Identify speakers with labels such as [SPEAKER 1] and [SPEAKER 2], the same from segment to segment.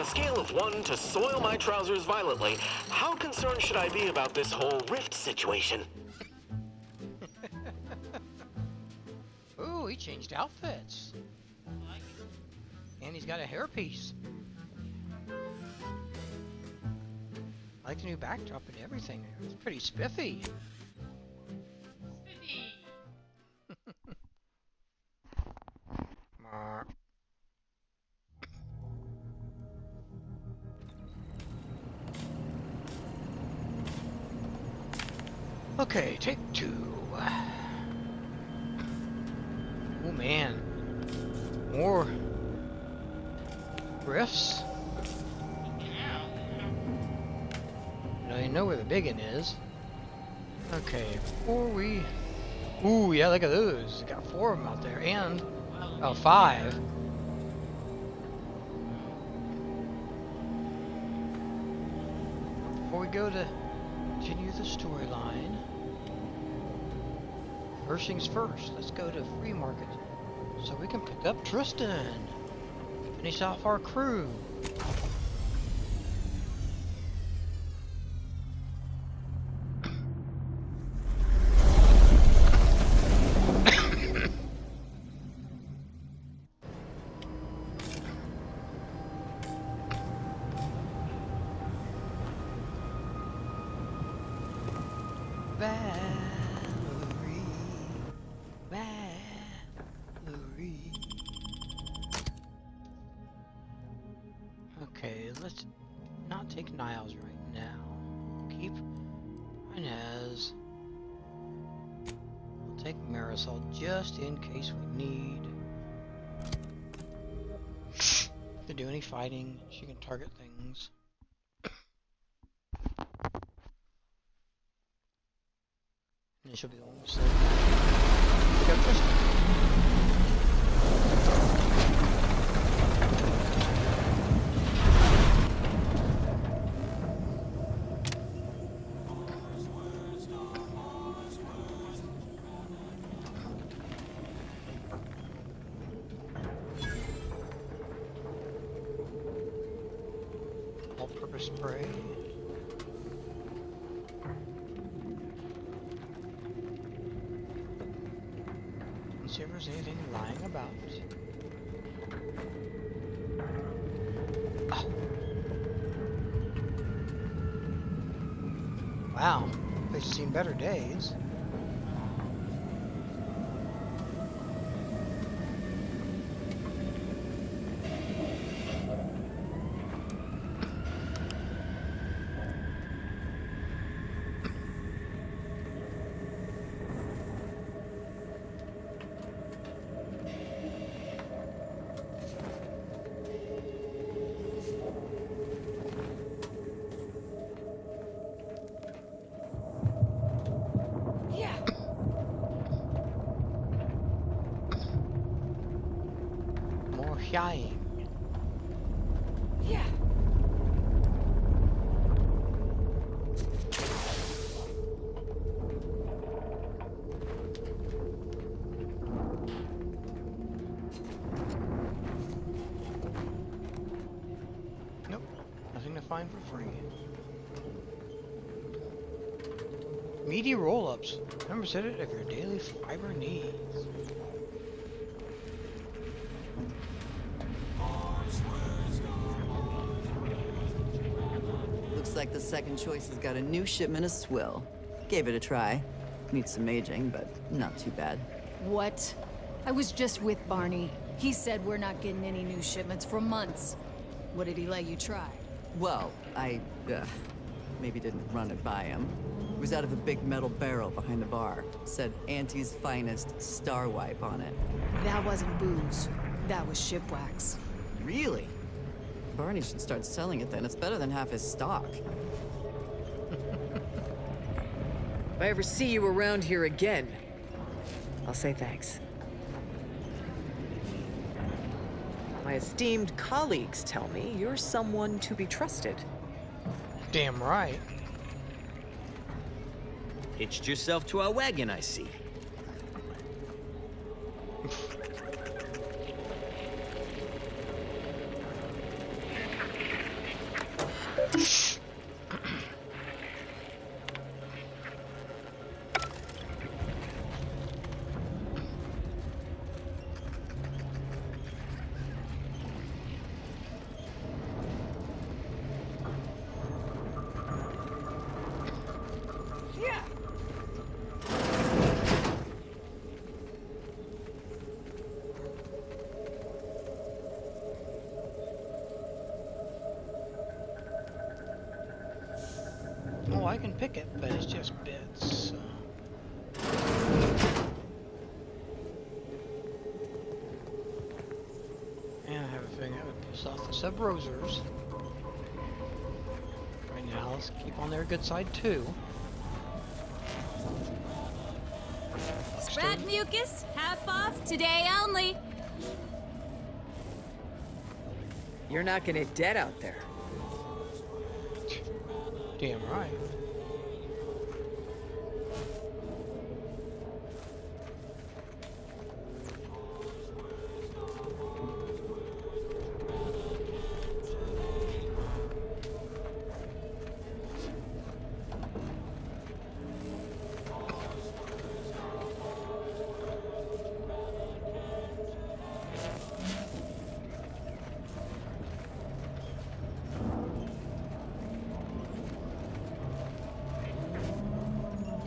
[SPEAKER 1] a scale of 1 to soil my trousers violently, how concerned should I be about this whole rift situation?
[SPEAKER 2] Ooh, he changed outfits. And he's got a hairpiece. I like the new backdrop and everything. It's pretty spiffy. Okay, take 2. Oh man. More rifts. Now you know where the big one is. Okay, before we... Ooh, yeah, look at those. Got 4 of them out there, and... Oh, 5. Before we go to continue the storyline, first things first, let's go to Free Market so we can pick up Tristan. Finish off our crew. Valerie. Okay, let's not take Niles right now. Keep Inez. We'll take Marisol just in case we need to do any fighting. She can target things. And she'll be the one who says, pick up Tristan. All-purpose spray. See if there's anything lying about. Oh. Wow, they've seen better days. Dying.
[SPEAKER 3] Yeah.
[SPEAKER 2] Nope. Nothing to find for free. Meaty roll-ups. Remember, set it of your daily fiber needs.
[SPEAKER 4] Looks like the second choice has got a new shipment of swill. Gave it a try. Needs some aging, but not too bad.
[SPEAKER 3] What? I was just with Barney. He said we're not getting any new shipments for months. What did he let you try?
[SPEAKER 4] Well, I, maybe didn't run it by him. It was out of a big metal barrel behind the bar. Said Auntie's Finest Star Wipe on it.
[SPEAKER 3] That wasn't booze. That was ship wax.
[SPEAKER 4] Really? Barney should start selling it then. It's better than half his stock.
[SPEAKER 5] If I ever see you around here again, I'll say thanks. My esteemed colleagues tell me you're someone to be trusted.
[SPEAKER 2] Damn right.
[SPEAKER 6] Hitched yourself to our wagon, I see.
[SPEAKER 2] Oh, I can pick it, but it's just bits. So. And I have a feeling that would piss off the sub-rosers. Right now, let's keep on their good side too.
[SPEAKER 7] Rat mucus, half off, today only.
[SPEAKER 5] You're not gonna get dead out there.
[SPEAKER 2] Damn right.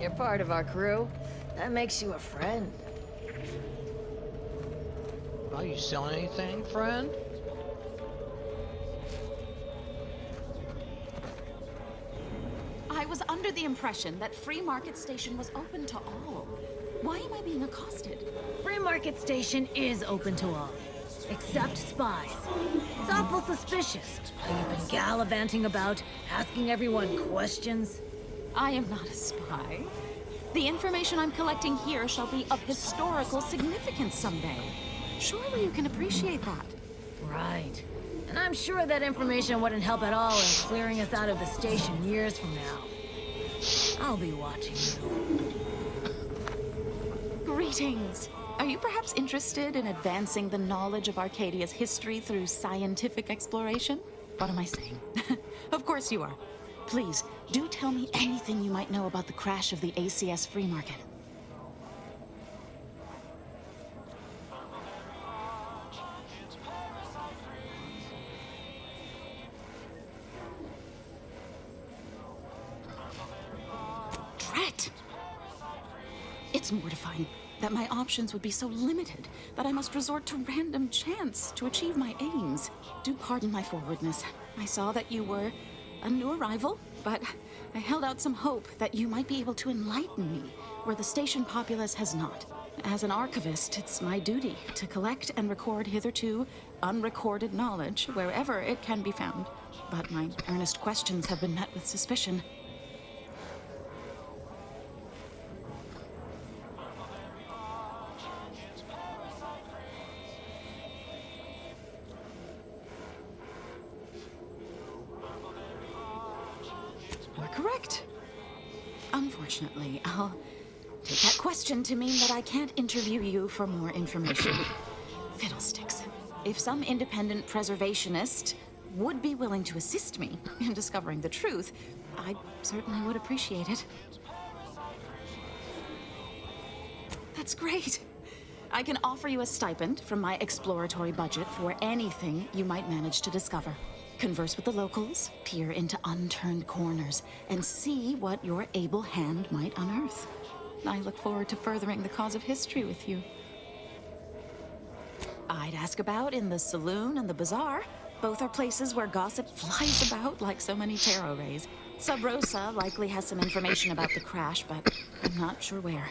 [SPEAKER 8] You're part of our crew. That makes you a friend.
[SPEAKER 2] Are you selling anything, friend?
[SPEAKER 7] I was under the impression that Free Market Station was open to all. Why am I being accosted?
[SPEAKER 8] Free Market Station is open to all, except spies. It's awful suspicious how you've been gallivanting about, asking everyone questions.
[SPEAKER 7] I am not a spy. The information I'm collecting here shall be of historical significance someday. Surely you can appreciate that.
[SPEAKER 8] Right. And I'm sure that information wouldn't help at all in clearing us out of the station years from now. I'll be watching you.
[SPEAKER 7] Greetings. Are you perhaps interested in advancing the knowledge of Arcadia's history through scientific exploration? What am I saying? Of course you are. Please, do tell me anything you might know about the crash of the ACS Free Market. Drat! It's mortifying that my options would be so limited that I must resort to random chance to achieve my aims. Do pardon my forwardness. I saw that you were a new arrival, but I held out some hope that you might be able to enlighten me where the station populace has not. As an archivist, it's my duty to collect and record hitherto unrecorded knowledge wherever it can be found. But my earnest questions have been met with suspicion. You're correct. Unfortunately, I'll take that question to mean that I can't interview you for more information. Fiddlesticks. If some independent preservationist would be willing to assist me in discovering the truth, I certainly would appreciate it. That's great. I can offer you a stipend from my exploratory budget for anything you might manage to discover. Converse with the locals, peer into unturned corners, and see what your able hand might unearth. I look forward to furthering the cause of history with you. I'd ask about in the saloon and the bazaar. Both are places where gossip flies about like so many tarot rays. Sub Rosa likely has some information about the crash, but I'm not sure where.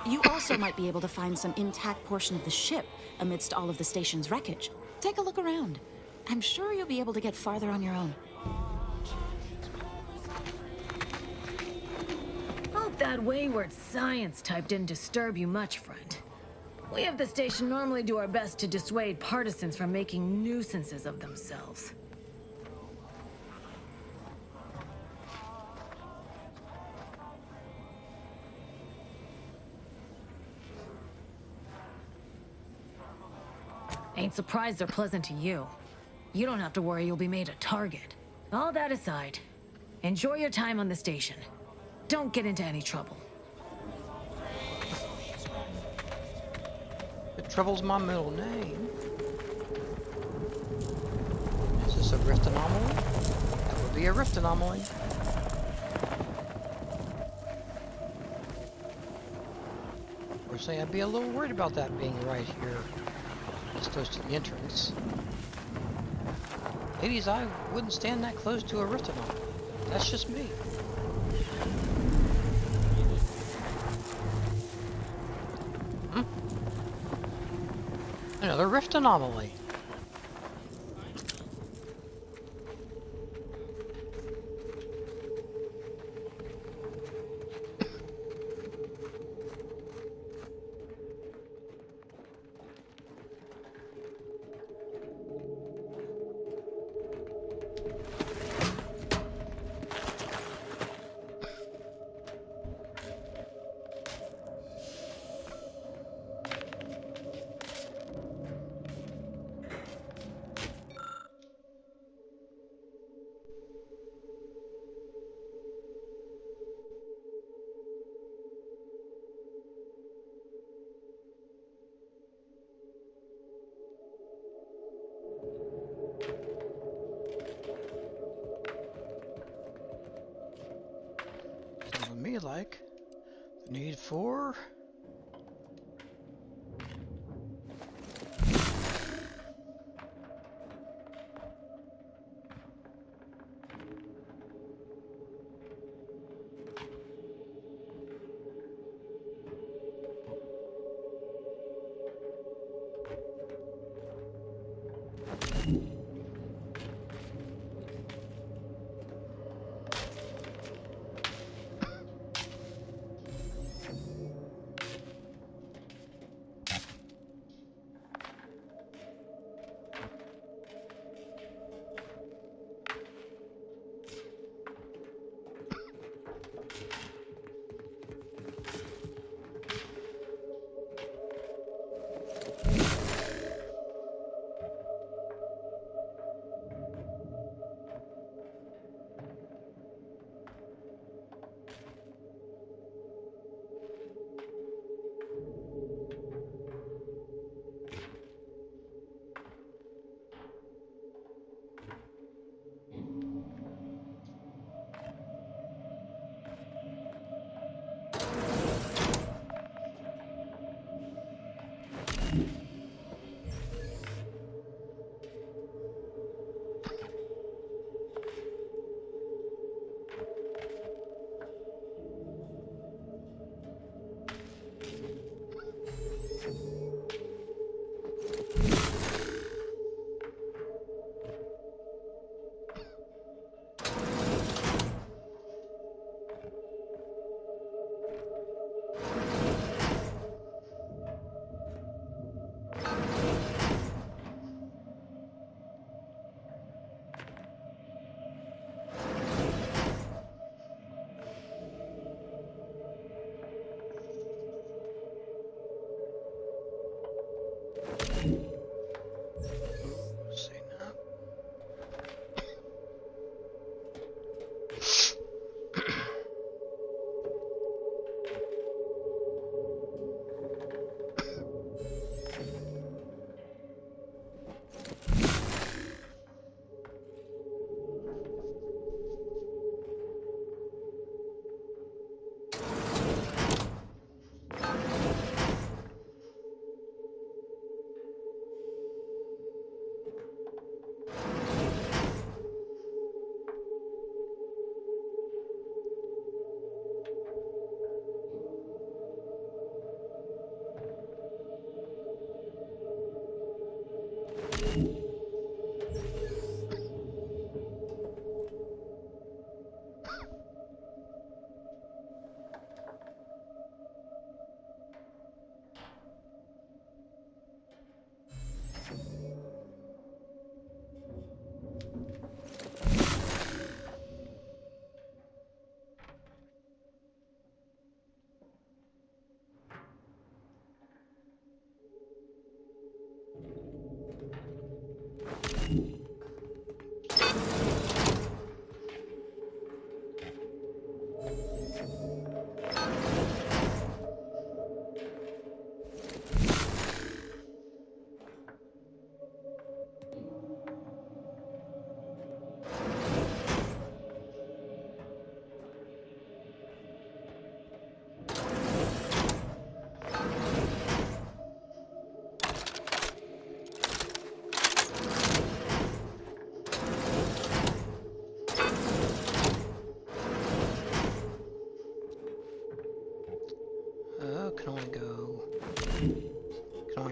[SPEAKER 7] You also might be able to find some intact portion of the ship amidst all of the station's wreckage. Take a look around. I'm sure you'll be able to get farther on your own.
[SPEAKER 8] Hope that wayward science type didn't disturb you much, friend. We of the station normally do our best to dissuade partisans from making nuisances of themselves. Ain't surprised they're pleasant to you. You don't have to worry you'll be made a target. All that aside, enjoy your time on the station. Don't get into any trouble.
[SPEAKER 2] The Trouble's my middle name. Is this a rift anomaly? That would be a rift anomaly. Personally, I'd be a little worried about that being right here, this close to the entrance. Ladies, I wouldn't stand that close to a rift anomaly. That's just me. Another rift anomaly. Me like the need for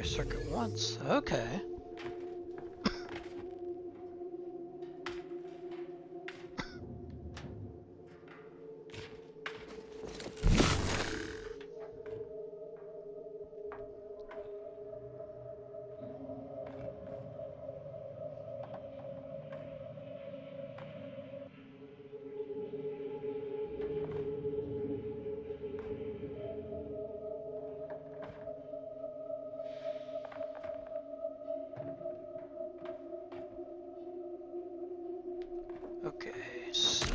[SPEAKER 2] circuit once. Okay. Okay, so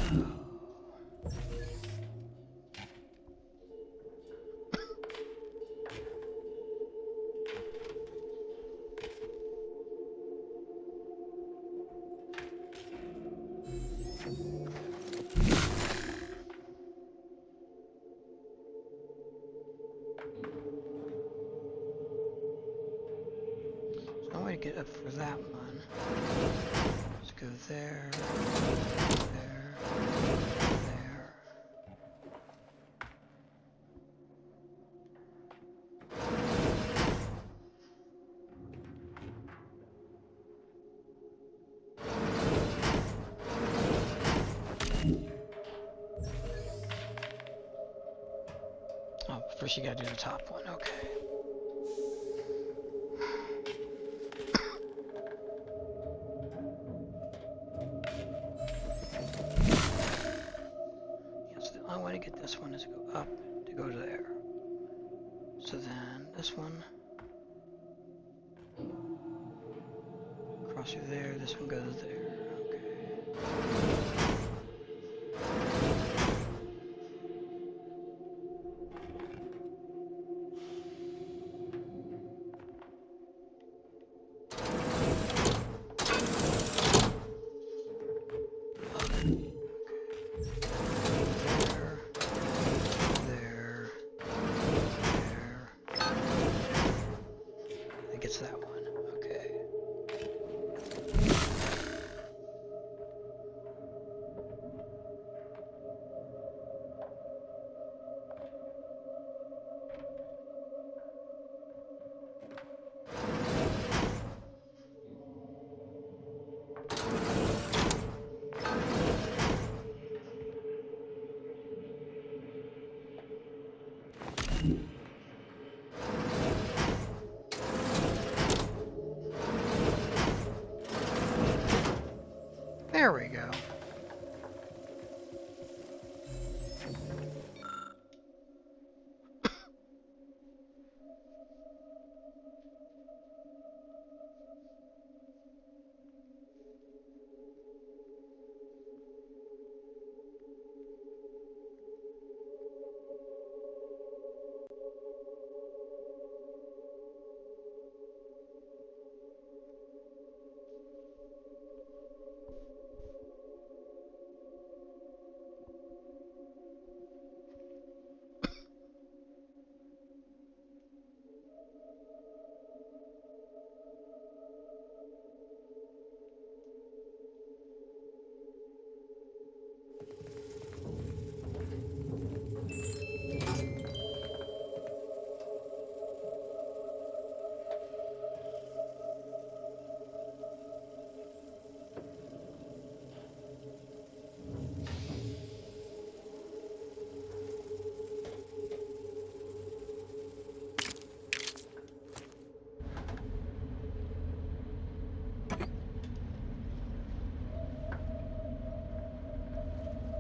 [SPEAKER 2] no way to get up for that one. Let's go there, there, there. Oh, first you gotta do the top one, okay. Yes, the only way to get this one is to go up to go to there. So then this one cross through there, this one goes there. Okay. There, there. It gets that one. Okay. There we go.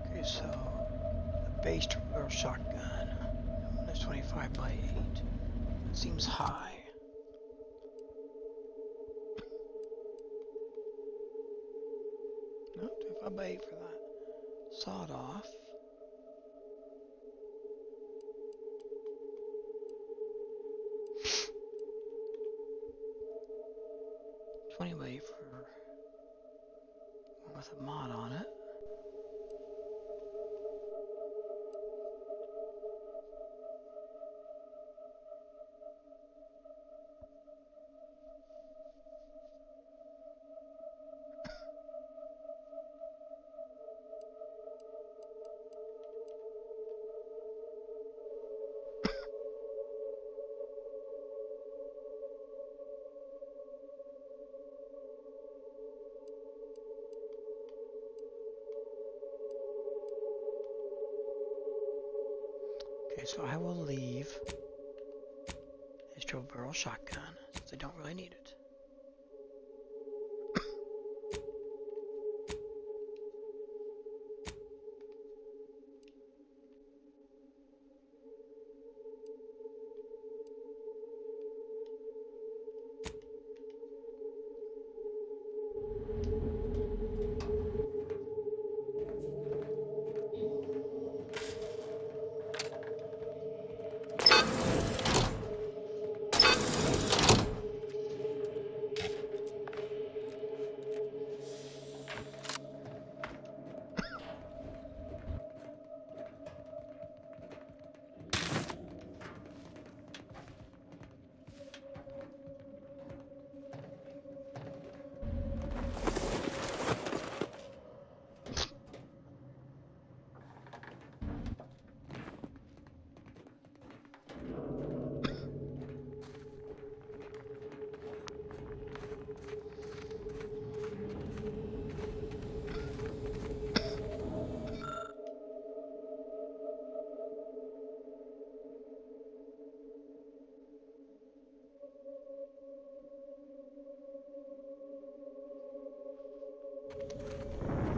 [SPEAKER 2] Okay, so the base or shotgun. That's 25 by 8. That seems high. No, 25 by 8 for that. Sawed off. $20 by 8 for one with a mod on it. Okay, so I will leave this dual barrel shotgun since I don't really need it.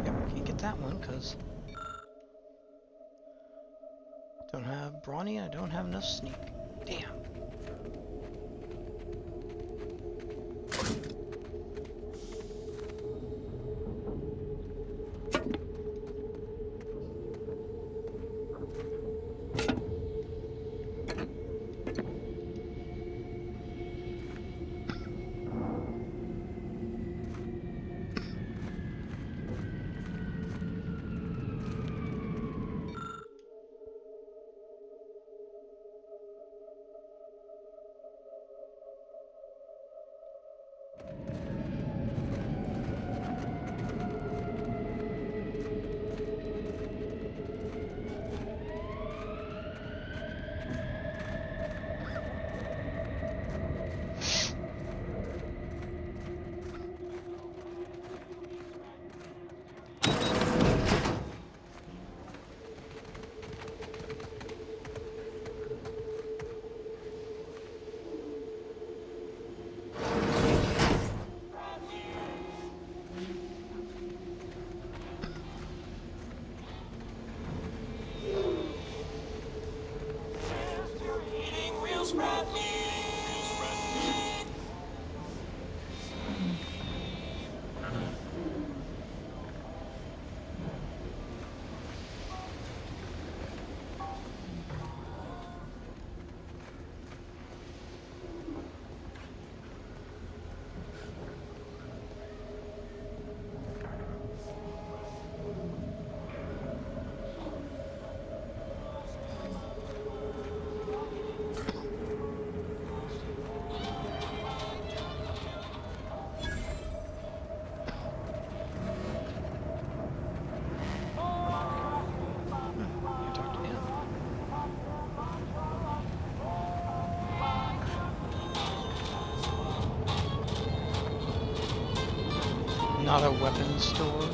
[SPEAKER 2] Yep, can't get that one because don't have brawny. I don't have enough sneak. Damn. Not a weapons store.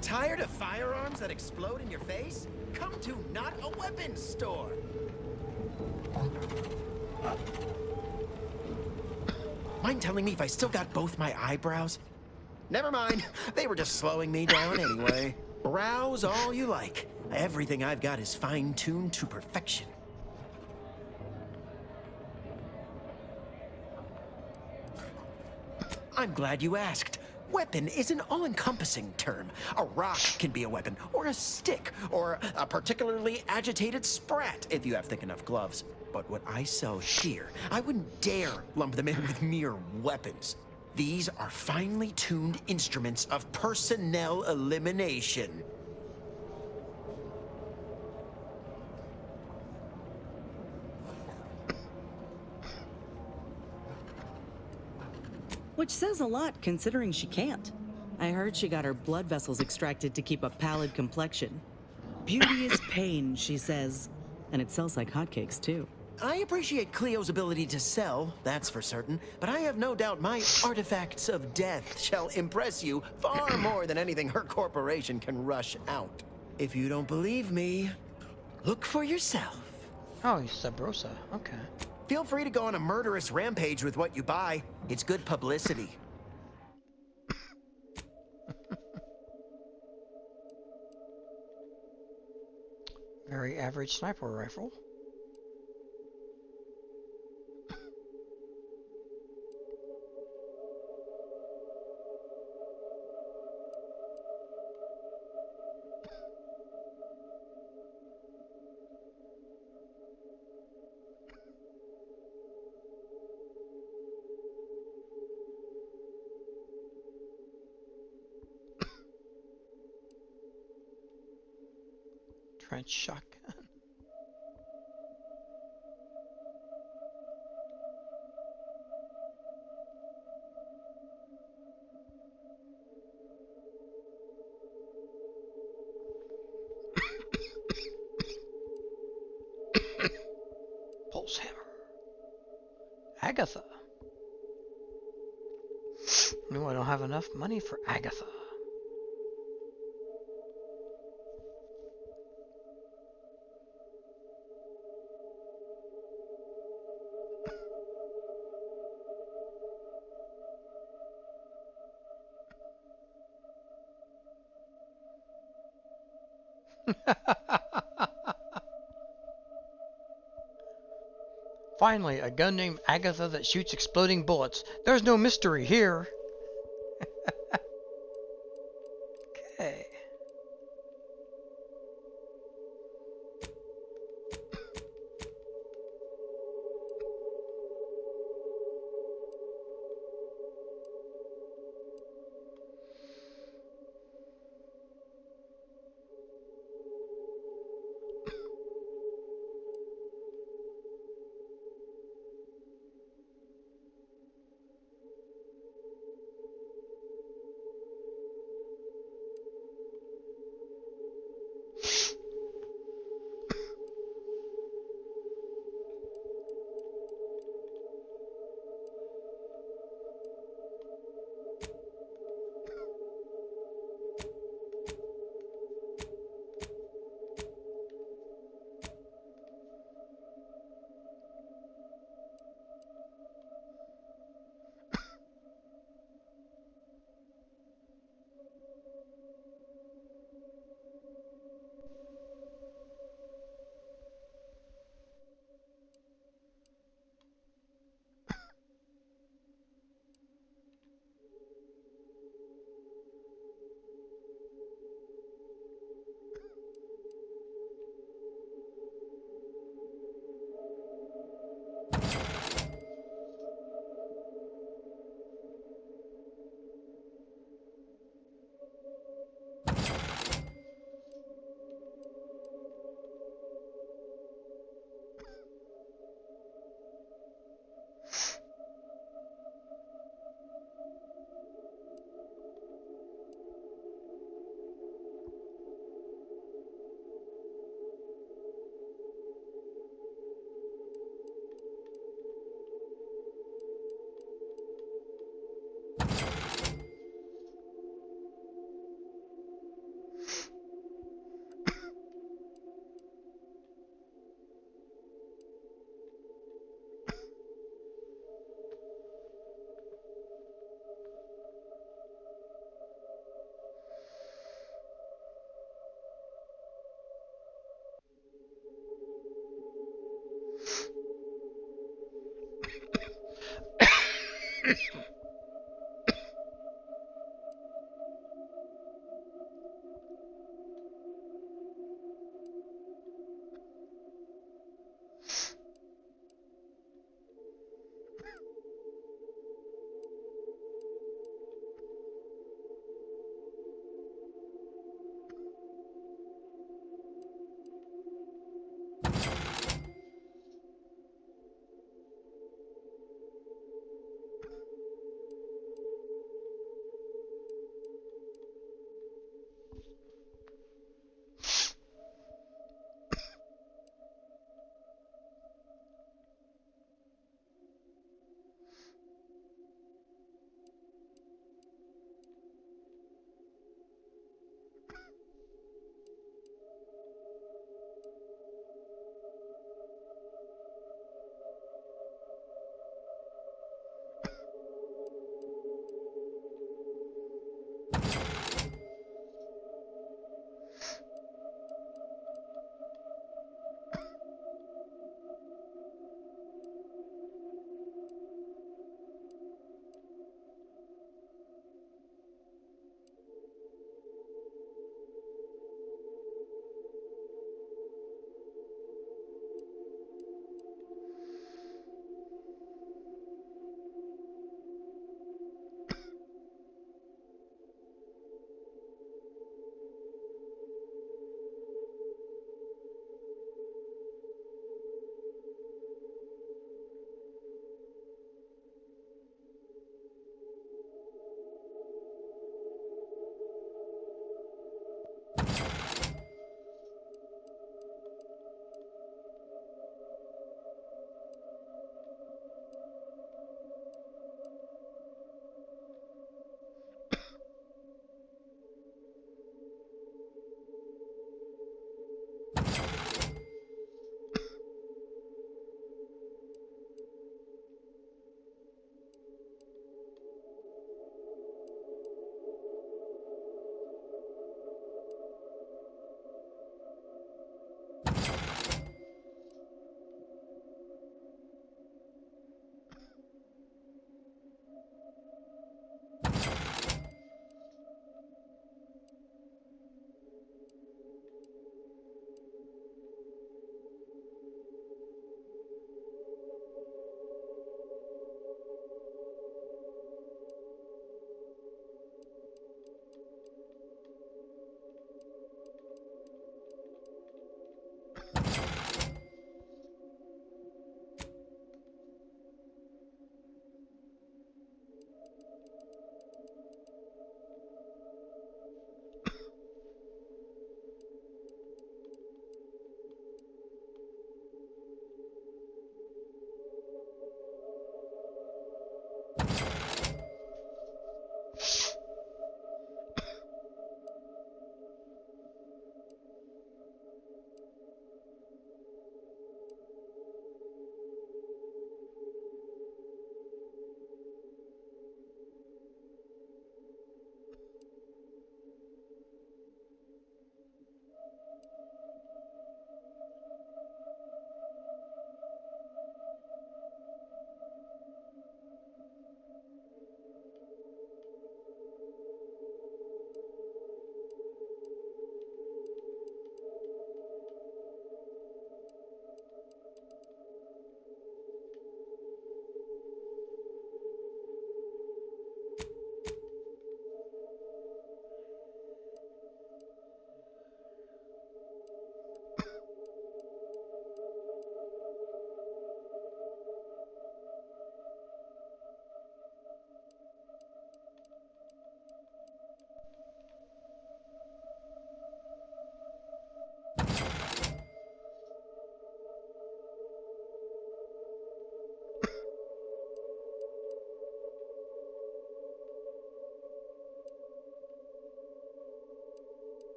[SPEAKER 9] Tired of firearms that explode in your face? Come to Not a Weapons Store. Mind telling me if I still got both my eyebrows? Never mind. They were just slowing me down anyway. Browse all you like. Everything I've got is fine-tuned to perfection. I'm glad you asked. Weapon is an all-encompassing term. A rock can be a weapon, or a stick, or a particularly agitated sprat if you have thick enough gloves. But what I sell here, I wouldn't dare lump them in with mere weapons. These are finely tuned instruments of personnel elimination.
[SPEAKER 10] Which says a lot, considering she can't. I heard she got her blood vessels extracted to keep a pallid complexion. Beauty is pain, she says. And it sells like hotcakes, too.
[SPEAKER 9] I appreciate Cleo's ability to sell, that's for certain, but I have no doubt my artifacts of death shall impress you far more than anything her corporation can rush out. If you don't believe me, look for yourself.
[SPEAKER 2] Oh, he's Sub Rosa. Okay.
[SPEAKER 9] Feel free to go on a murderous rampage with what you buy. It's good publicity.
[SPEAKER 2] Very average sniper rifle. Trench shotgun. Pulse hammer. Agatha. No, I don't have enough money for Agatha. Finally, a gun named Agatha that shoots exploding bullets. There's no mystery here. Okay.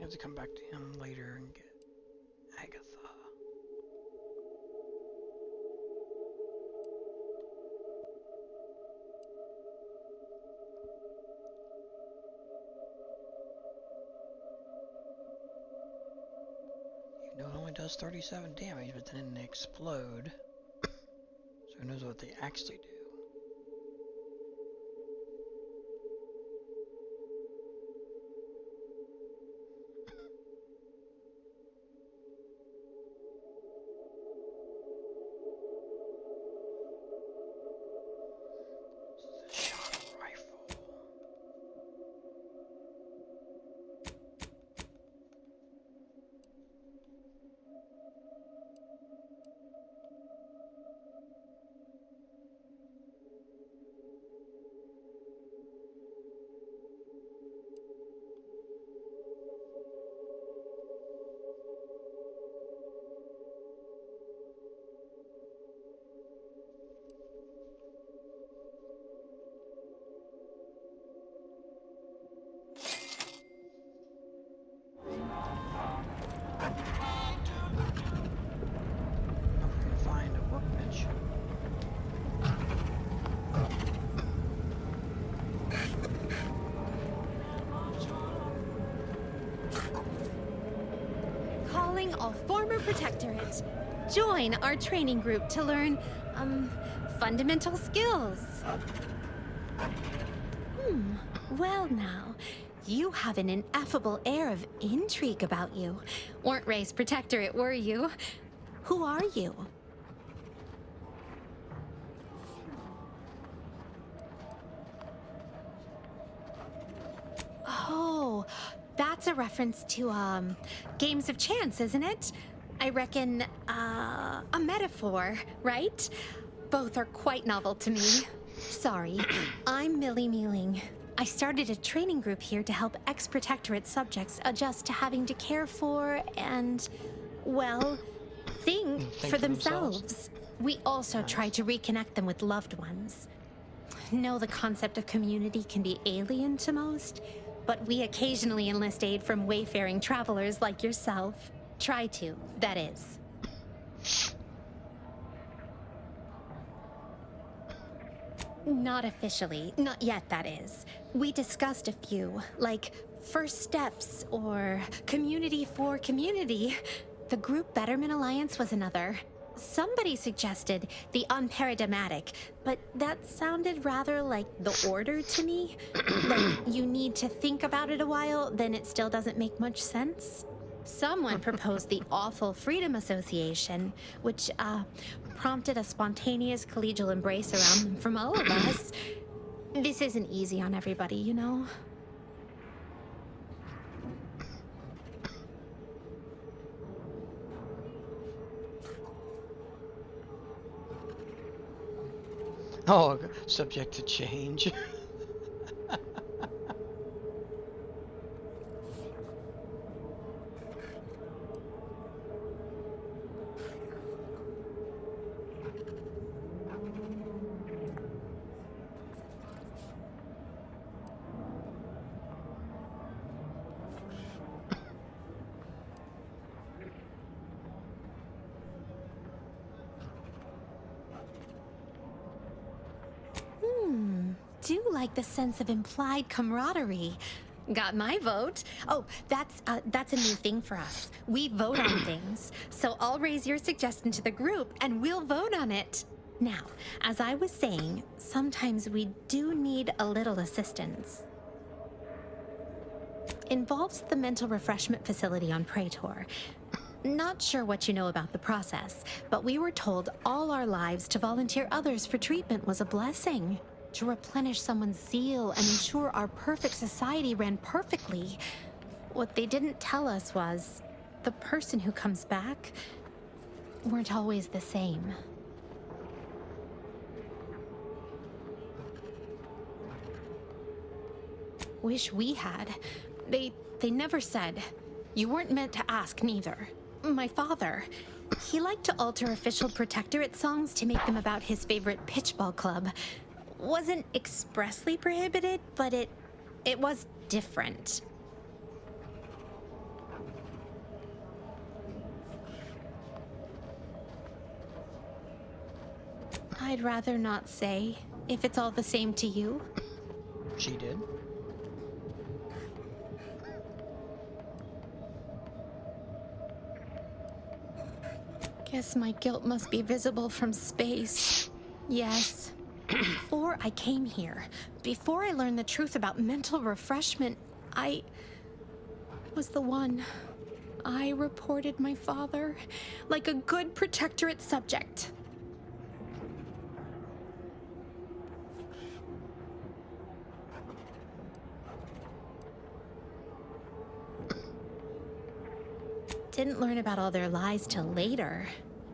[SPEAKER 2] I have to come back to him later and get Agatha. You know, it only does 37 damage, but then they explode. So who knows what they actually do.
[SPEAKER 11] calling all former Protectorates. Join our training group to learn, fundamental skills. Well now, you have an ineffable air of intrigue about you. Weren't raised Protectorate, were you? Who are you? Oh, that's a reference to, games of chance, isn't it? I reckon, a metaphor, right? Both are quite novel to me. Sorry, I'm Millie Mealing. I started a training group here to help ex-Protectorate subjects adjust to having to care for and, well, think for themselves. We also try to reconnect them with loved ones. Know the concept of community can be alien to most, but we occasionally enlist aid from wayfaring travelers like yourself. Try to, that is. Not officially. Not yet, that is. We discussed a few, like first steps or community for community. The Group Betterment Alliance was another. Somebody suggested the unparadigmatic, but that sounded rather like the Order to me. Like you need to think about it a while, then it still doesn't make much sense. Someone proposed the Awful Freedom Association, which, prompted a spontaneous collegial embrace around them from all of us. This isn't easy on everybody, you know?
[SPEAKER 2] Oh, subject to change.
[SPEAKER 11] Do like the sense of implied camaraderie. Got my vote. Oh, that's a new thing for us. We vote on things. So I'll raise your suggestion to the group and we'll vote on it. Now, as I was saying, sometimes we do need a little assistance. Involves the mental refreshment facility on Praetor. Not sure what you know about the process, but we were told all our lives to volunteer others for treatment was a blessing. To replenish someone's zeal and ensure our perfect society ran perfectly. What they didn't tell us was the person who comes back weren't always the same. Wish we had. They never said. You weren't meant to ask neither. My father, he liked to alter official Protectorate songs to make them about his favorite pitchball club. Wasn't expressly prohibited, but it was different. I'd rather not say, if it's all the same to you.
[SPEAKER 2] She did.
[SPEAKER 11] Guess my guilt must be visible from space. Yes. Before I came here, before I learned the truth about mental refreshment, I was the one. I reported my father like a good Protectorate subject. Didn't learn about all their lies till later.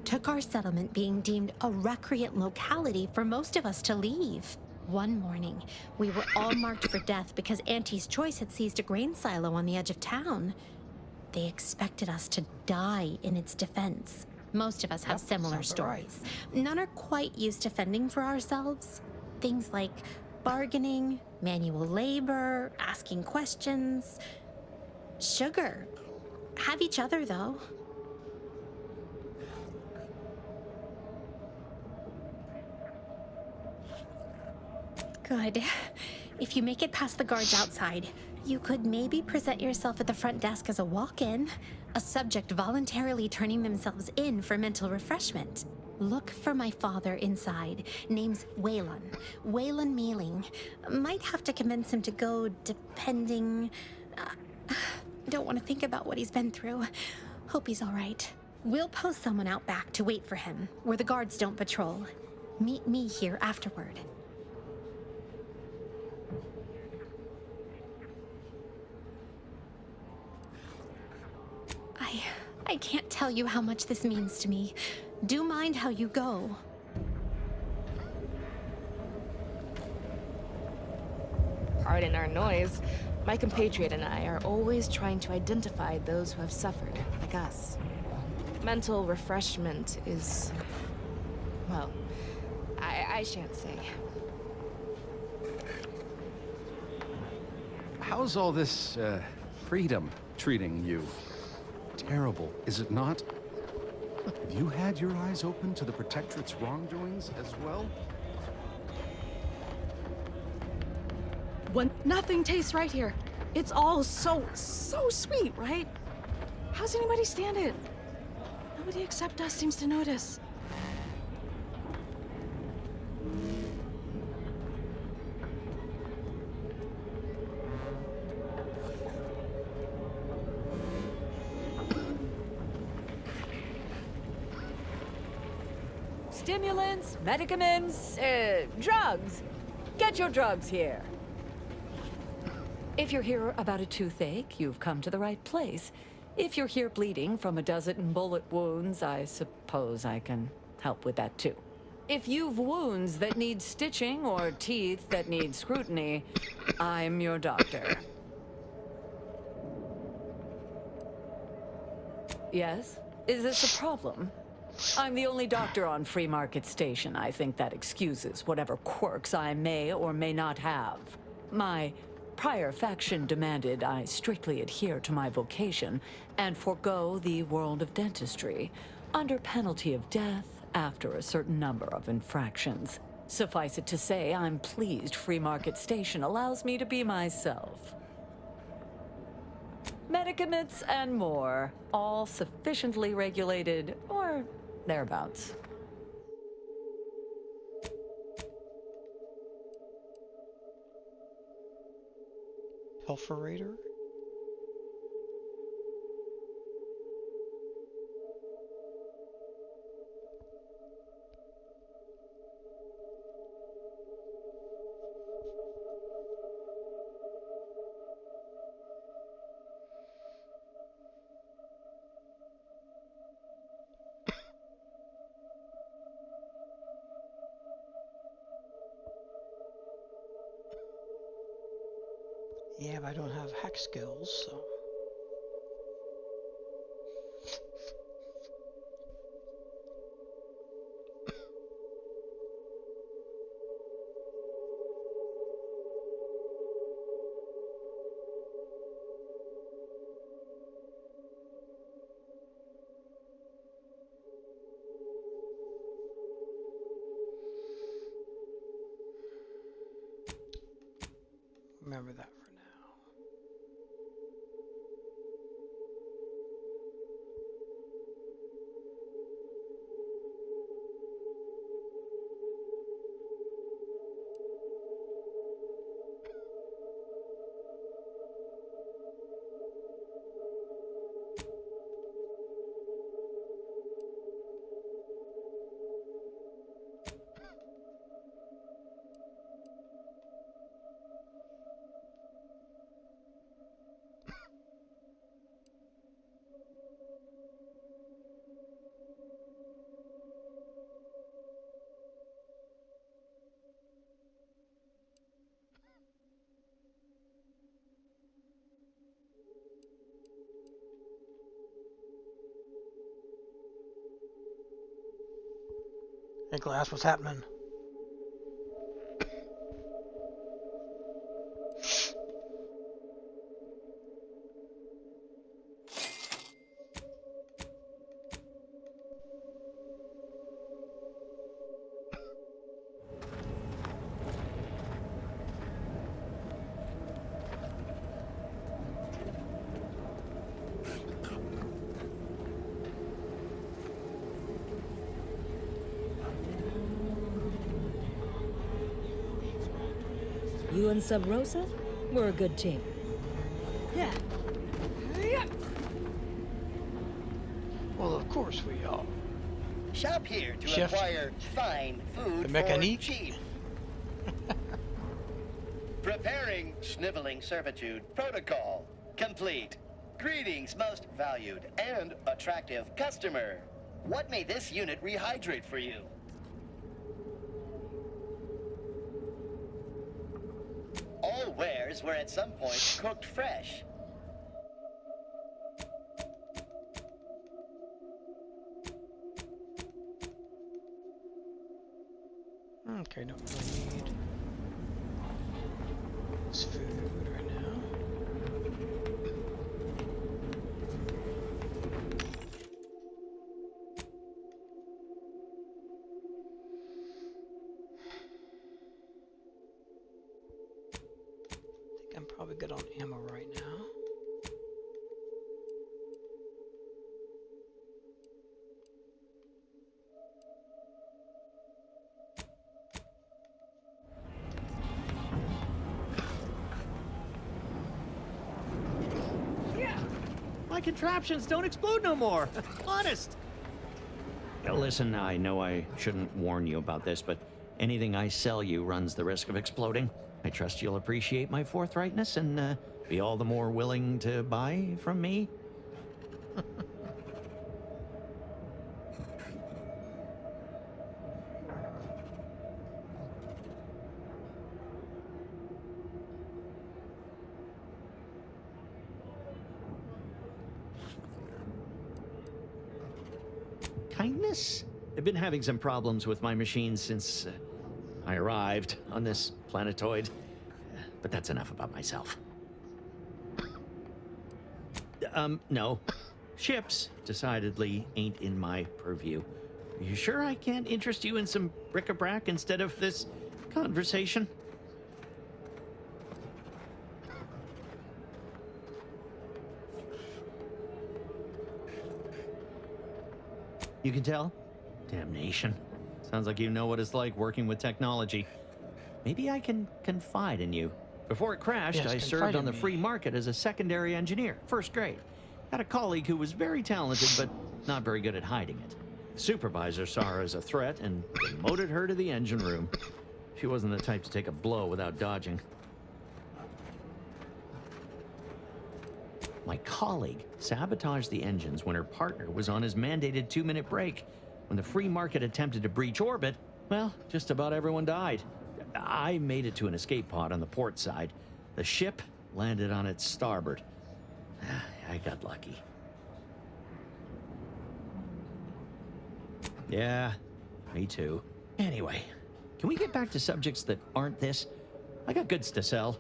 [SPEAKER 11] Took our settlement being deemed a recreant locality for most of us to leave. One morning, we were all marked for death because Auntie's Choice had seized a grain silo on the edge of town. They expected us to die in its defense. Most of us have similar stories. None are quite used to fending for ourselves. Things like bargaining, manual labor, asking questions. Sugar. Have each other, though. Good. If you make it past the guards outside, You could maybe present yourself at the front desk as a walk-in, a subject voluntarily turning themselves in for mental refreshment. Look for my father inside. Name's Waylon. Waylon Mealing. Might have to convince him to go, depending... don't want to think about what he's been through. Hope he's all right. We'll post someone out back to wait for him, where the guards don't patrol. Meet me here afterward. I can't tell you how much this means to me. Do mind how you go.
[SPEAKER 12] Pardon our noise. My compatriot and I are always trying to identify those who have suffered, like us. Mental refreshment is... well, I shan't say.
[SPEAKER 13] How's all this, freedom treating you? Terrible, is it not? Have you had your eyes open to the Protectorate's wrongdoings as well?
[SPEAKER 12] When nothing tastes right here. It's all so sweet, right? How's anybody stand it? Nobody except us seems to notice.
[SPEAKER 14] Stimulants, medicaments, drugs. Get your drugs here. If you're here about a toothache, you've come to the right place. If you're here bleeding from a dozen bullet wounds, I suppose I can help with that too. If you've wounds that need stitching or teeth that need scrutiny, I'm your doctor. Yes? Is this a problem? I'm the only doctor on Free Market Station. I think that excuses whatever quirks I may or may not have. My prior faction demanded I strictly adhere to my vocation and forego the world of dentistry, under penalty of death after a certain number of infractions. Suffice it to say, I'm pleased Free Market Station allows me to be myself. Medicaments and more, all sufficiently regulated, or thereabouts.
[SPEAKER 2] Perforator? Yeah, but I don't have hack skills, so... Remember that for now. Hey, Glass, what's happening?
[SPEAKER 15] You and Sub Rosa? We're a good team.
[SPEAKER 8] Yeah.
[SPEAKER 2] Well, of course we are.
[SPEAKER 16] Shop here to
[SPEAKER 2] Chef.
[SPEAKER 16] acquire fine food
[SPEAKER 2] The
[SPEAKER 16] for
[SPEAKER 2] mechanique.
[SPEAKER 16] cheap. Preparing sniveling servitude protocol complete. Greetings, most valued and attractive customer. What may this unit rehydrate for you? All wares were at some point cooked fresh.
[SPEAKER 2] Okay, don't really need this food right now. I think I'm probably good on ammo right now.
[SPEAKER 6] My contraptions don't explode no more. Honest. Now listen, I know I shouldn't warn you about this, but anything I sell you runs the risk of exploding. I trust you'll appreciate my forthrightness and be all the more willing to buy from me. Kindness? I've been having some problems with my machines since I arrived on this planetoid. But that's enough about myself. No. Ships decidedly ain't in my purview. Are you sure I can't interest you in some bric-a-brac instead of this conversation? You can tell? Damnation. Sounds like you know what it's like working with technology. Maybe I can confide in you. Before it crashed,
[SPEAKER 2] Yes,
[SPEAKER 6] I
[SPEAKER 2] confide
[SPEAKER 6] served on
[SPEAKER 2] in
[SPEAKER 6] the
[SPEAKER 2] me.
[SPEAKER 6] free market as a secondary engineer, first grade. Had a colleague who was very talented, but not very good at hiding it. The supervisor saw her as a threat and demoted her to the engine room. She wasn't the type to take a blow without dodging. My colleague sabotaged the engines when her partner was on his mandated 2-minute break. When the free market attempted to breach orbit, well, just about everyone died. I made it to an escape pod on the port side. The ship landed on its starboard. I got lucky. Yeah, me too. Anyway, can we get back to subjects that aren't this? I got goods to sell.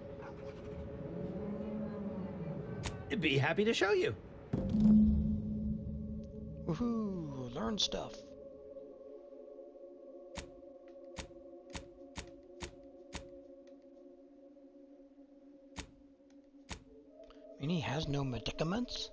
[SPEAKER 6] I'd be happy to show you.
[SPEAKER 2] Woohoo! Learn stuff. And he has no medicaments?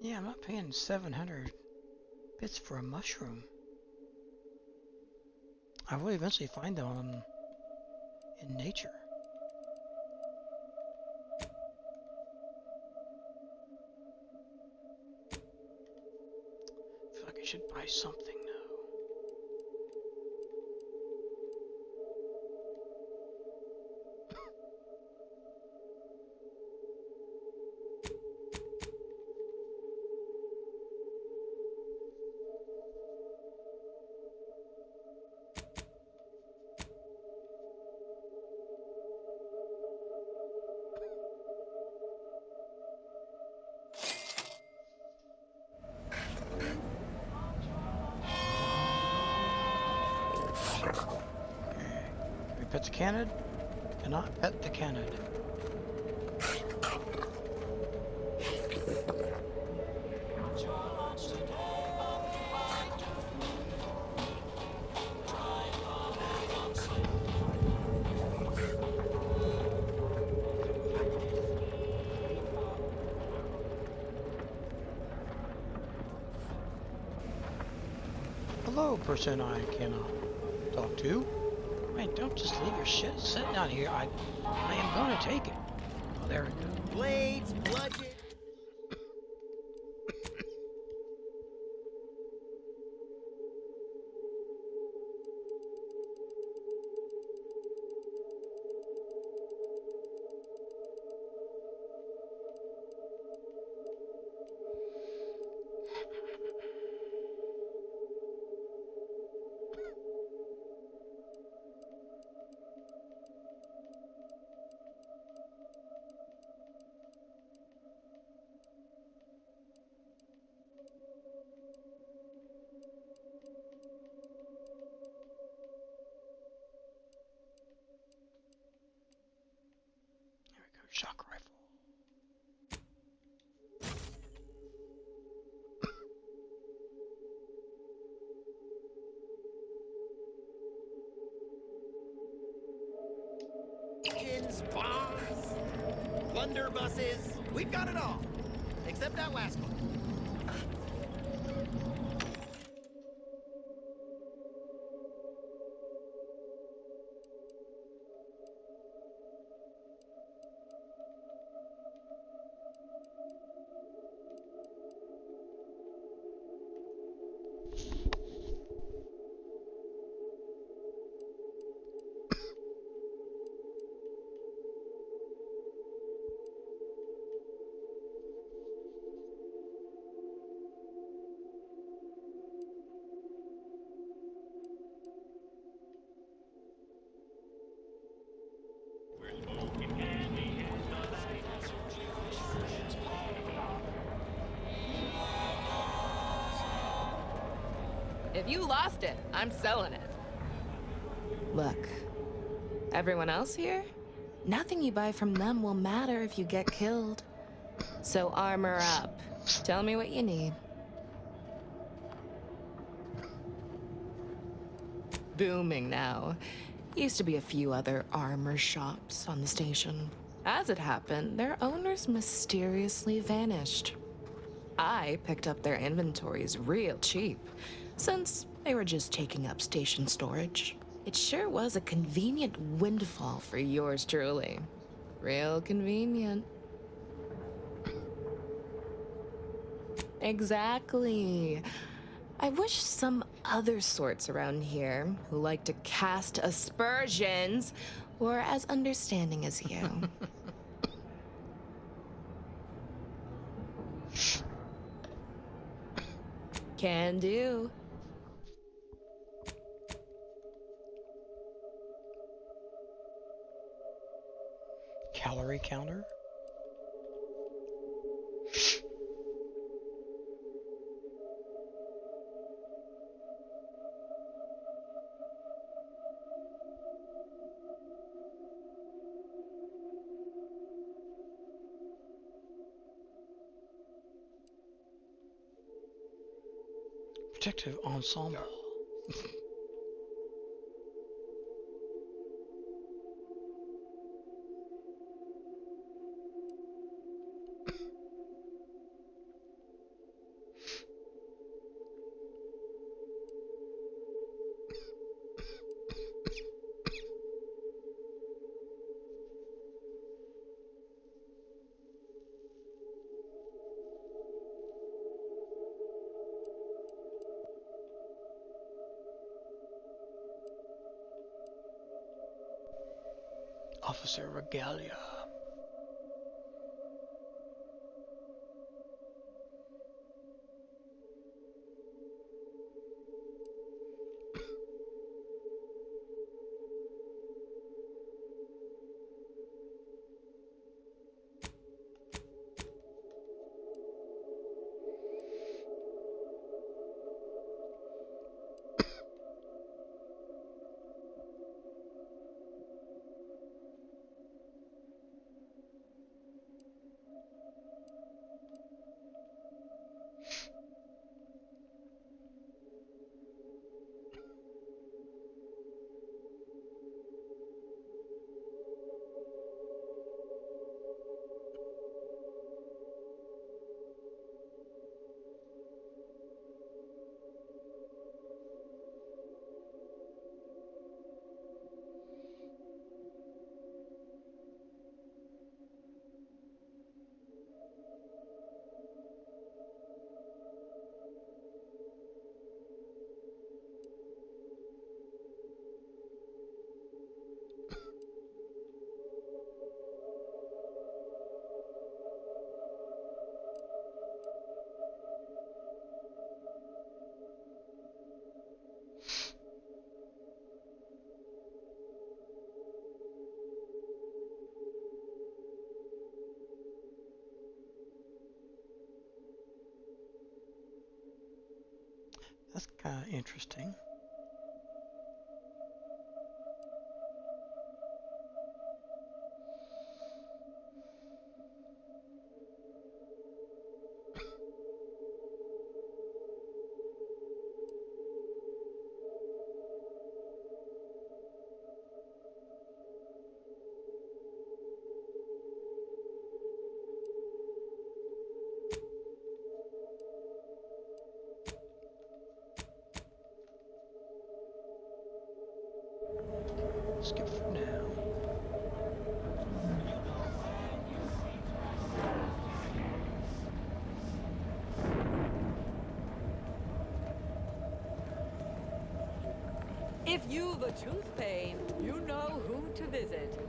[SPEAKER 2] Yeah, I'm not paying 700 bits for a mushroom. I will eventually find them in nature. I feel like I should buy something now. Can we pet the canid? Cannot pet the canid. Hello, person I cannot talk to. Man, don't just leave your shit sitting out here. I am gonna take it. Oh, there we go.
[SPEAKER 16] Blades, bludgeon.
[SPEAKER 2] Shock rifle.
[SPEAKER 16] Engines, bombs, blunderbusses. We've got it all. Except that last one.
[SPEAKER 12] If you lost it, I'm selling it. Look, everyone else here? Nothing you buy from them will matter if you get killed. So armor up. Tell me what you need. Booming now. Used to be a few other armor shops on the station. As it happened, their owners mysteriously vanished. I picked up their inventories real cheap, since they were just taking up station storage. It sure was a convenient windfall for yours truly. Real convenient. Exactly. I wish some other sorts around here who like to cast aspersions were as understanding as you. Can do.
[SPEAKER 2] Calorie counter? Protective ensemble. Officer Regalia. That's kind of interesting. Skip for now.
[SPEAKER 14] If you've a tooth pain, you know who to visit.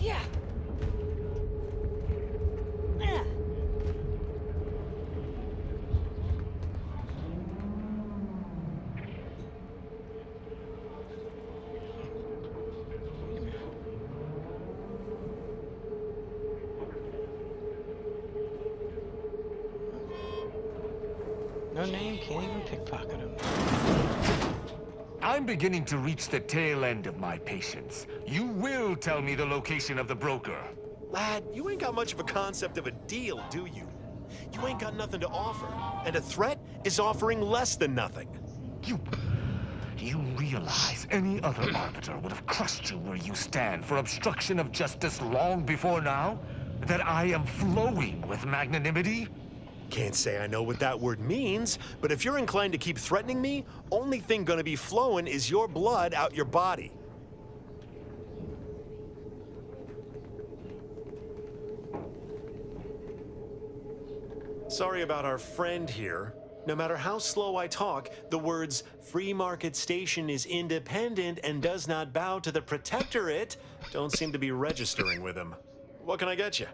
[SPEAKER 8] Yeah.
[SPEAKER 2] No name, can't even pickpocket him.
[SPEAKER 17] I'm beginning to reach the tail end of my patience. You will tell me the location of the broker.
[SPEAKER 9] Lad, you ain't got much of a concept of a deal, do you? You ain't got nothing to offer, and a threat is offering less than nothing.
[SPEAKER 17] You realize any other arbiter would have crushed you where you stand for obstruction of justice long before now? That I am flowing with magnanimity?
[SPEAKER 9] Can't say I know what that word means, but if you're inclined to keep threatening me, only thing gonna be flowing is your blood out your body. Sorry about our friend here. No matter how slow I talk, the words "Free Market Station is independent and does not bow to the Protectorate" don't seem to be registering with him. What can I get you?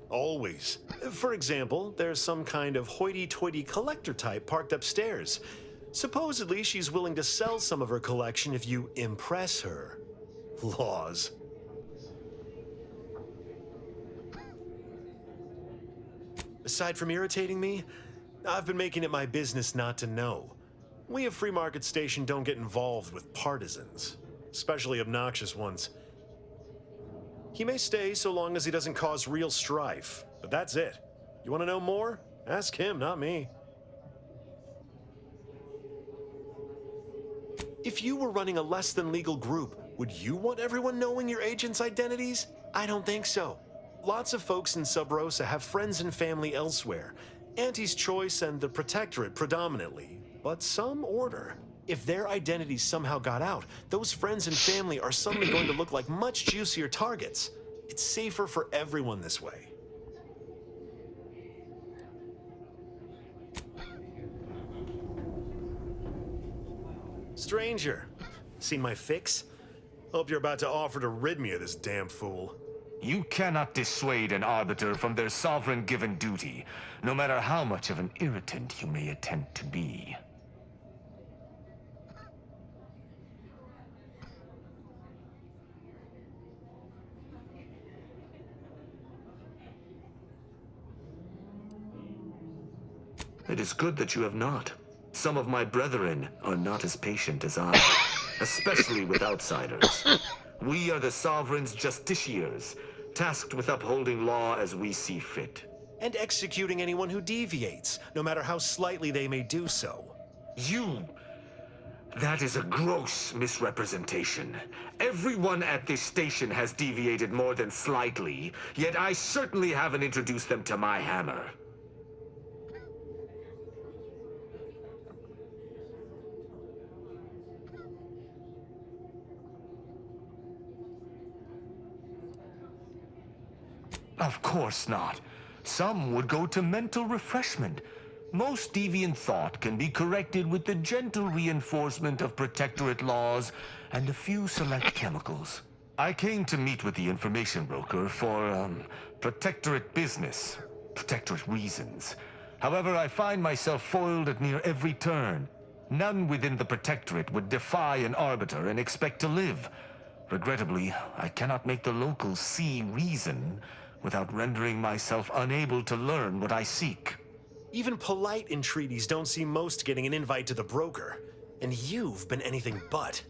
[SPEAKER 9] Always. For example, there's some kind of hoity-toity collector type parked upstairs. Supposedly, she's willing to sell some of her collection if you impress her. Laws. Aside from irritating me, I've been making it my business not to know. We at Free Market Station don't get involved with partisans, especially obnoxious ones. He may stay so long as he doesn't cause real strife, but that's it. You want to know more? Ask him, not me. If you were running a less than legal group, would you want everyone knowing your agents' identities? I don't think so. Lots of folks in Sub Rosa have friends and family elsewhere. Auntie's Choice and the Protectorate predominantly, but some order. If their identities somehow got out, those friends and family are suddenly going to look like much juicier targets. It's safer for everyone this way. Stranger, seen my fix? Hope you're about to offer to rid me of this damn fool.
[SPEAKER 17] You cannot dissuade an arbiter from their sovereign-given duty, no matter how much of an irritant you may attempt to be. It is good that you have not. Some of my brethren are not as patient as I, especially with outsiders. We are the Sovereign's justiciars, tasked with upholding law as we see fit.
[SPEAKER 9] And executing anyone who deviates, no matter how slightly they may do so.
[SPEAKER 17] That is a gross misrepresentation. Everyone at this station has deviated more than slightly, yet I certainly haven't introduced them to my hammer. Of course not. Some would go to mental refreshment. Most deviant thought can be corrected with the gentle reinforcement of Protectorate laws and a few select chemicals. I came to meet with the information broker for, Protectorate business, Protectorate reasons. However, I find myself foiled at near every turn. None within the Protectorate would defy an Arbiter and expect to live. Regrettably, I cannot make the locals see reason without rendering myself unable to learn what I seek.
[SPEAKER 18] Even polite entreaties don't see most getting an invite to the broker. And you've been anything but.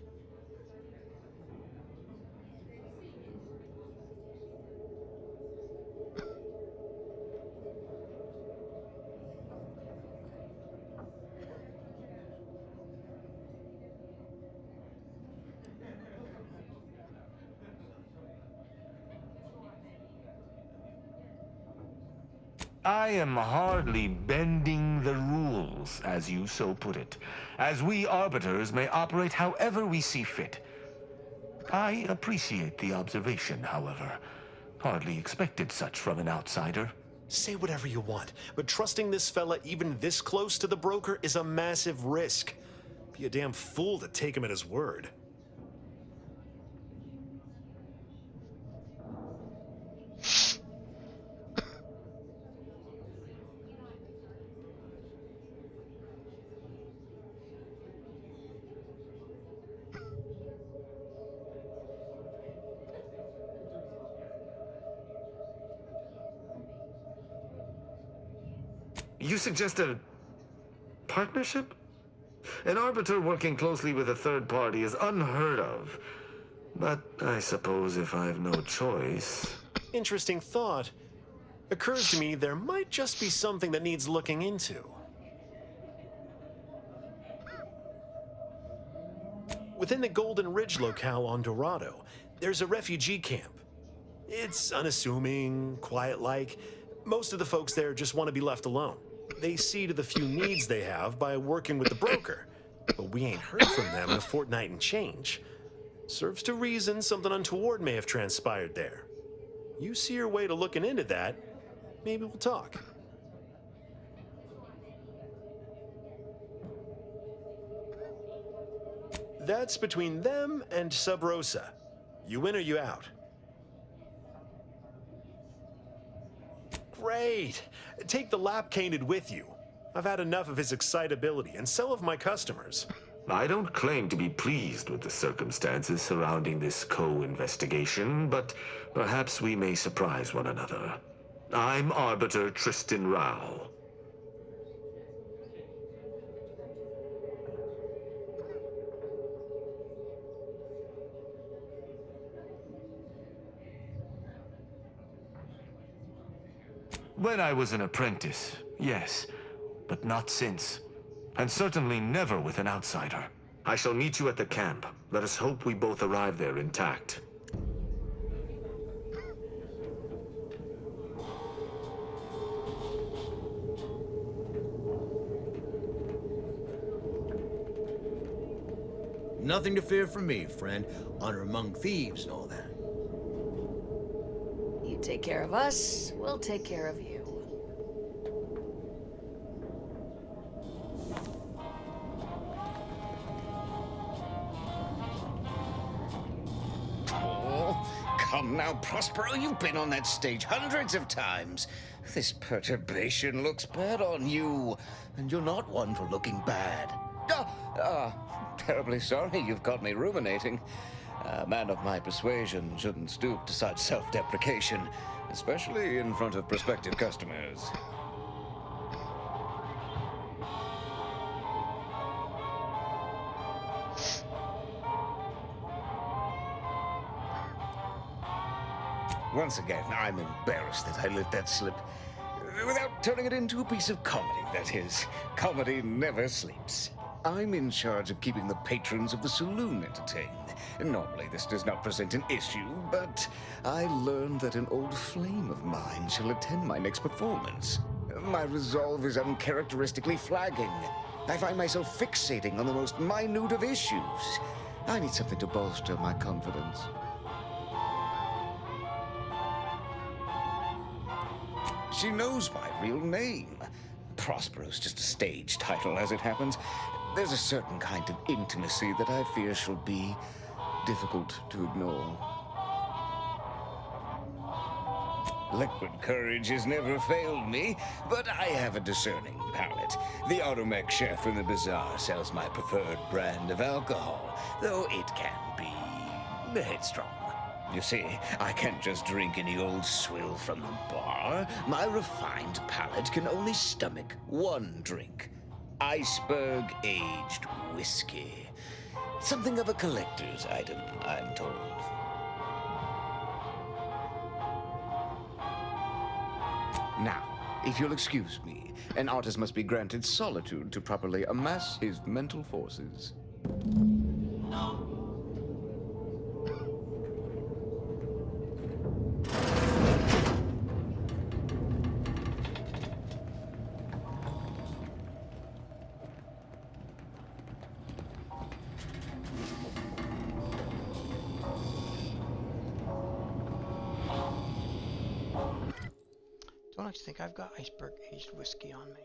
[SPEAKER 17] I am hardly bending the rules, as you so put it, as we Arbiters may operate however we see fit. I appreciate the observation, however. Hardly expected such from an outsider.
[SPEAKER 18] Say whatever you want, but trusting this fella even this close to the broker is a massive risk. Be a damn fool to take him at his word.
[SPEAKER 17] You suggest a partnership? An Arbiter working closely with a third party is unheard of. But I suppose if I have no choice...
[SPEAKER 18] Interesting thought. Occurs to me there might just be something that needs looking into. Within the Golden Ridge locale on Dorado, there's a refugee camp. It's unassuming, quiet-like. Most of the folks there just want to be left alone. They see to the few needs they have by working with the broker. But we ain't heard from them in a fortnight and change. Serves to reason something untoward may have transpired there. You see your way to looking into that, maybe we'll talk. That's between them and Sub Rosa. You in or you out? Great! Take the lap canid with you. I've had enough of his excitability, and so have my customers.
[SPEAKER 17] I don't claim to be pleased with the circumstances surrounding this co-investigation, but perhaps we may surprise one another. I'm Arbiter Tristan Rao. When I was an apprentice, yes, but not since. And certainly never with an outsider. I shall meet you at the camp. Let us hope we both arrive there intact.
[SPEAKER 19] Nothing to fear from me, friend. Honor among thieves and all that.
[SPEAKER 20] You take care of us, we'll take care of you.
[SPEAKER 21] Come now, Prospero, you've been on that stage hundreds of times. This perturbation looks bad on you, and you're not one for looking bad. Terribly sorry you've got me ruminating. A man of my persuasion shouldn't stoop to such self-deprecation, especially in front of prospective customers. Once again, I'm embarrassed that I let that slip. Without turning it into a piece of comedy, that is. Comedy never sleeps. I'm in charge of keeping the patrons of the saloon entertained. Normally, this does not present an issue, but I learned that an old flame of mine shall attend my next performance. My resolve is uncharacteristically flagging. I find myself fixating on the most minute of issues. I need something to bolster my confidence. She knows my real name. Prospero's just a stage title, as it happens. There's a certain kind of intimacy that I fear shall be difficult to ignore. Liquid courage has never failed me, but I have a discerning palate. The Automech chef in the bazaar sells my preferred brand of alcohol, though it can be headstrong. You see, I can't just drink any old swill from the bar. My refined palate can only stomach one drink. Iceberg-aged whiskey. Something of a collector's item, I'm told. Now, if you'll excuse me, an artist must be granted solitude to properly amass his mental forces.
[SPEAKER 2] Don't actually think I've got iceberg aged whiskey on me.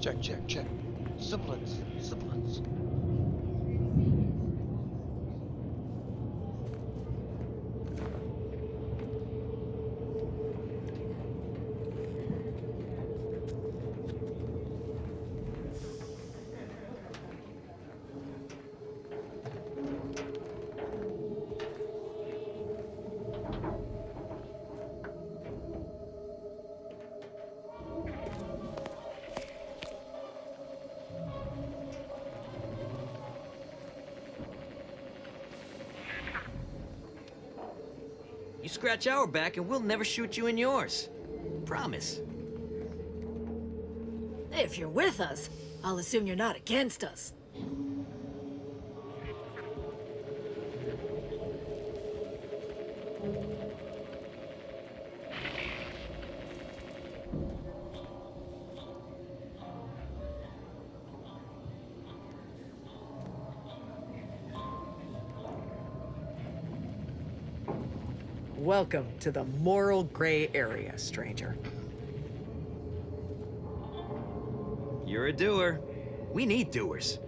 [SPEAKER 2] Check, check, check. Sibilance, sibilance.
[SPEAKER 1] You scratch our back and we'll never shoot you in yours. Promise.
[SPEAKER 8] If you're with us, I'll assume you're not against us.
[SPEAKER 5] Welcome to the moral gray area, stranger.
[SPEAKER 1] You're a doer. We need doers.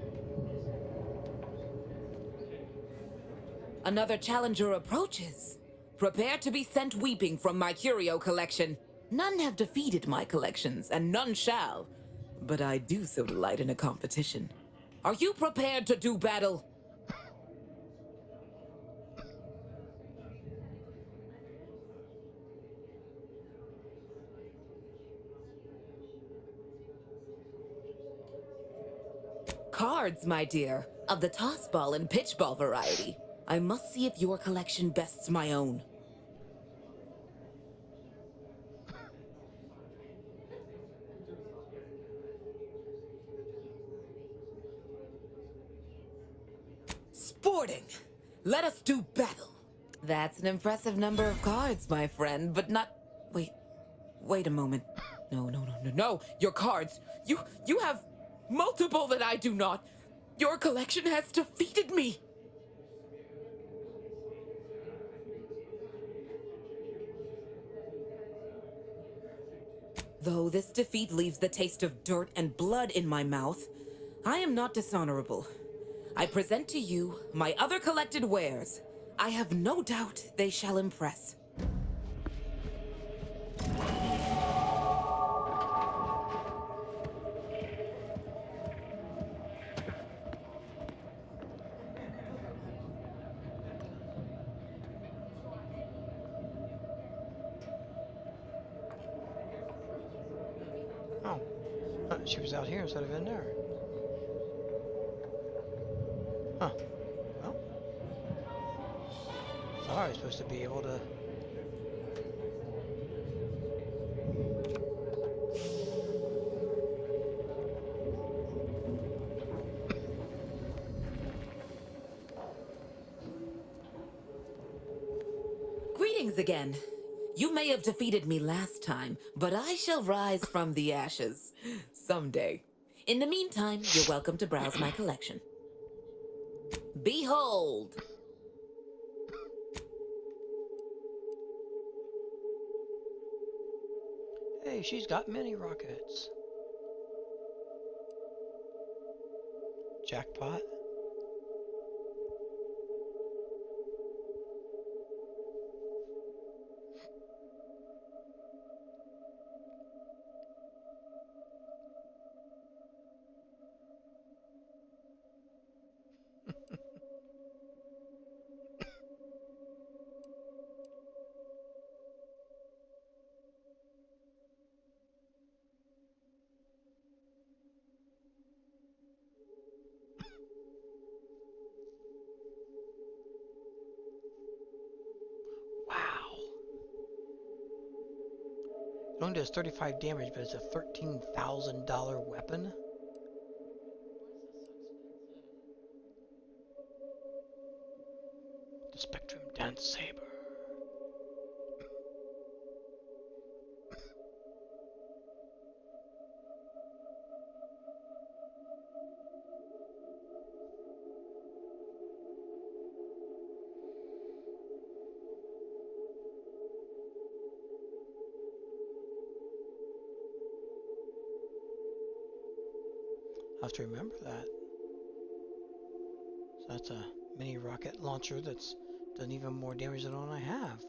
[SPEAKER 22] Another challenger approaches. Prepare to be sent weeping from my curio collection. None have defeated my collections, and none shall. But I do so delight in a competition. Are you prepared to do battle? Cards, my dear, of the toss ball and pitch ball variety. I must see if your collection bests my own. Sporting! Let us do battle! That's an impressive number of cards, my friend, but not... Wait a moment. No, your cards. You have multiple that I do not. Your collection has defeated me. Though this defeat leaves the taste of dirt and blood in my mouth, I am not dishonorable. I present to you my other collected wares. I have no doubt they shall impress.
[SPEAKER 2] Oh, she was out here instead of in there. Huh. Well, thought I was supposed to be able to.
[SPEAKER 22] Greetings again. You may have defeated me last time, but I shall rise from the ashes someday. In the meantime, you're welcome to browse my collection. Behold!
[SPEAKER 2] Hey, she's got mini rockets. Jackpot. It only does 35 damage, but it's a $13,000 weapon. The Spectrum Dance Saber. I have to remember that. So that's a mini rocket launcher that's done even more damage than the one I have.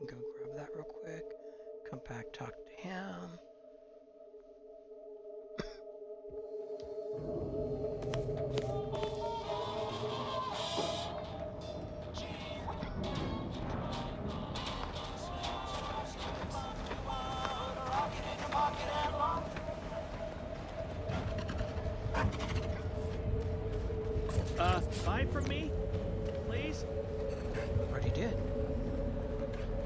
[SPEAKER 2] can go grab that real quick. Come back, talk to him.
[SPEAKER 6] Buy from me, please?
[SPEAKER 2] Already did.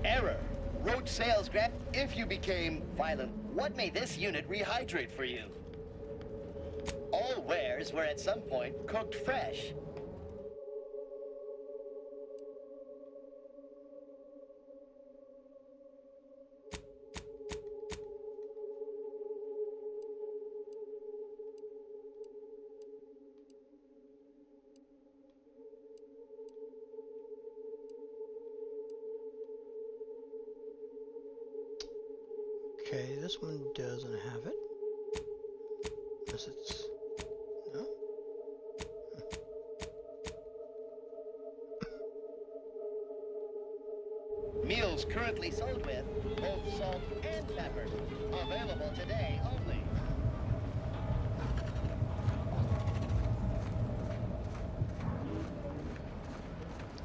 [SPEAKER 16] Error. Roach sales grant. If you became violent, what may this unit rehydrate for you? All wares were at some point cooked fresh.
[SPEAKER 2] Okay, this one doesn't have it. Unless it's... no?
[SPEAKER 16] Meals currently sold with both salt and pepper. Available today only.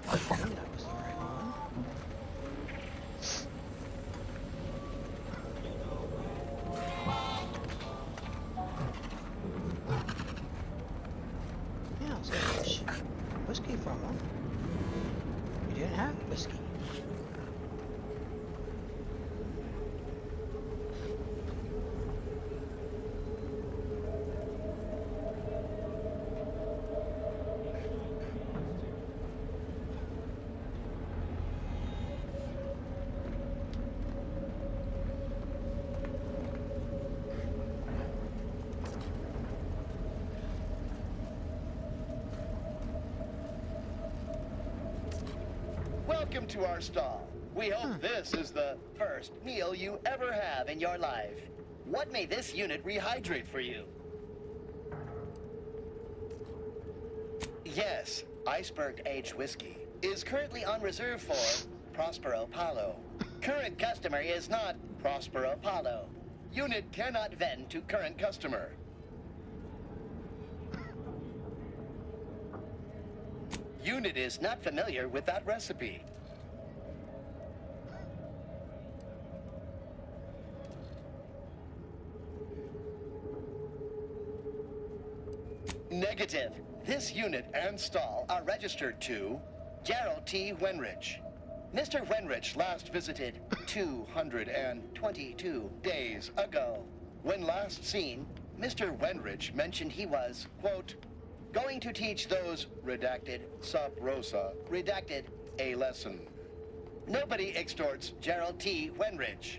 [SPEAKER 2] I think that was the right one. Yeah, so whiskey from him. You didn't have whiskey.
[SPEAKER 16] Welcome to our stall. We hope this is the first meal you ever have in your life. What may this unit rehydrate for you? Yes, Iceberg Aged Whiskey is currently on reserve for Prospero Palo. Current customer is not Prospero Palo. Unit cannot vend to current customer. Unit is not familiar with that recipe. Negative. This unit and stall are registered to Gerald T. Wenrich. Mr. Wenrich last visited 222 days ago. When last seen, Mr. Wenrich mentioned he was, quote, going to teach those, redacted, sub rosa, redacted, a lesson. Nobody extorts Gerald T. Wenrich.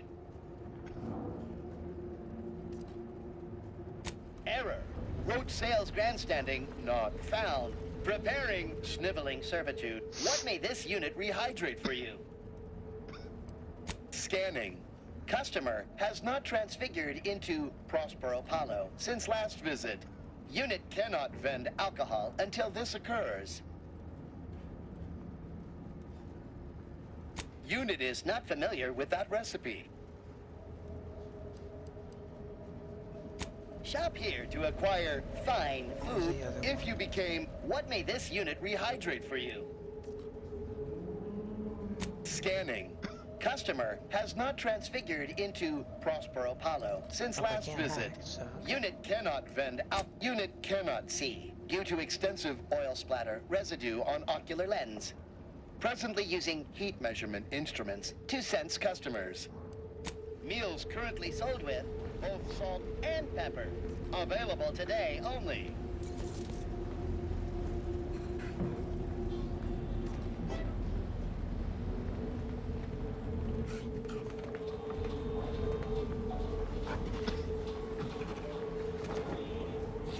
[SPEAKER 16] Error. Roach sales grandstanding, not found. Preparing, sniveling servitude. What may this unit rehydrate for you? Scanning. Customer has not transfigured into Prospero Palo since last visit. Unit cannot vend alcohol until this occurs. Unit is not familiar with that recipe. Shop here to acquire fine food. If you became, what may this unit rehydrate for you? Scanning. Customer has not transfigured into Prospero Palo since last visit. Unit cannot vend out. Unit cannot see due to extensive oil splatter residue on ocular lens. Presently using heat measurement instruments to sense customers. Meals currently sold with both salt and pepper. Available today only.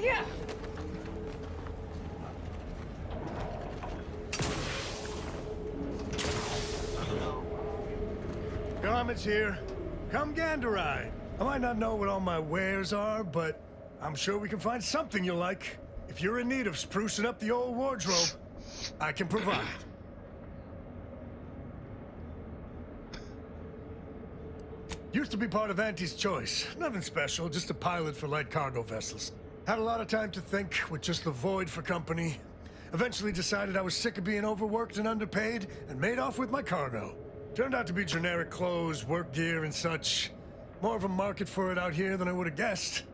[SPEAKER 20] Yeah.
[SPEAKER 3] Garment's here. Come gander ride. I might not know what all my wares are, but I'm sure we can find something you like. If you're in need of sprucing up the old wardrobe, I can provide. Used to be part of Auntie's Choice. Nothing special, just a pilot for light cargo vessels. Had a lot of time to think with just the void for company. Eventually decided I was sick of being overworked and underpaid and made off with my cargo. Turned out to be generic clothes, work gear, and such. More of a market for it out here than I would have guessed.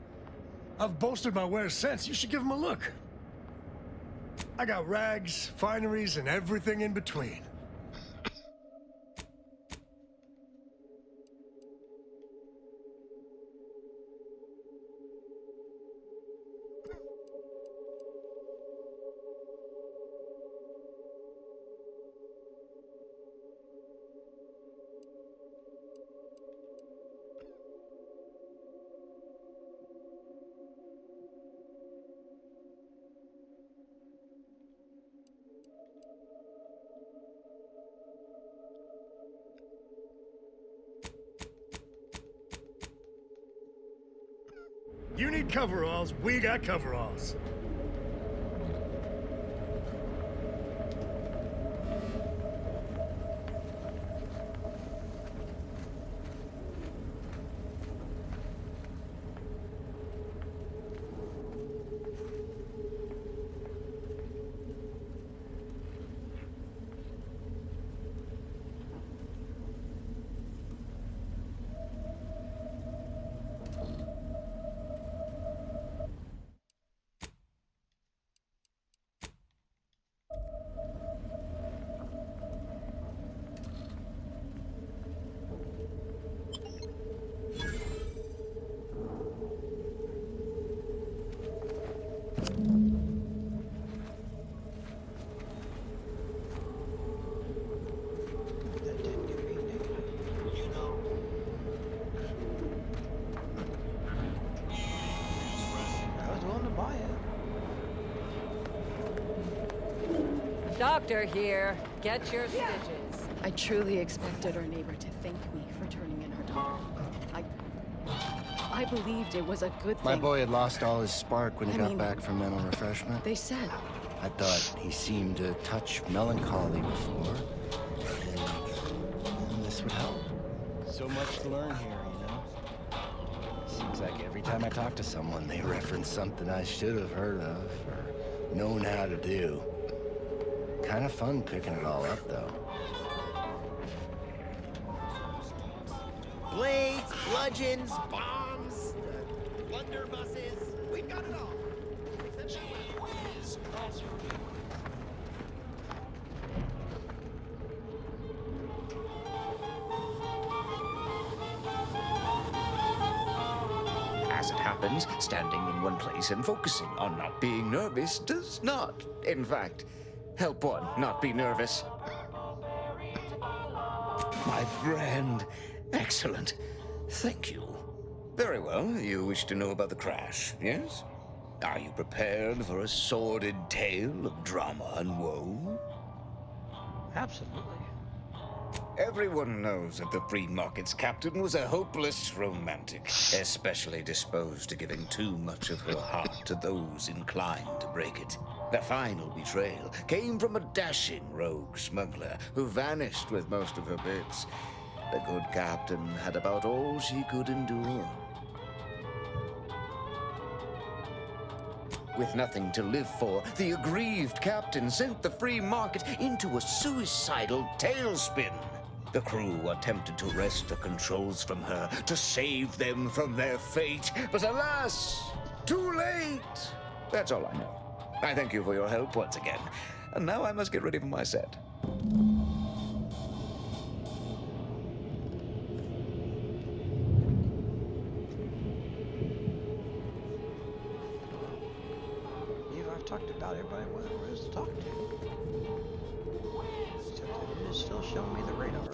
[SPEAKER 3] I've bolstered my wares since. You should give them a look. I got rags, fineries, and everything in between. You need coveralls, we got coveralls.
[SPEAKER 14] Doctor here. Get your stitches.
[SPEAKER 4] I truly expected our neighbor to thank me for turning in her daughter. I believed it was a good thing.
[SPEAKER 7] My boy had lost all his spark when he
[SPEAKER 4] I
[SPEAKER 7] got
[SPEAKER 4] mean,
[SPEAKER 7] back from mental refreshment.
[SPEAKER 4] They said.
[SPEAKER 7] I thought he seemed to touch melancholy before, and this would help. So much to learn here, you know? Seems like every time I talk to someone, they reference something I should have heard of or known how to do. Kind of fun picking it all up, though.
[SPEAKER 9] Blades, bludgeons, bombs, blunderbusses. We've got it all.
[SPEAKER 21] As it happens, standing in one place and focusing on not being nervous does not, in fact, help one not be nervous. My friend. Excellent. Thank you. Very well. You wish to know about the crash, yes? Are you prepared for a sordid tale of drama and woe?
[SPEAKER 2] Absolutely.
[SPEAKER 21] Everyone knows that the Free Market's captain was a hopeless romantic, especially disposed to giving too much of her heart to those inclined to break it. The final betrayal came from a dashing rogue smuggler who vanished with most of her bits. The good captain had about all she could endure. With nothing to live for, the aggrieved captain sent the Free Market into a suicidal tailspin. The crew attempted to wrest the controls from her to save them from their fate, but alas, too late. That's all I know. I thank you for your help once again, and now I must get ready for my set.
[SPEAKER 2] I've talked about everybody there is to talk to. Except that it is still showing me the radar.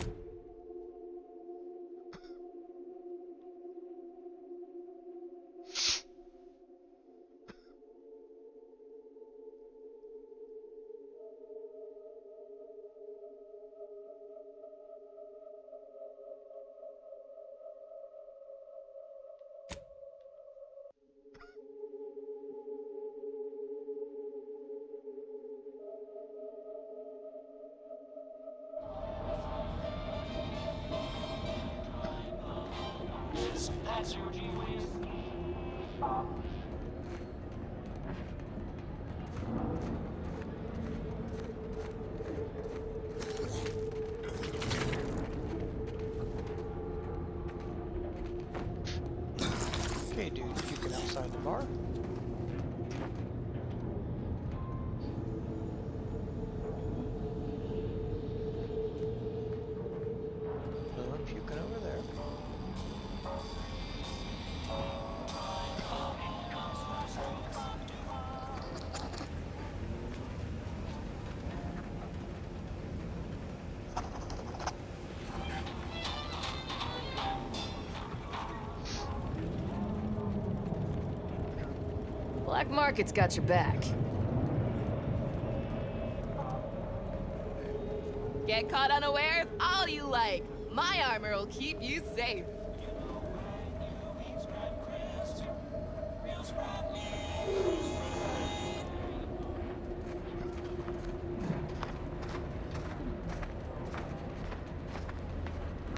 [SPEAKER 2] Okay, dude, puking outside the bar. Another one puking over there.
[SPEAKER 5] Black Market's got your back.
[SPEAKER 12] Get caught unawares all you like. My armor will keep you safe.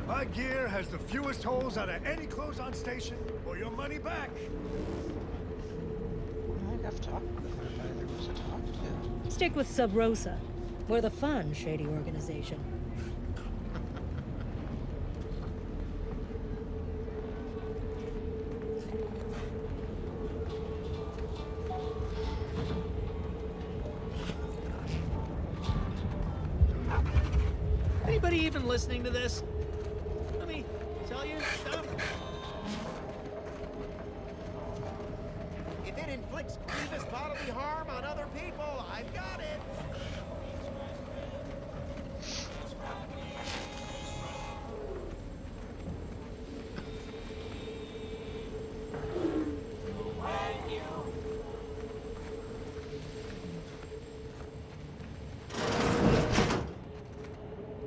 [SPEAKER 3] My gear has the fewest holes out of any close-on station, or your money back.
[SPEAKER 2] I think I've talked with everybody there was to talk to.
[SPEAKER 15] Stick with Sub Rosa. We're the fun, shady organization.
[SPEAKER 6] Anybody even listening to this? Let me tell you stuff.
[SPEAKER 9] If it inflicts grievous bodily harm on other people, I've got it.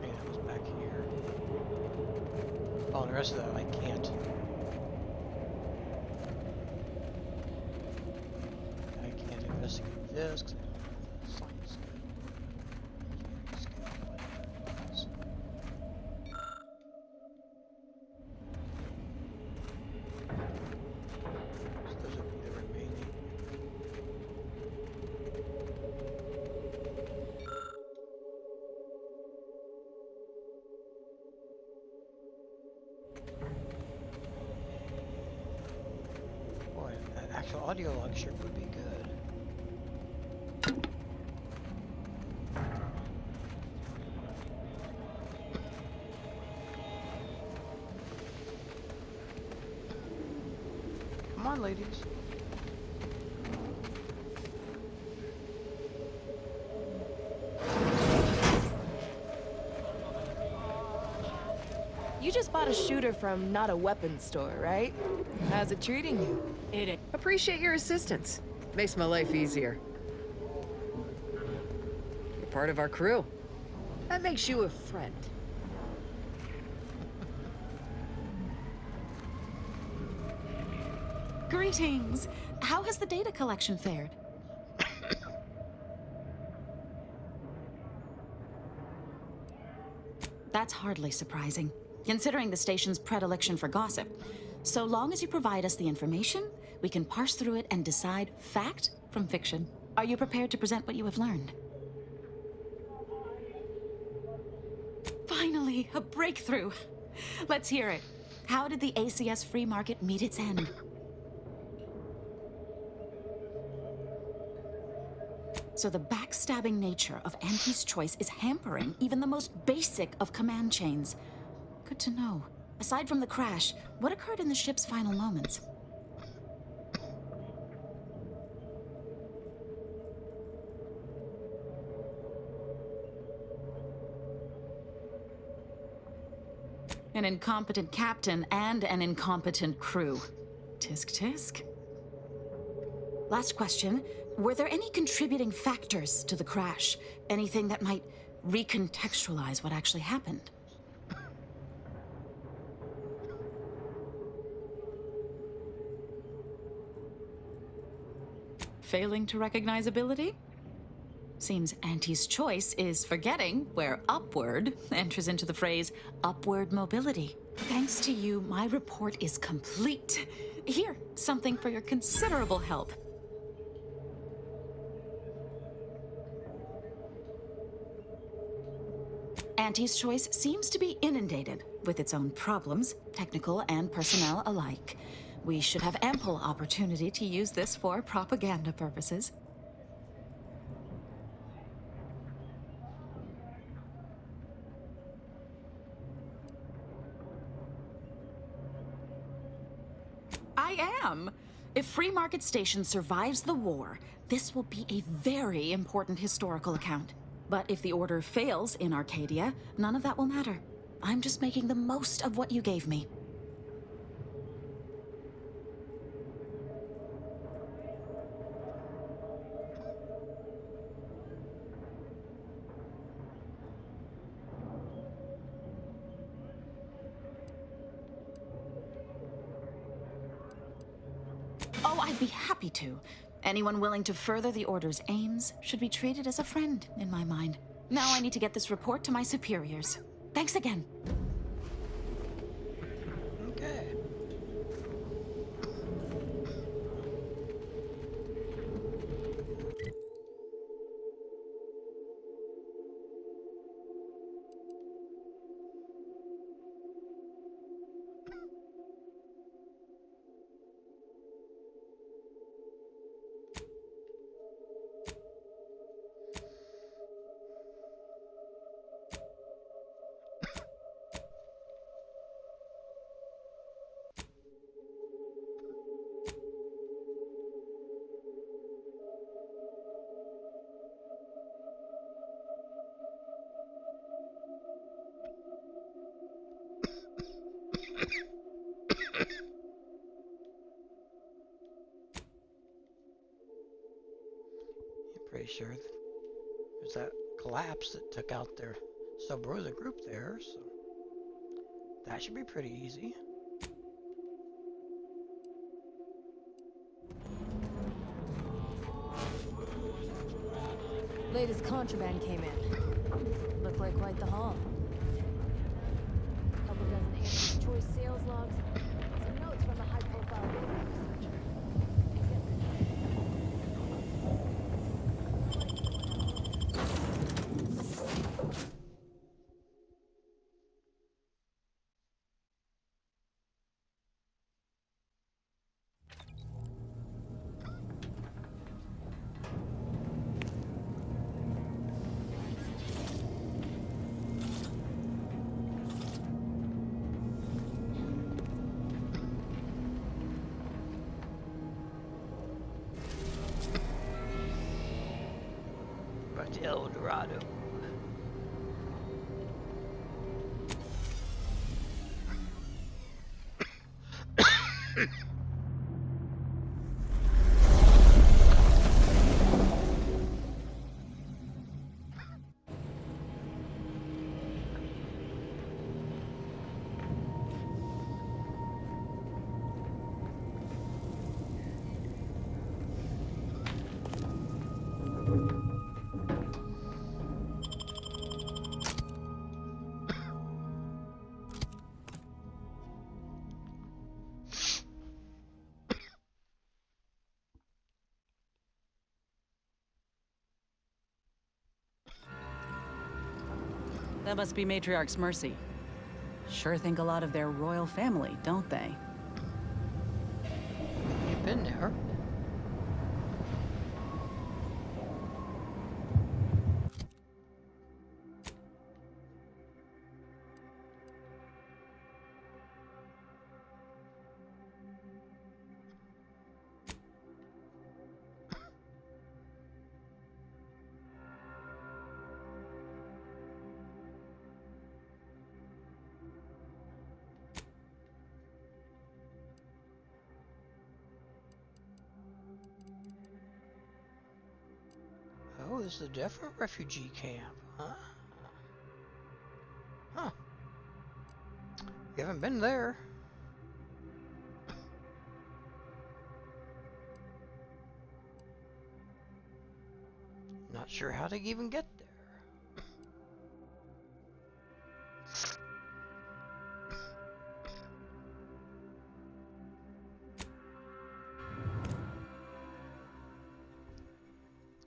[SPEAKER 2] Man, it was back here. Oh, the rest of that I can't. I can't investigate this 'cause I don't have the science. Can't escape like this. So those would be the remaining. Boy, an actual audio log sure would be good. Come on, ladies.
[SPEAKER 12] You just bought a shooter from not a weapons store, right? How's it treating you?
[SPEAKER 5] Appreciate your assistance. Makes my life easier. You're part of our crew. That makes you a friend.
[SPEAKER 10] Greetings. How has the data collection fared? That's hardly surprising, considering the station's predilection for gossip. So long as you provide us the information, we can parse through it and decide fact from fiction. Are you prepared to present what you have learned? Finally, a breakthrough. Let's hear it. How did the ACS free market meet its end? So the backstabbing nature of Auntie's choice is hampering even the most basic of command chains. Good to know. Aside from the crash, what occurred in the ship's final moments? An incompetent captain and an incompetent crew. Tisk tisk. Last question. Were there any contributing factors to the crash? Anything that might recontextualize what actually happened? Failing to recognize ability? Seems Auntie's choice is forgetting where upward enters into the phrase upward mobility. Thanks to you, my report is complete. Here, something for your considerable help. Auntie's choice seems to be inundated with its own problems, technical and personnel alike. We should have ample opportunity to use this for propaganda purposes. I am. If Free Market Station survives the war, this will be a very important historical account. But if the Order fails in Arcadia, none of that will matter. I'm just making the most of what you gave me. Oh, I'd be happy to. Anyone willing to further the Order's aims should be treated as a friend, in my mind. Now I need to get this report to my superiors. Thanks again.
[SPEAKER 2] Okay. Pretty sure there's that collapse that took out their Sub Rosa group there, so that should be pretty easy.
[SPEAKER 15] Latest contraband came in. Looked like quite the haul. Couple dozen Auntie's Choice sales logs. Some notes from a high-profile researcher.
[SPEAKER 2] El Dorado.
[SPEAKER 11] That must be Matriarch's Mercy. Sure think a lot of their royal family, don't they?
[SPEAKER 2] You've been there. Oh, this is a different refugee camp, huh? Huh. You haven't been there. Not sure sure how to even get there.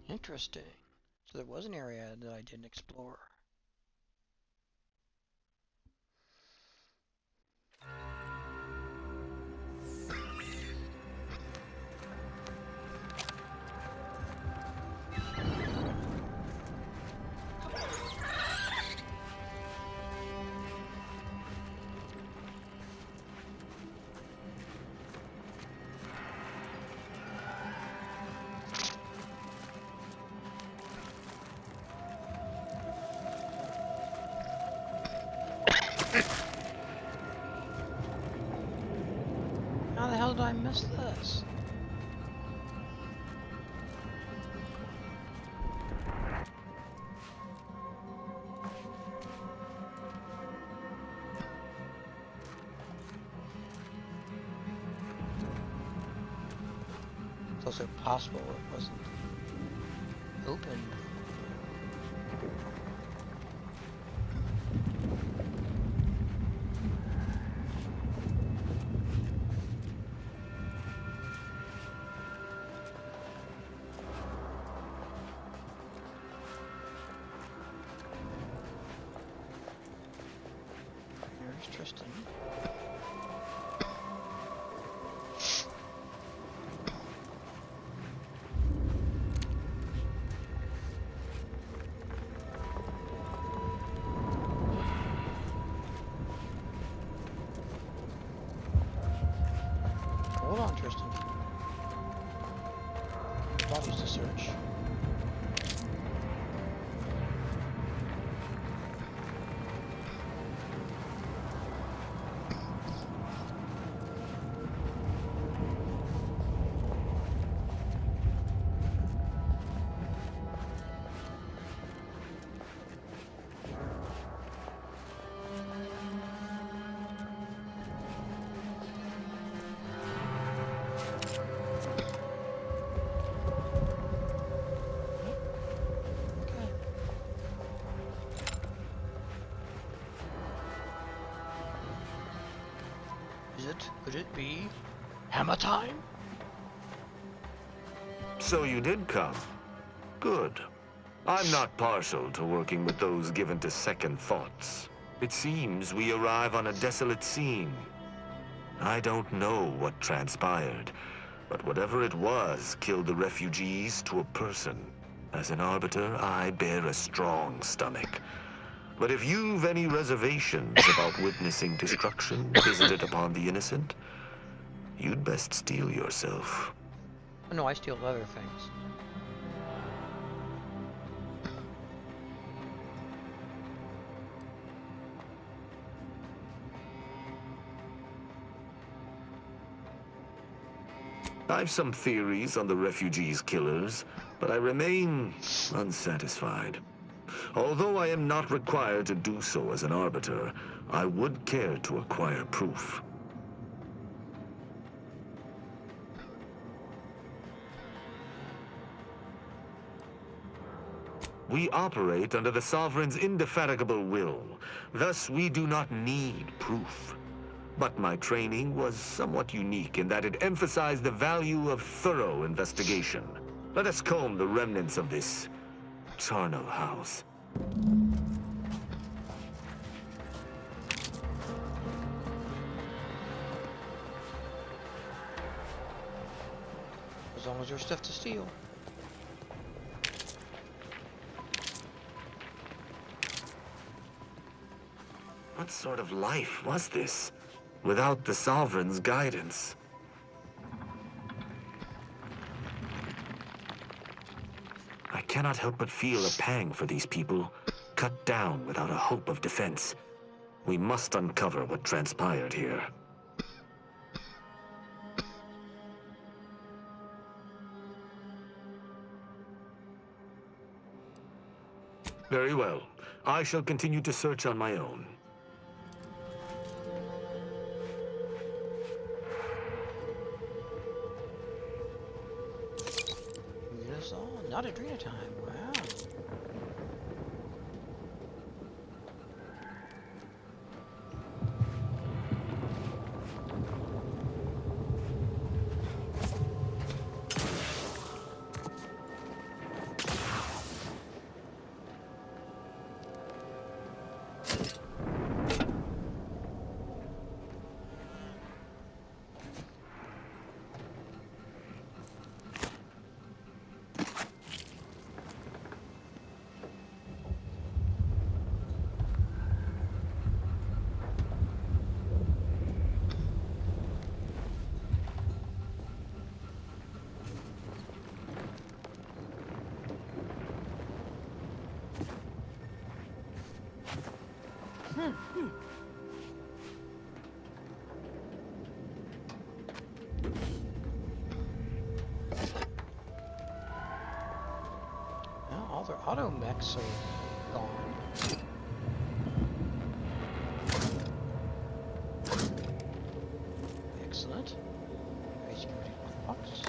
[SPEAKER 2] Interesting. So there was an area that I didn't explore. How the hell did I miss this? It's also possible it wasn't open. Here's Tristan. Hold on, Tristan. Bodies to search. Could it be hammer time?
[SPEAKER 17] So you did come. Good. I'm not partial to working with those given to second thoughts. It seems we arrive on a desolate scene. I don't know what transpired, but whatever it was killed the refugees to a person. As an Arbiter, I bear a strong stomach. But if you've any reservations about witnessing destruction visited upon the innocent, you'd best steel yourself.
[SPEAKER 2] Oh, no, I steal other things.
[SPEAKER 17] I've some theories on the refugees' killers, but I remain unsatisfied. Although I am not required to do so as an Arbiter, I would care to acquire proof. We operate under the Sovereign's indefatigable will. Thus, we do not need proof. But my training was somewhat unique in that it emphasized the value of thorough investigation. Let us comb the remnants of this charnel house.
[SPEAKER 2] As long as there's stuff to steal.
[SPEAKER 17] What sort of life was this, without the Sovereign's guidance? I cannot help but feel a pang for these people, cut down without a hope of defense. We must uncover what transpired here. Very well. I shall continue to search on my own.
[SPEAKER 2] Not Adrena time, wow. Well, all their auto mechs are gone. Excellent. HQ box.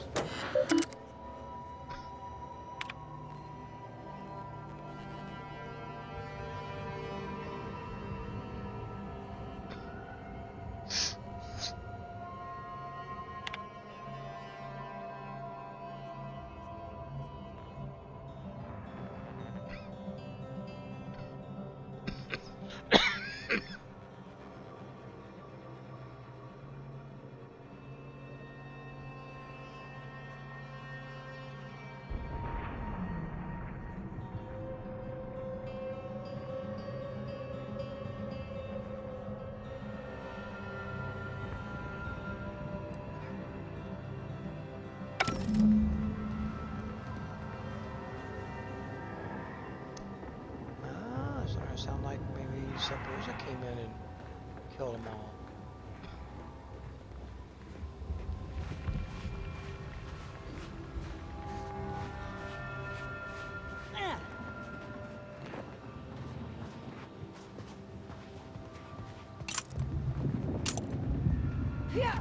[SPEAKER 2] Starting to sound like maybe Sepulsa came in and killed them all.
[SPEAKER 15] Yeah.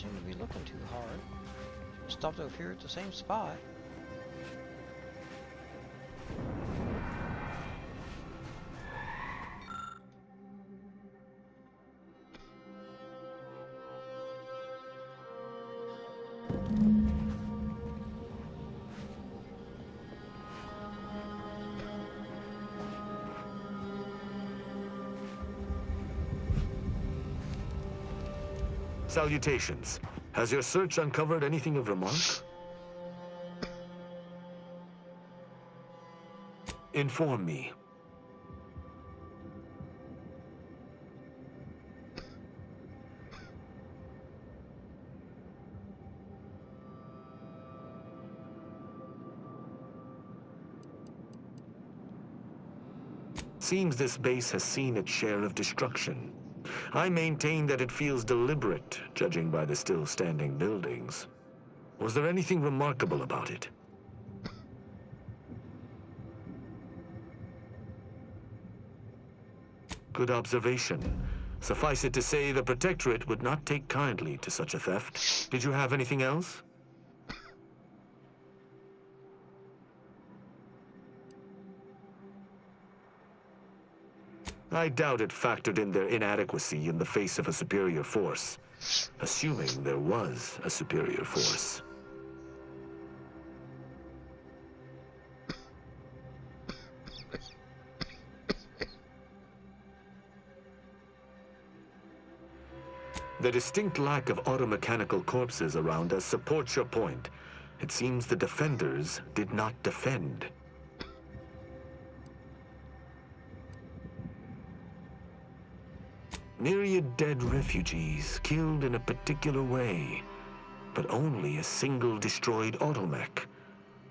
[SPEAKER 2] seem to be looking too hard. Stopped over here at the same spot.
[SPEAKER 17] Salutations. Has your search uncovered anything of remark? Inform me. Seems this base has seen its share of destruction. I maintain that it feels deliberate, judging by the still standing buildings. Was there anything remarkable about it? Good observation. Suffice it to say, the Protectorate would not take kindly to such a theft. Did you have anything else? I doubt it factored in their inadequacy in the face of a superior force, assuming there was a superior force. The distinct lack of automechanical corpses around us supports your point. It seems the defenders did not defend. Myriad dead refugees killed in a particular way, but only a single destroyed automech.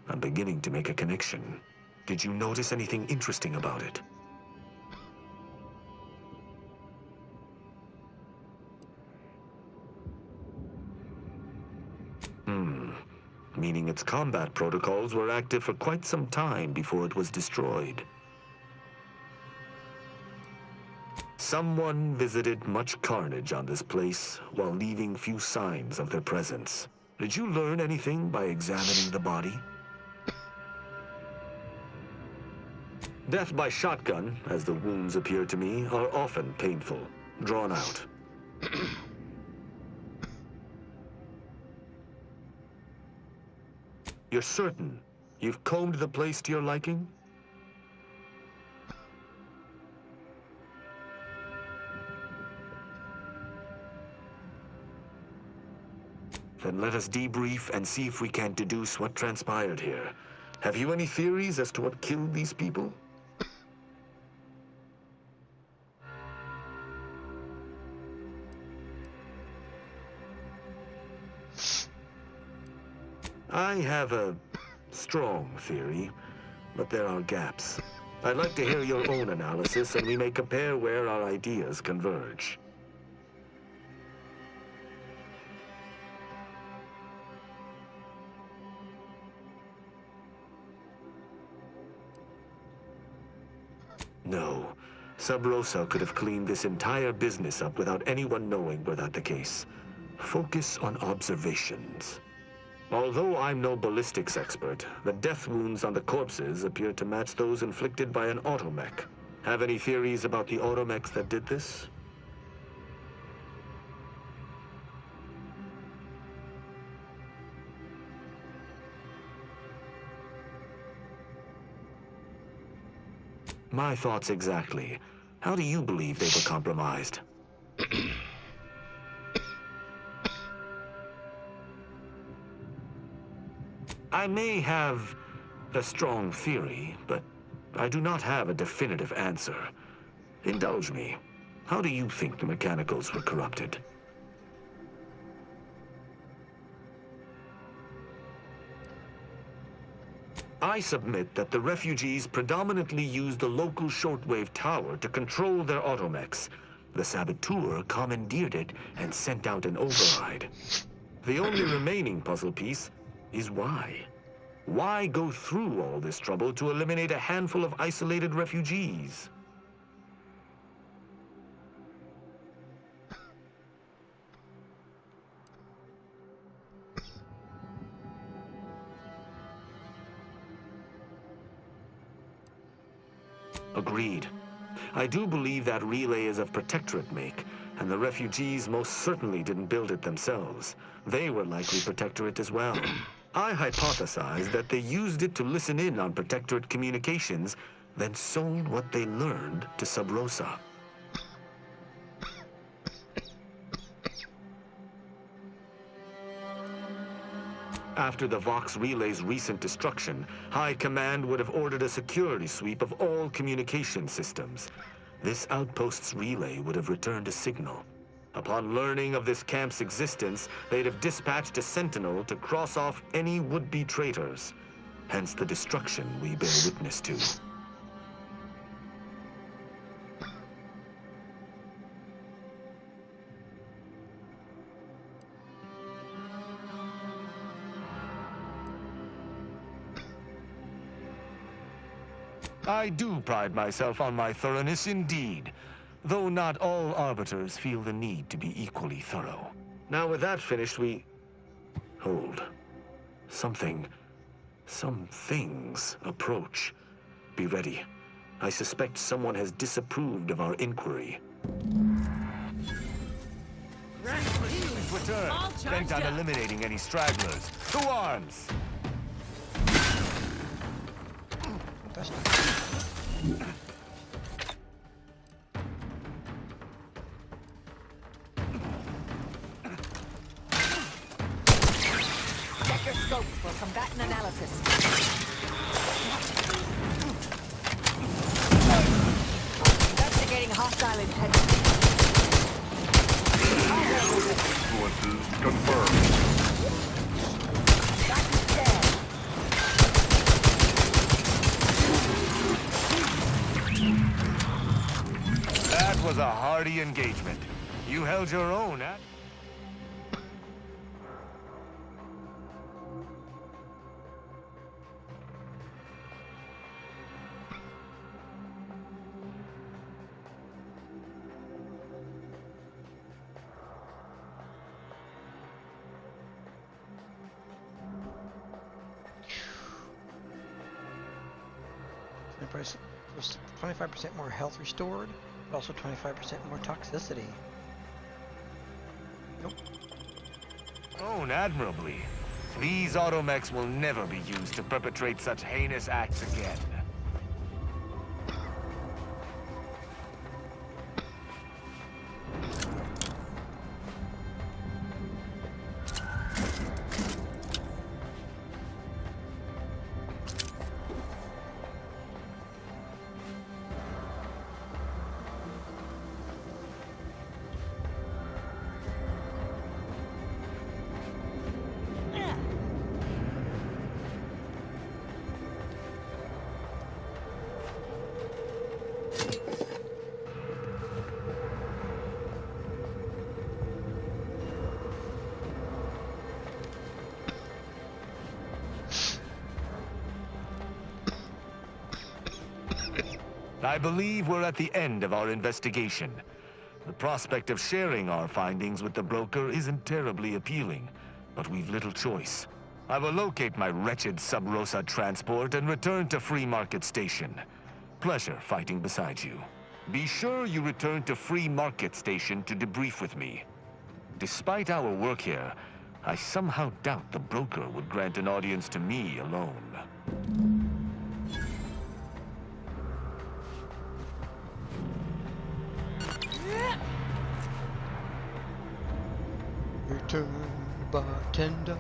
[SPEAKER 17] I'm beginning to make a connection. Did you notice anything interesting about it? Meaning its combat protocols were active for quite some time before it was destroyed. Someone visited much carnage on this place while leaving few signs of their presence. Did you learn anything by examining the body? Death by shotgun, as the wounds appear to me, are often painful, drawn out. You're certain you've combed the place to your liking? Then let us debrief and see if we can deduce what transpired here. Have you any theories as to what killed these people? I have a strong theory, but there are gaps. I'd like to hear your own analysis, and we may compare where our ideas converge. No. Sub Rosa could have cleaned this entire business up without anyone knowing were that the case. Focus on observations. Although I'm no ballistics expert, the death wounds on the corpses appear to match those inflicted by an automech. Have any theories about the automechs that did this? My thoughts exactly. How do you believe they were compromised? I may have a strong theory, but I do not have a definitive answer. Indulge me. How do you think the mechanicals were corrupted? I submit that the refugees predominantly used the local shortwave tower to control their automechs. The saboteur commandeered it and sent out an override. The only remaining puzzle piece is why. Why go through all this trouble to eliminate a handful of isolated refugees? Agreed. I do believe that relay is of Protectorate make, and the refugees most certainly didn't build it themselves. They were likely Protectorate as well. I hypothesize that they used it to listen in on Protectorate communications, then sold what they learned to Sub Rosa. After the Vox Relay's recent destruction, High Command would have ordered a security sweep of all communication systems. This outpost's relay would have returned a signal. Upon learning of this camp's existence, they'd have dispatched a sentinel to cross off any would-be traitors. Hence the destruction we bear witness to. I do pride myself on my thoroughness indeed, though not all arbiters feel the need to be equally thorough. Now with that finished, we... Hold. Some things approach. Be ready. I suspect someone has disapproved of our inquiry. Please return, bent on eliminating any stragglers. To arms!
[SPEAKER 22] Check your scopes for combatant analysis. Investigating hostile intent.
[SPEAKER 13] Influences confirmed.
[SPEAKER 17] That was a hearty engagement. You held your own, eh?
[SPEAKER 2] Price was 25% more health restored, but also 25% more toxicity. Nope.
[SPEAKER 17] Flown admirably. These automechs will never be used to perpetrate such heinous acts again. I believe we're at the end of our investigation. The prospect of sharing our findings with the broker isn't terribly appealing, but we've little choice. I will locate my wretched Sub Rosa transport and return to Free Market Station. Pleasure fighting beside you. Be sure you return to Free Market Station to debrief with me. Despite our work here, I somehow doubt the broker would grant an audience to me alone.
[SPEAKER 2] Return, bartender.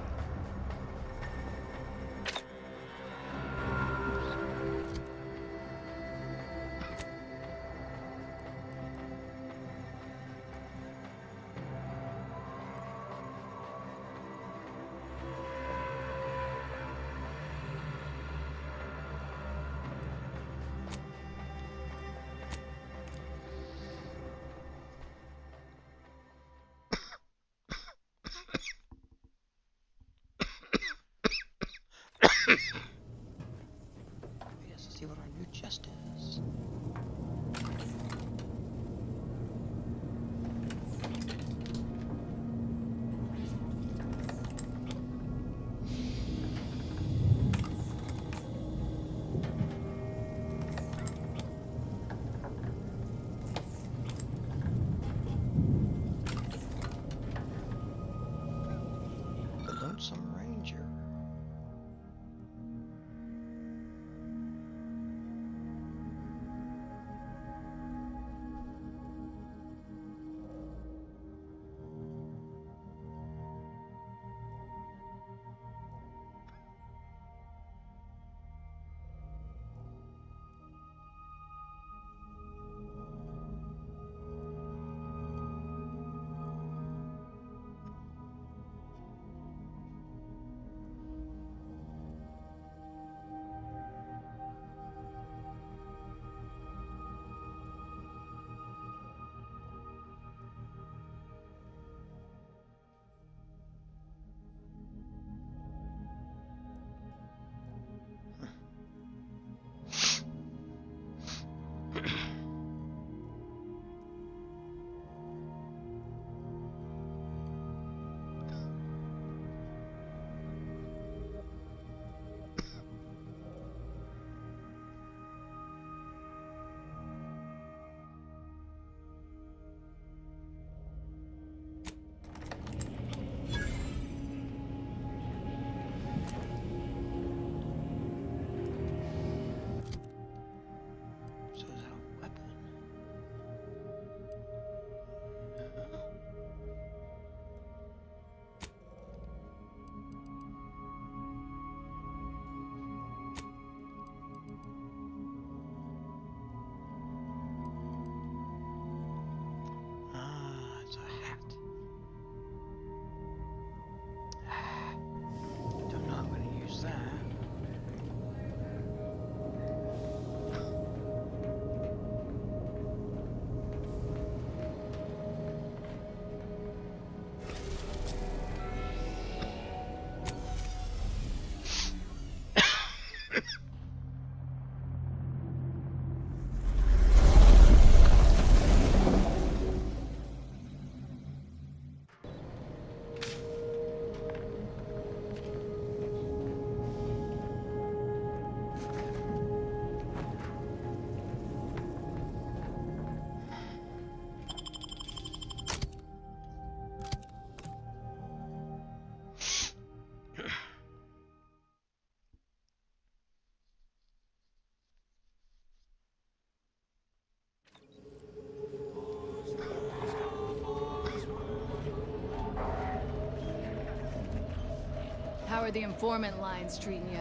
[SPEAKER 18] are the informant lines treating you?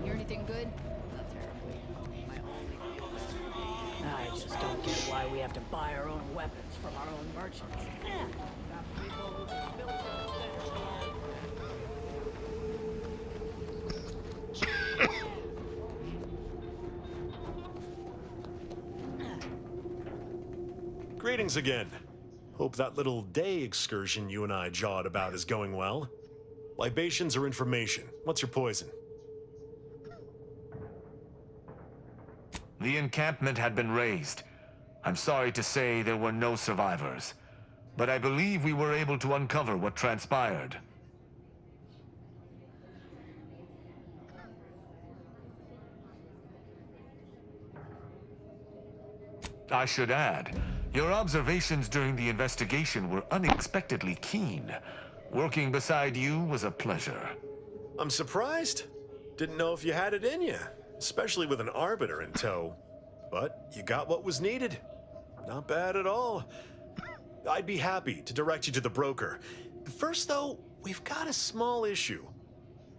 [SPEAKER 18] Hear anything good?
[SPEAKER 14] I just don't get why we have to buy our own weapons from our own merchants.
[SPEAKER 19] Greetings again. Hope that little day excursion you and I jawed about is going well. Libations or information? What's your poison?
[SPEAKER 17] The encampment had been razed. I'm sorry to say there were no survivors, but I believe we were able to uncover what transpired. I should add, your observations during the investigation were unexpectedly keen. Working beside you was a pleasure.
[SPEAKER 19] I'm surprised. Didn't know if you had it in you, especially with an Arbiter in tow. But you got what was needed. Not bad at all. I'd be happy to direct you to the broker. First, though, we've got a small issue.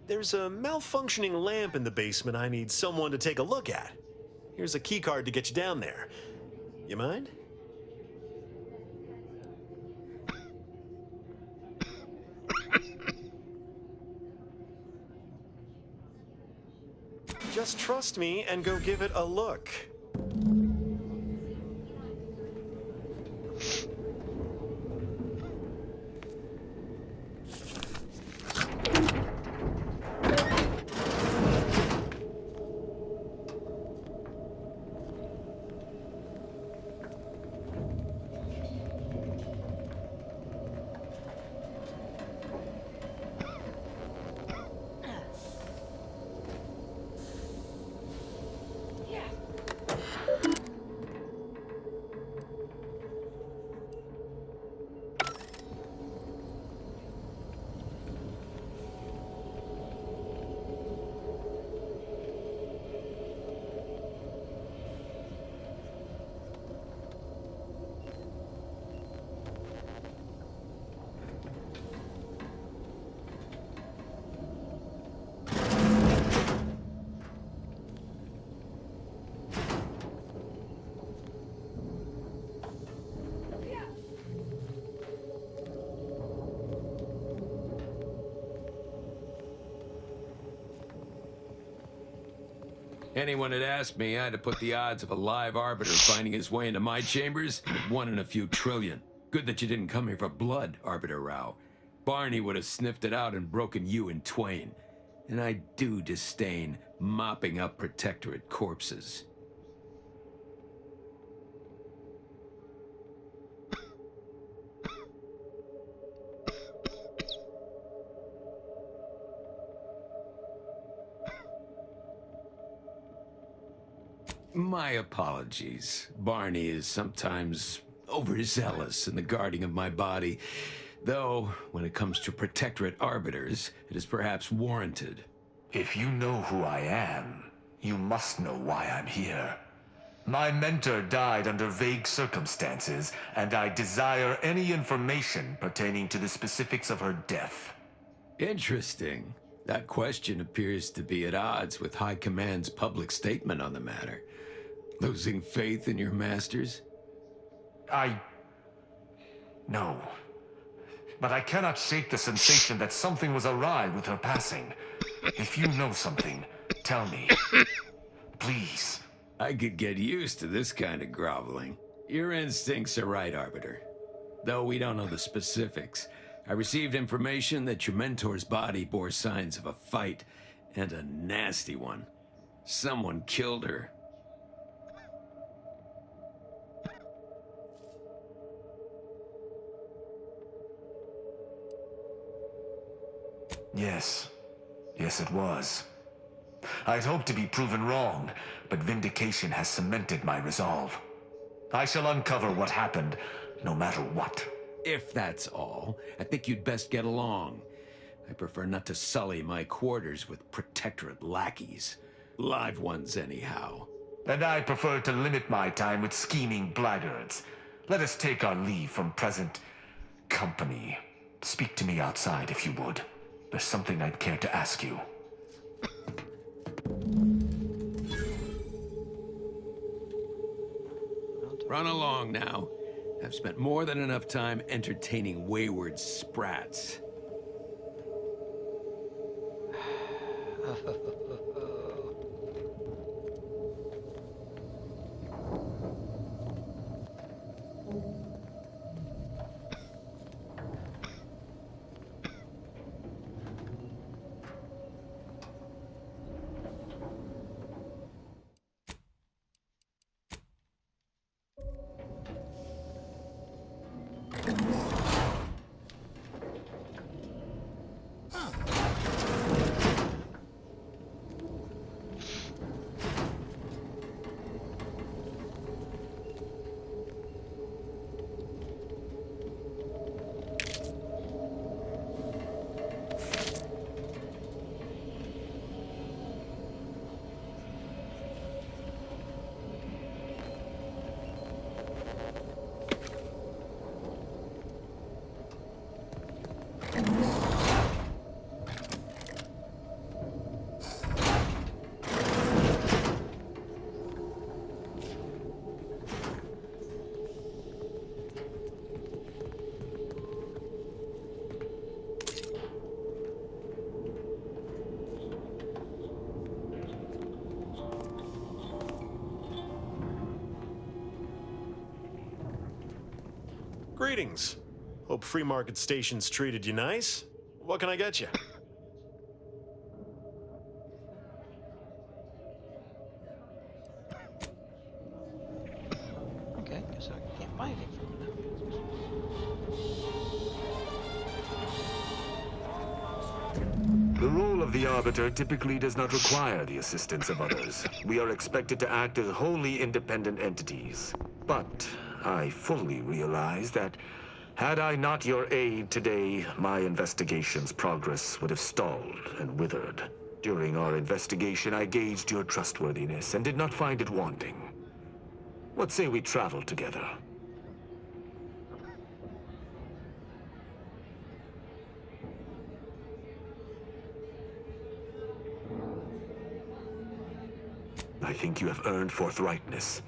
[SPEAKER 19] There's a malfunctioning lamp in the basement I need someone to take a look at. Here's a keycard to get you down there. You mind? Just trust me and go give it a look.
[SPEAKER 23] Anyone had asked me, I'd have put the odds of a live Arbiter finding his way into my chambers at 1 in a few trillion. Good that you didn't come here for blood, Arbiter Rao. Barney would have sniffed it out and broken you in twain. And I do disdain mopping up Protectorate corpses. My apologies. Barney is sometimes overzealous in the guarding of my body, though when it comes to Protectorate Arbiters, it is perhaps warranted.
[SPEAKER 17] If you know who I am, you must know why I'm here. My mentor died under vague circumstances, and I desire any information pertaining to the specifics of her death.
[SPEAKER 23] Interesting. That question appears to be at odds with High Command's public statement on the matter. Losing faith in your masters?
[SPEAKER 17] No. But I cannot shake the sensation that something was awry with her passing. If you know something, tell me. Please.
[SPEAKER 23] I could get used to this kind of groveling. Your instincts are right, Arbiter. Though we don't know the specifics, I received information that your mentor's body bore signs of a fight, and a nasty one. Someone killed her.
[SPEAKER 17] Yes. Yes, it was. I'd hoped to be proven wrong, but vindication has cemented my resolve. I shall uncover what happened, no matter what.
[SPEAKER 23] If that's all, I think you'd best get along. I prefer not to sully my quarters with Protectorate lackeys. Live ones, anyhow.
[SPEAKER 17] And I prefer to limit my time with scheming blackguards. Let us take our leave from present company. Speak to me outside, if you would. there's something I'd care to ask you.
[SPEAKER 23] Run along now. I've spent more than enough time entertaining wayward sprats.
[SPEAKER 19] Greetings. Hope Free Market Station's treated you nice. What can I get you?
[SPEAKER 2] Okay, guess I can't buy anything from it now.
[SPEAKER 17] The role of the Arbiter typically does not require the assistance of others. We are expected to act as wholly independent entities. But I fully realize that had I not your aid today, my investigation's progress would have stalled and withered. During our investigation, I gauged your trustworthiness and did not find it wanting. What say we travel together? I think you have earned forthrightness.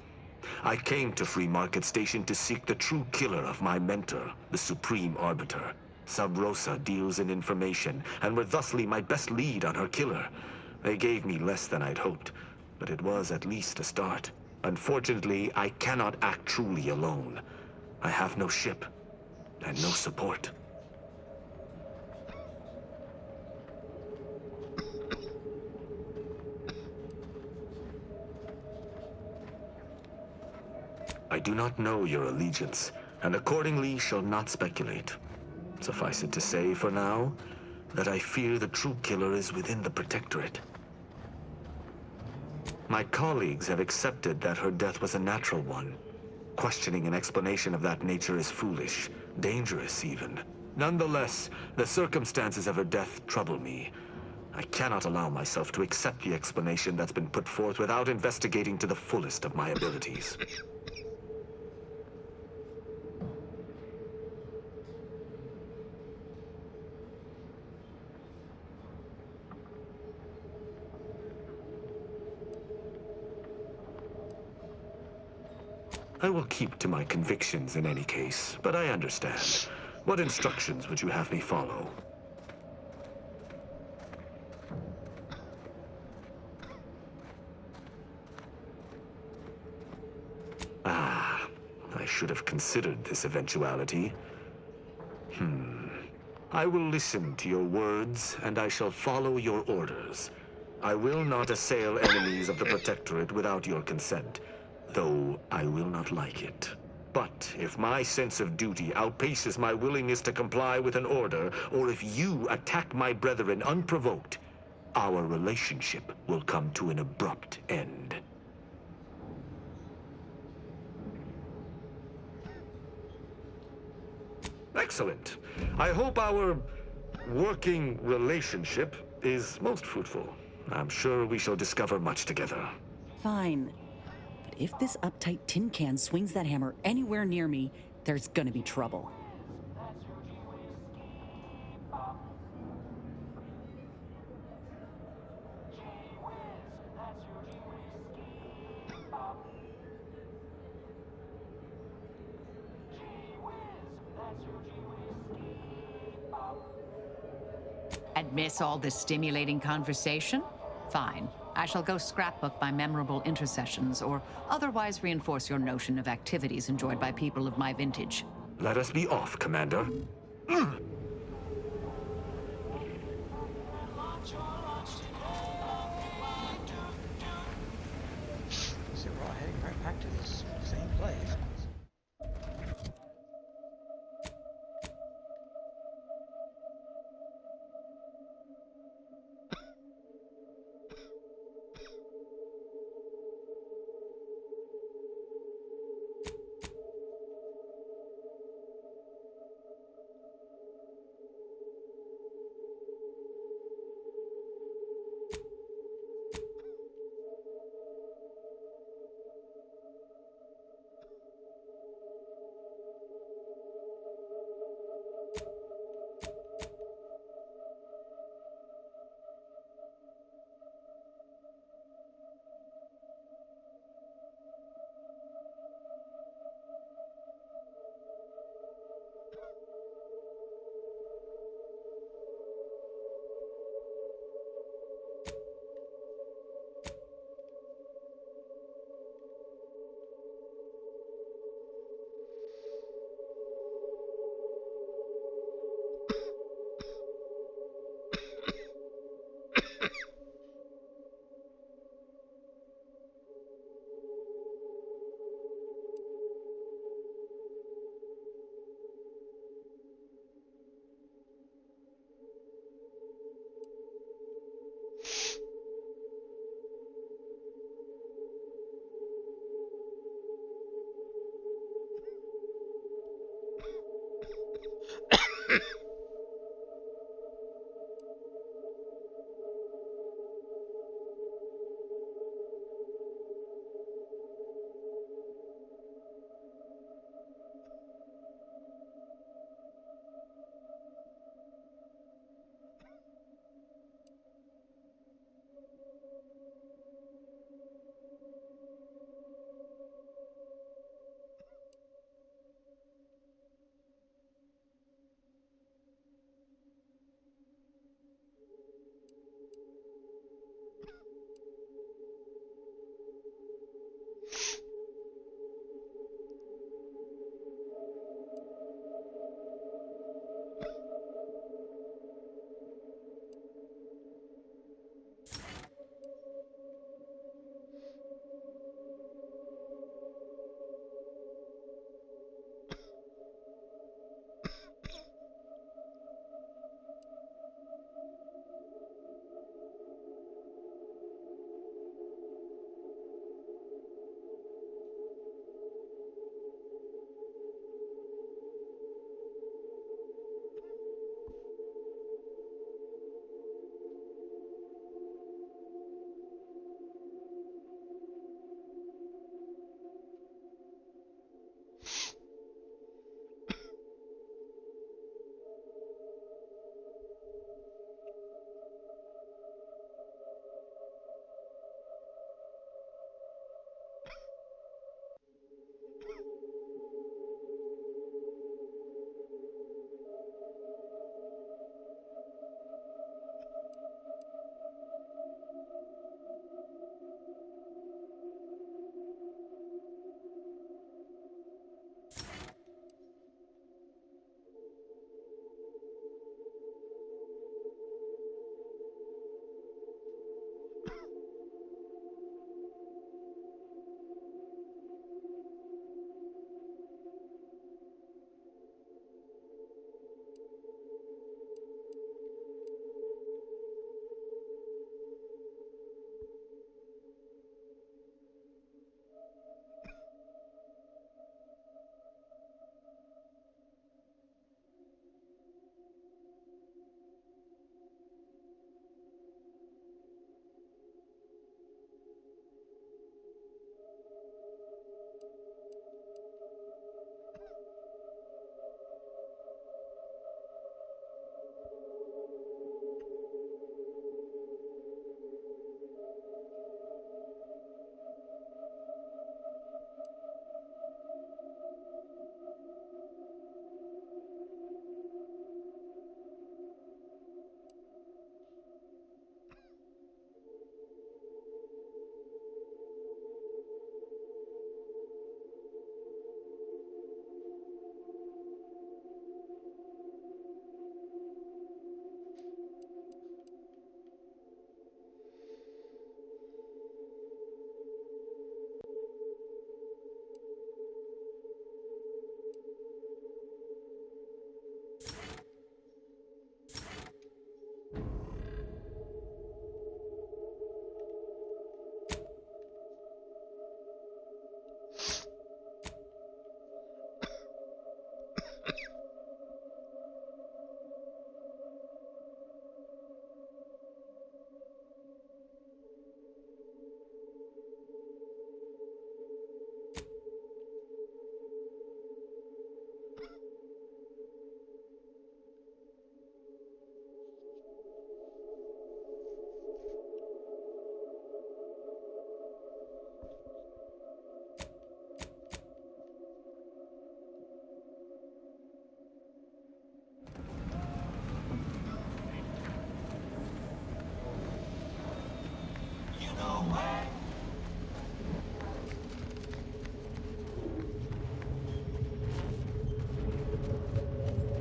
[SPEAKER 17] I came to Free Market Station to seek the true killer of my mentor, the Supreme Arbiter. Sub Rosa deals in information, and were thusly my best lead on her killer. They gave me less than I'd hoped, but it was at least a start. Unfortunately, I cannot act truly alone. I have no ship, and no support. I do not know your allegiance, and accordingly shall not speculate. Suffice it to say, for now, that I fear the true killer is within the Protectorate. My colleagues have accepted that her death was a natural one. Questioning an explanation of that nature is foolish, dangerous even. Nonetheless, the circumstances of her death trouble me. I cannot allow myself to accept the explanation that's been put forth without investigating to the fullest of my abilities. I will keep to my convictions in any case, but I understand. What instructions would you have me follow? Ah, I should have considered this eventuality. I will listen to your words, and I shall follow your orders. I will not assail enemies of the Protectorate without your consent, though I will not like it. But if my sense of duty outpaces my willingness to comply with an order, or if you attack my brethren unprovoked, our relationship will come to an abrupt end. Excellent. I hope our working relationship is most fruitful. I'm sure we shall discover much together.
[SPEAKER 11] Fine. But if this uptight tin can swings that hammer anywhere near me, there's gonna be trouble. And miss all this stimulating conversation? Fine. I shall go scrapbook my memorable intercessions or otherwise reinforce your notion of activities enjoyed by people of my vintage.
[SPEAKER 17] Let us be off, Commander.
[SPEAKER 2] So we're all heading right back to this same place.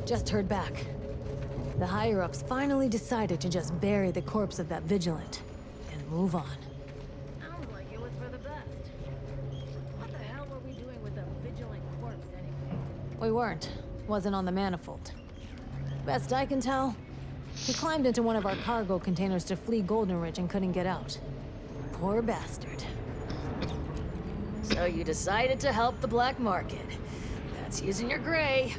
[SPEAKER 15] Just heard back. The higher-ups finally decided to just bury the corpse of that vigilant and move on.
[SPEAKER 20] Sounds like it was for the best. What the hell were we doing with a vigilant corpse anyway?
[SPEAKER 15] We weren't. Wasn't on the manifold. Best I can tell, he climbed into one of our cargo containers to flee Golden Ridge and couldn't get out. Poor bastard. So you decided to help the black market. That's using your gray.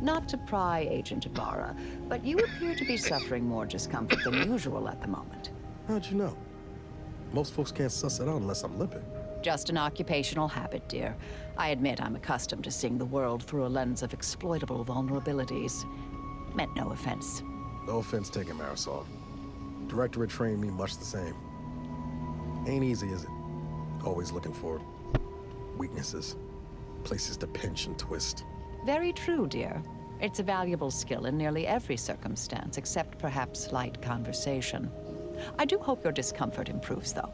[SPEAKER 11] Not to pry, Agent Ibarra, but you appear to be suffering more discomfort than usual at the moment.
[SPEAKER 1] How'd you know? Most folks can't suss it out unless I'm limping.
[SPEAKER 11] Just an occupational habit, dear. I admit I'm accustomed to seeing the world through a lens of exploitable vulnerabilities. Meant no offense.
[SPEAKER 1] No offense taken, Marisol. Directorate trained me much the same. Ain't easy, is it? Always looking for weaknesses, places to pinch and twist.
[SPEAKER 11] Very true, dear. It's a valuable skill in nearly every circumstance, except perhaps light conversation. I do hope your discomfort improves, though.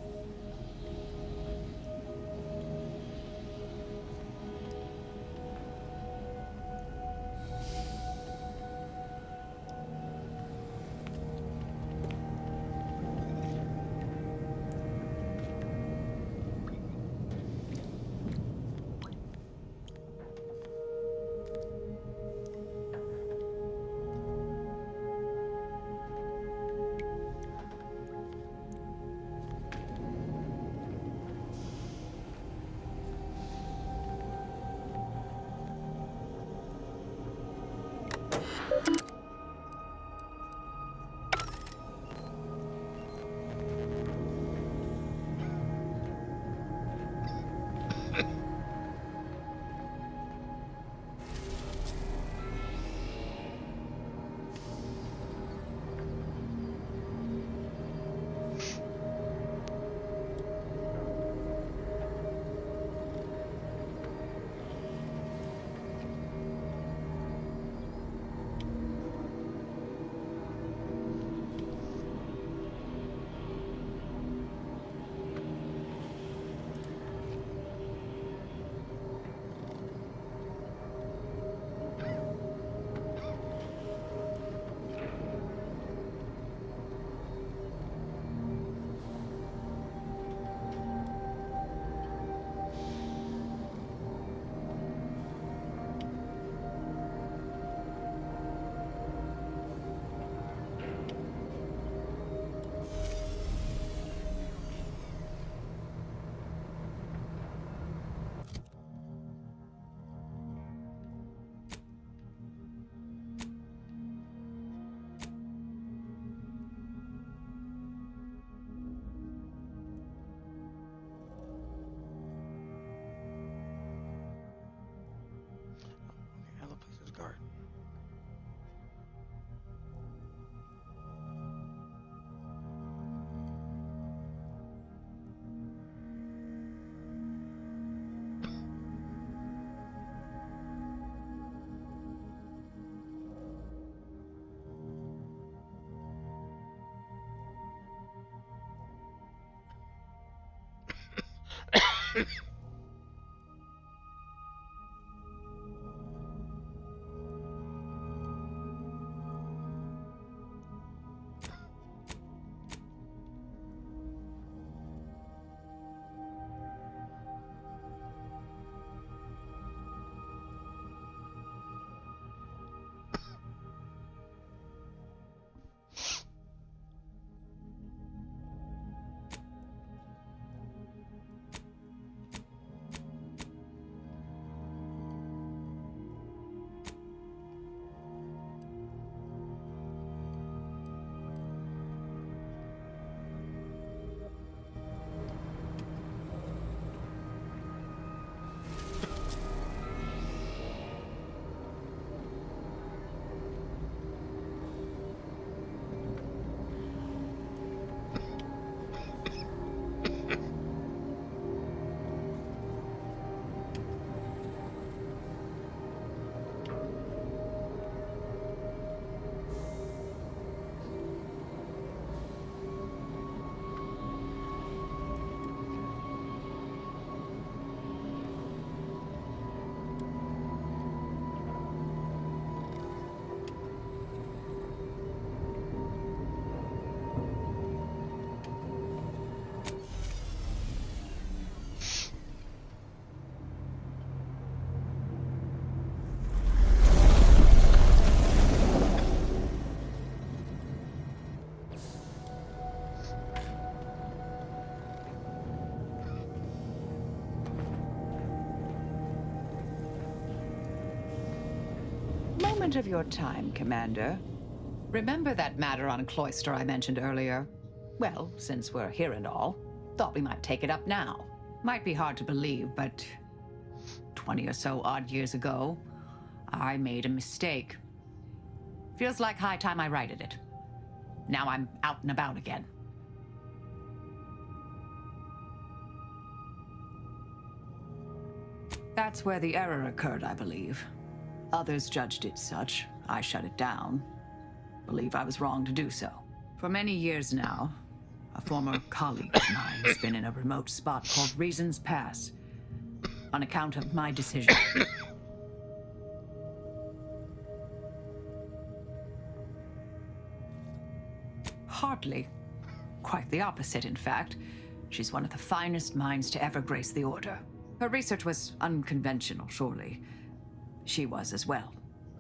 [SPEAKER 11] moment of your time, Commander. Remember that matter on Cloister I mentioned earlier? Well, since we're here and all, thought we might take it up now. Might be hard to believe, but 20 or so odd years ago, I made a mistake. Feels like high time I righted it. Now I'm out and about again. That's where the error occurred, I believe. Others judged it such. I shut it down. Believe I was wrong to do so. For many years now, a former colleague of mine has been in a remote spot called Reasons Pass, on account of my decision. Hardly. Quite the opposite, in fact. She's one of the finest minds to ever grace the Order. Her research was unconventional, surely. She was as well.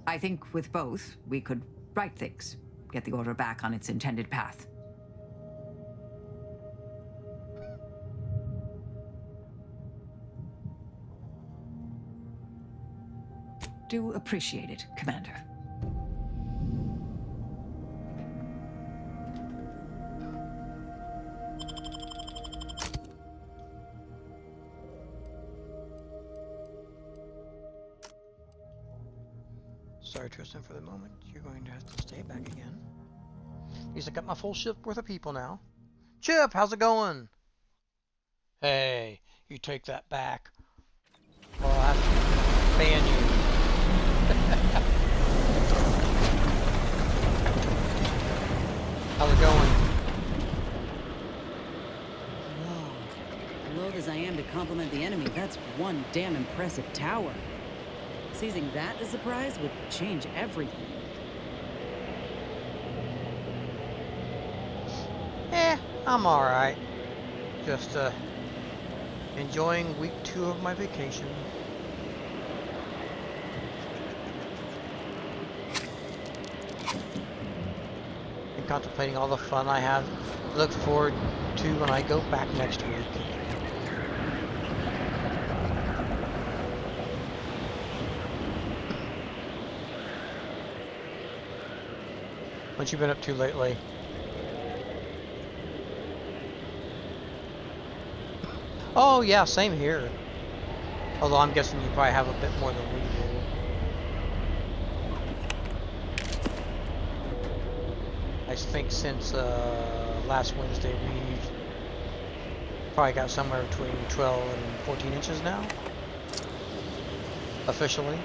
[SPEAKER 11] I think with both, we could right things, get the Order back on its intended path. Do appreciate it, Commander.
[SPEAKER 2] Sorry, Tristan, for the moment. You're going to have to stay back again. At least I got my full shift worth of people now. Chip, how's it going? Hey, you take that back, or I'll have to ban you. How's it going?
[SPEAKER 4] Whoa. Loath as I am to compliment the enemy, that's one damn impressive tower. Seizing that as a prize would change everything.
[SPEAKER 2] I'm alright. Just, enjoying week 2 of my vacation. And contemplating all the fun I have look forward to when I go back next week. What you been up to lately? Oh yeah, same here. Although I'm guessing you probably have a bit more than we do. I think since last Wednesday we've probably got somewhere between 12 and 14 inches now. Officially.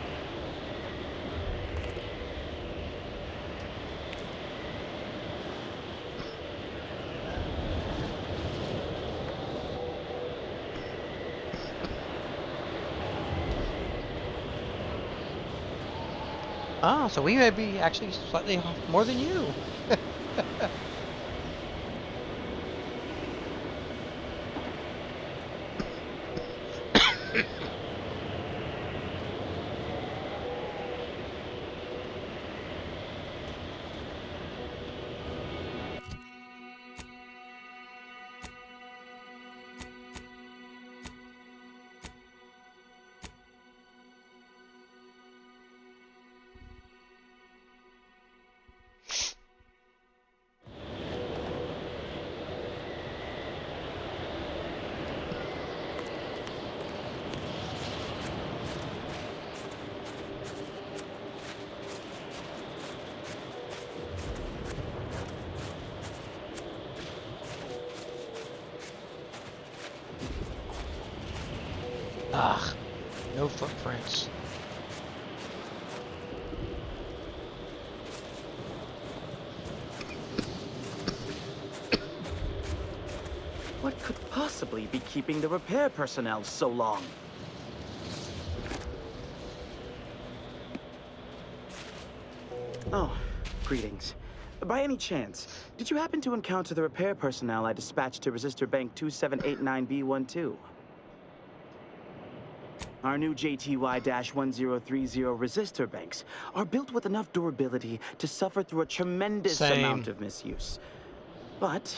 [SPEAKER 2] Ah, so we may be actually slightly more than you. Ugh, no footprints.
[SPEAKER 8] What could possibly be keeping the repair personnel so long? Oh, greetings. By any chance, did you happen to encounter the repair personnel I dispatched to Resistor Bank 2789B12? Our new JTY-1030 resistor banks are built with enough durability to suffer through a tremendous amount of misuse. But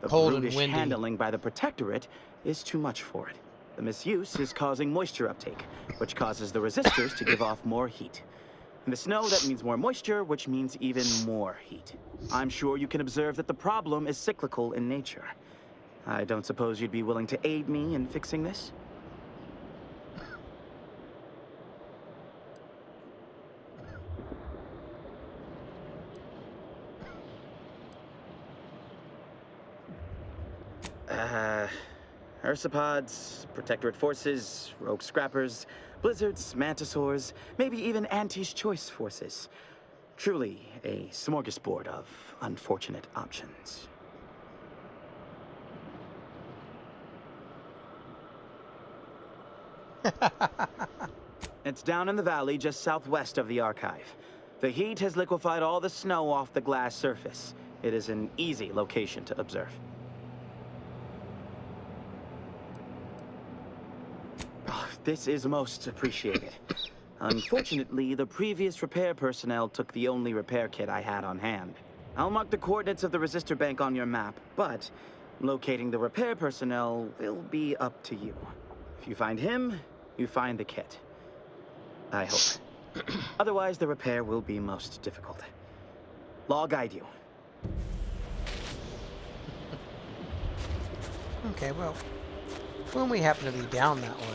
[SPEAKER 8] the brutish handling by the Protectorate is too much for it. The misuse is causing moisture uptake, which causes the resistors to give off more heat. In the snow, that means more moisture, which means even more heat. I'm sure you can observe that the problem is cyclical in nature. I don't suppose you'd be willing to aid me in fixing this? Ursopods, Protectorate forces, rogue scrappers, blizzards, mantisaurs, maybe even Auntie's choice forces. Truly a smorgasbord of unfortunate options. It's down in the valley just southwest of the archive. The heat has liquefied all the snow off the glass surface. It is an easy location to observe. This is most appreciated. Unfortunately, the previous repair personnel took the only repair kit I had on hand. I'll mark the coordinates of the resistor bank on your map, but locating the repair personnel will be up to you. If you find him, you find the kit. I hope. Otherwise, the repair will be most difficult. I'll guide you.
[SPEAKER 2] Okay, well, when we happen to be down that way.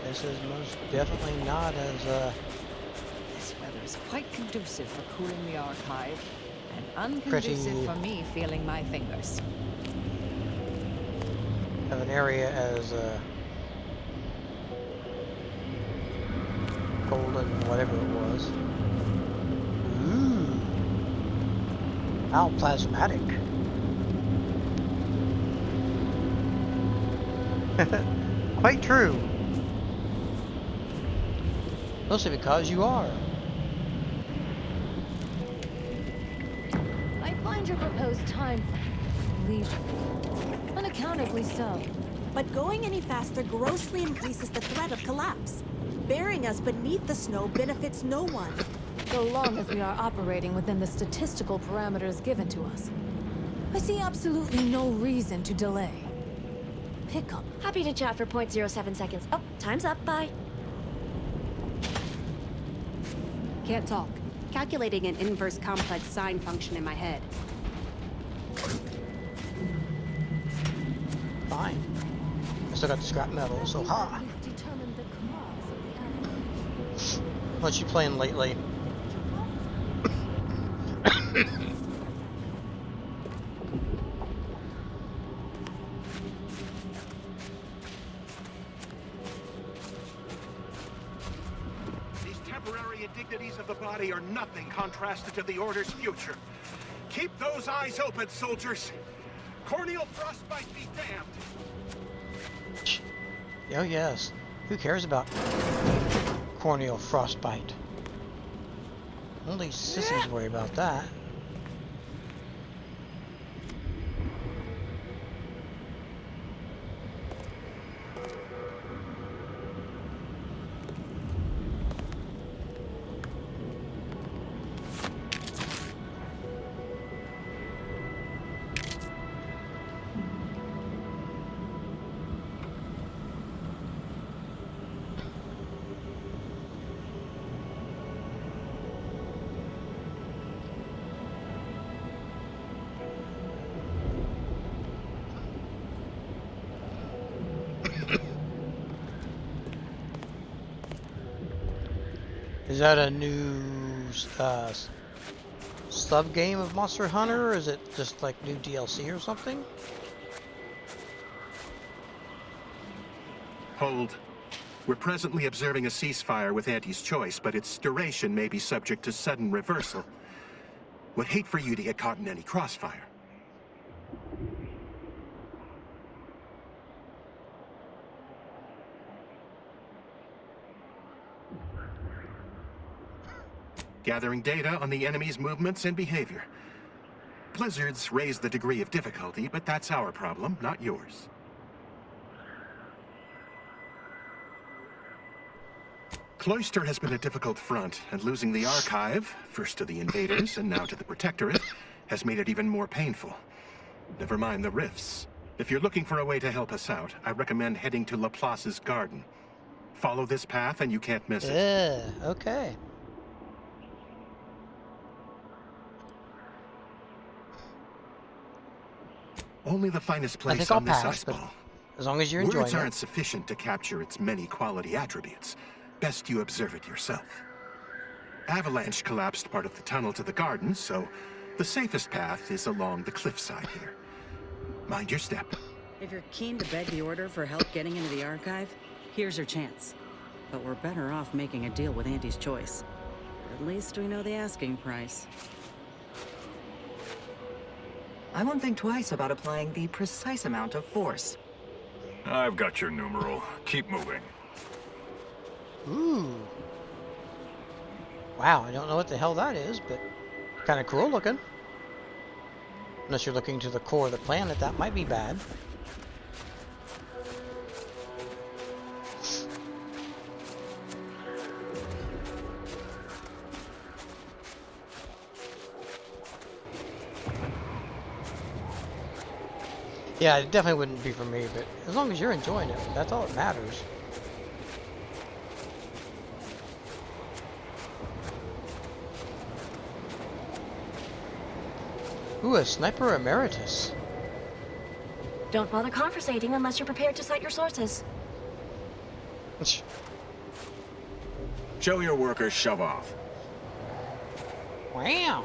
[SPEAKER 2] This is most definitely not as,
[SPEAKER 11] This weather is quite conducive for cooling the archive, and unconducive for me feeling my fingers.
[SPEAKER 2] Of an area as, golden, whatever it was. Ooh. How plasmatic. Quite true. Mostly because you are.
[SPEAKER 15] I find your proposed time leisurely. Unaccountably so.
[SPEAKER 7] But going any faster grossly increases the threat of collapse. Burying us beneath the snow benefits no one.
[SPEAKER 15] So long as we are operating within the statistical parameters given to us. I see absolutely no reason to delay. Pick up.
[SPEAKER 20] Happy to chat for 0.07 seconds. Oh, time's up. Bye.
[SPEAKER 16] Can't talk. Calculating an inverse complex sine function in my head.
[SPEAKER 2] Fine. I still got the scrap metal, so ha! What you playing lately?
[SPEAKER 21] Indignities of the body are nothing contrasted to the Order's future. Keep those eyes open, soldiers. Corneal frostbite be damned.
[SPEAKER 2] Oh yes. Who cares about corneal frostbite? Only sissies worry about that. Is that a new sub game of Monster Hunter, or is it just like new DLC or something?
[SPEAKER 21] Hold. We're presently observing a ceasefire with Auntie's choice, but its duration may be subject to sudden reversal. Would hate for you to get caught in any crossfire. Gathering data on the enemy's movements and behavior. Blizzards raise the degree of difficulty, but that's our problem, not yours. Cloister has been a difficult front, and losing the Archive, first to the invaders and now to the Protectorate, has made it even more painful. Never mind the rifts. If you're looking for a way to help us out, I recommend heading to Laplace's garden. Follow this path and you can't miss it.
[SPEAKER 2] Yeah, okay.
[SPEAKER 21] Only the finest place
[SPEAKER 2] I'll
[SPEAKER 21] on this
[SPEAKER 2] pass,
[SPEAKER 21] ice ball.
[SPEAKER 2] as long as you're enjoying
[SPEAKER 21] Words
[SPEAKER 2] it.
[SPEAKER 21] aren't sufficient to capture its many quality attributes. Best you observe it yourself. Avalanche collapsed part of the tunnel to the garden, so the safest path is along the cliffside here. Mind your step.
[SPEAKER 4] If you're keen to beg the Order for help getting into the Archive, here's your chance. But we're better off making a deal with Auntie's Choice. At least we know the asking price.
[SPEAKER 3] I won't think twice about applying the precise amount of force.
[SPEAKER 13] I've got your numeral. Keep moving.
[SPEAKER 2] Ooh. Wow, I don't know what the hell that is, but kind of cool looking. Unless you're looking to the core of the planet, that might be bad. Yeah, it definitely wouldn't be for me, but as long as you're enjoying it, that's all that matters. Ooh, a Sniper Emeritus.
[SPEAKER 6] Don't bother conversating unless you're prepared to cite your sources.
[SPEAKER 21] Show your workers shove off.
[SPEAKER 2] Wow.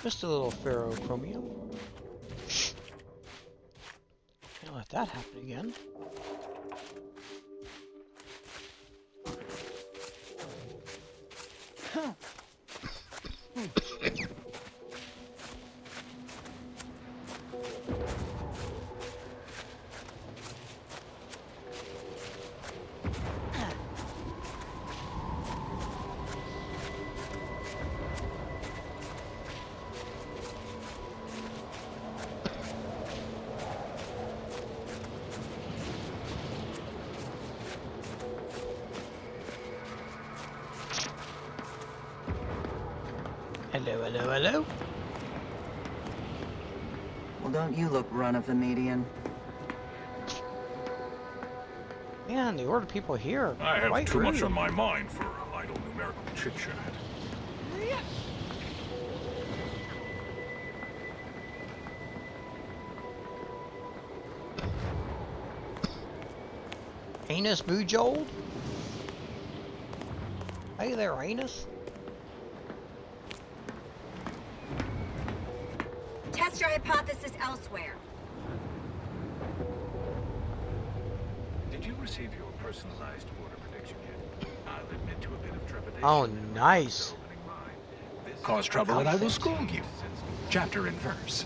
[SPEAKER 2] Just a little ferrochromium. Can't let that happen again. Hello, hello, hello.
[SPEAKER 3] Well, don't you look run of the median?
[SPEAKER 2] Man, the Order people here
[SPEAKER 13] I have
[SPEAKER 2] quite
[SPEAKER 13] too
[SPEAKER 2] rude.
[SPEAKER 13] much on my mind for idle numerical chit-chat.
[SPEAKER 2] Anus Bujold? Hey there, Anus.
[SPEAKER 16] Test your hypothesis elsewhere.
[SPEAKER 9] Did you receive your personalized order prediction yet? I'll admit to a bit of trepidation.
[SPEAKER 2] Oh, nice.
[SPEAKER 21] Cause trouble and I will scold you. Chapter and verse.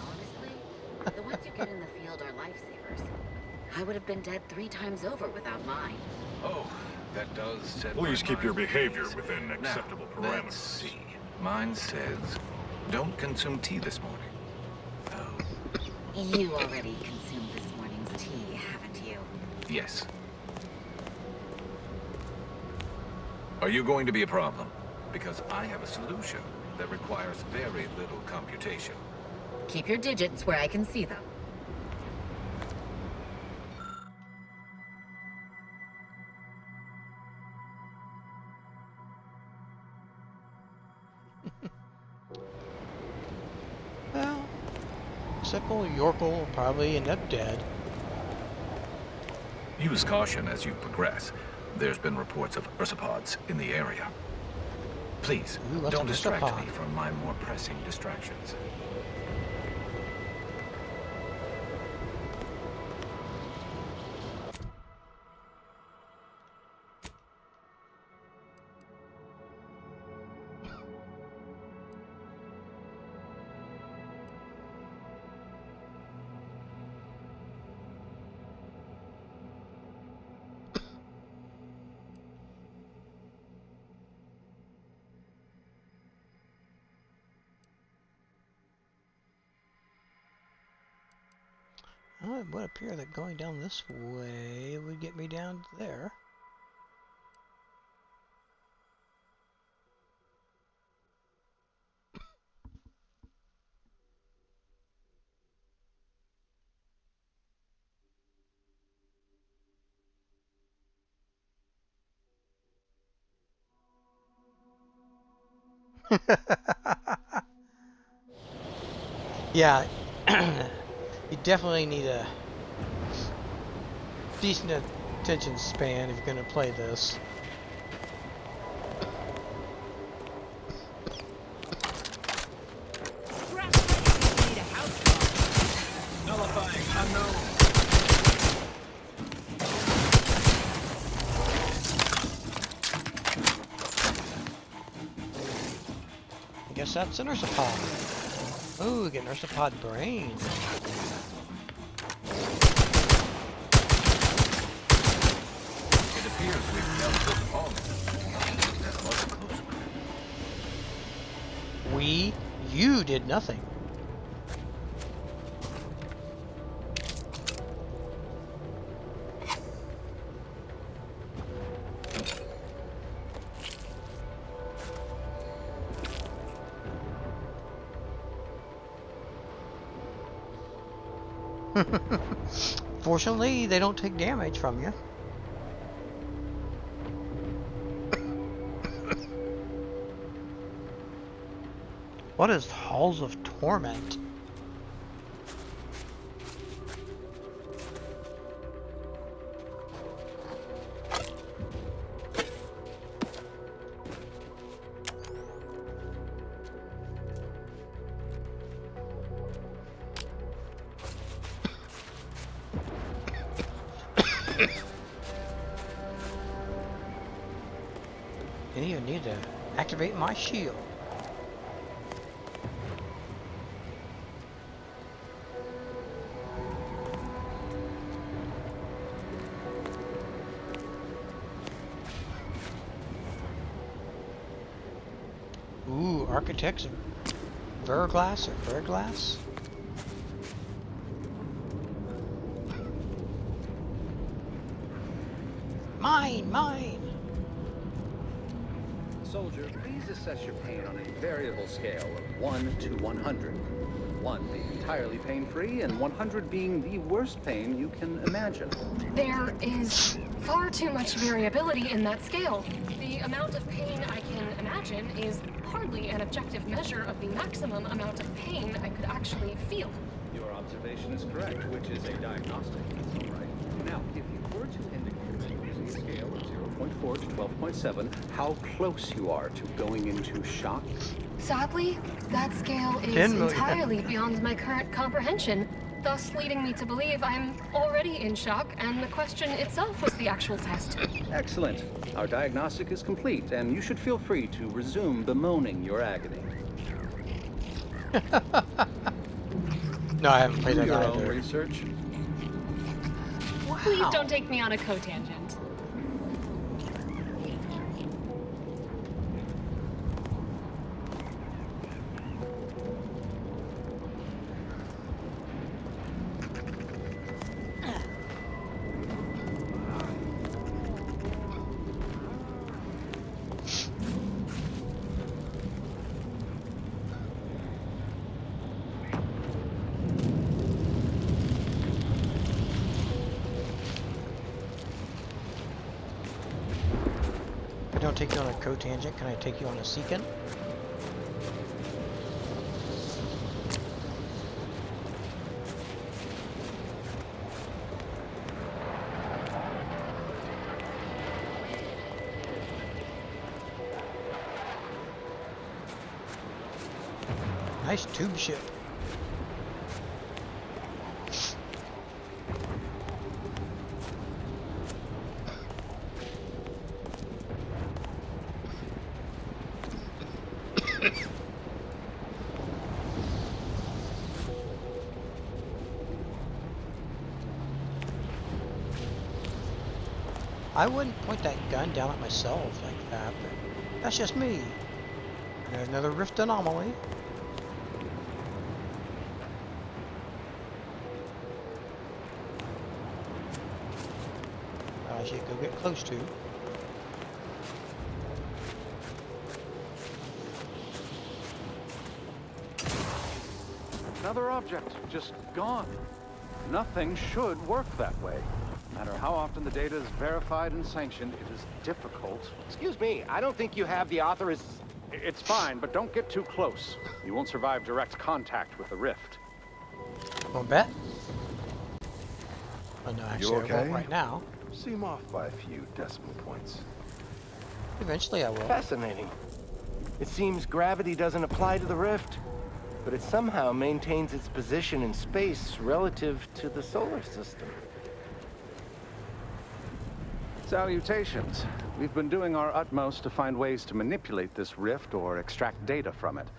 [SPEAKER 20] The ones you get in the field are lifesavers.
[SPEAKER 16] I would have been dead 3 times over without mine.
[SPEAKER 9] Oh, that does set
[SPEAKER 13] Please
[SPEAKER 9] my
[SPEAKER 13] keep your
[SPEAKER 9] mind at
[SPEAKER 13] behavior
[SPEAKER 9] ease.
[SPEAKER 13] within acceptable
[SPEAKER 9] Now,
[SPEAKER 13] parameters.
[SPEAKER 9] let's see. Mine says, don't consume tea this morning.
[SPEAKER 16] You already consumed this morning's tea, haven't you?
[SPEAKER 9] Yes. Are you going to be a problem? Because I have a solution that requires very little computation.
[SPEAKER 16] Keep your digits where I can see them.
[SPEAKER 2] Well, Sickle, Yorkle will probably end up dead.
[SPEAKER 9] Use caution as you progress. There's been reports of ursopods in the area. Please,
[SPEAKER 2] Ooh, what's
[SPEAKER 9] don't
[SPEAKER 2] an
[SPEAKER 9] distract
[SPEAKER 2] ursopod?
[SPEAKER 9] me from my more pressing distractions.
[SPEAKER 2] Well, it would appear that going down this way would get me down there. Yeah, you definitely need a decent attention span if you're going to play this.
[SPEAKER 9] Nullifying unknown.
[SPEAKER 2] I guess that's an ursopod. Ooh, we get an ursopod brain.
[SPEAKER 9] It appears we've dealt with all of that was close.
[SPEAKER 2] You did nothing. Fortunately, they don't take damage from you. What is Halls of Torment? And you need to activate my shield. Ooh, Architects of Verglass or Verglass? Mine!
[SPEAKER 5] Soldier, please assess your pain on a variable scale of 1 to 100. 1 being entirely pain-free, and 100 being the worst pain you can imagine.
[SPEAKER 6] There is far too much variability in that scale. The amount of pain I can imagine is hardly an objective measure of the maximum amount of pain I could actually feel.
[SPEAKER 5] Your observation is correct, which is a diagnostic. That's all right. Now, if you were to indicate using a scale of 0.4 to 12.7, how close you are to going into shock?
[SPEAKER 6] Sadly, that scale is
[SPEAKER 2] 10 million.
[SPEAKER 6] entirely beyond my current comprehension, thus leading me to believe I'm already in shock, and the question itself was the actual test.
[SPEAKER 5] Excellent. Our diagnostic is complete, and you should feel free to resume bemoaning your agony.
[SPEAKER 2] No, I haven't played
[SPEAKER 5] Do
[SPEAKER 2] that
[SPEAKER 5] your
[SPEAKER 2] guy
[SPEAKER 5] own
[SPEAKER 2] either.
[SPEAKER 5] research.
[SPEAKER 6] Please don't take me on a co-tangent.
[SPEAKER 2] If I don't take you on a cotangent, can I take you on a secant? Nice tube ship. I wouldn't point that gun down at myself like that, but that's just me. And there's another rift anomaly. I should go get close to.
[SPEAKER 5] Another object, just gone. Nothing should work that way. No matter how often the data is verified and sanctioned, it is difficult.
[SPEAKER 10] Excuse me, I don't think you have the authoriz...
[SPEAKER 5] It's fine, but don't get too close. You won't survive direct contact with the rift.
[SPEAKER 2] Won't bet? Oh no, actually
[SPEAKER 12] You okay?
[SPEAKER 2] I won't right now.
[SPEAKER 12] Seem off by a few decimal points.
[SPEAKER 2] Eventually I will.
[SPEAKER 10] Fascinating. It seems gravity doesn't apply to the rift, but it somehow maintains its position in space relative to the solar system.
[SPEAKER 5] Salutations. We've been doing our utmost to find ways to manipulate this rift or extract data from it.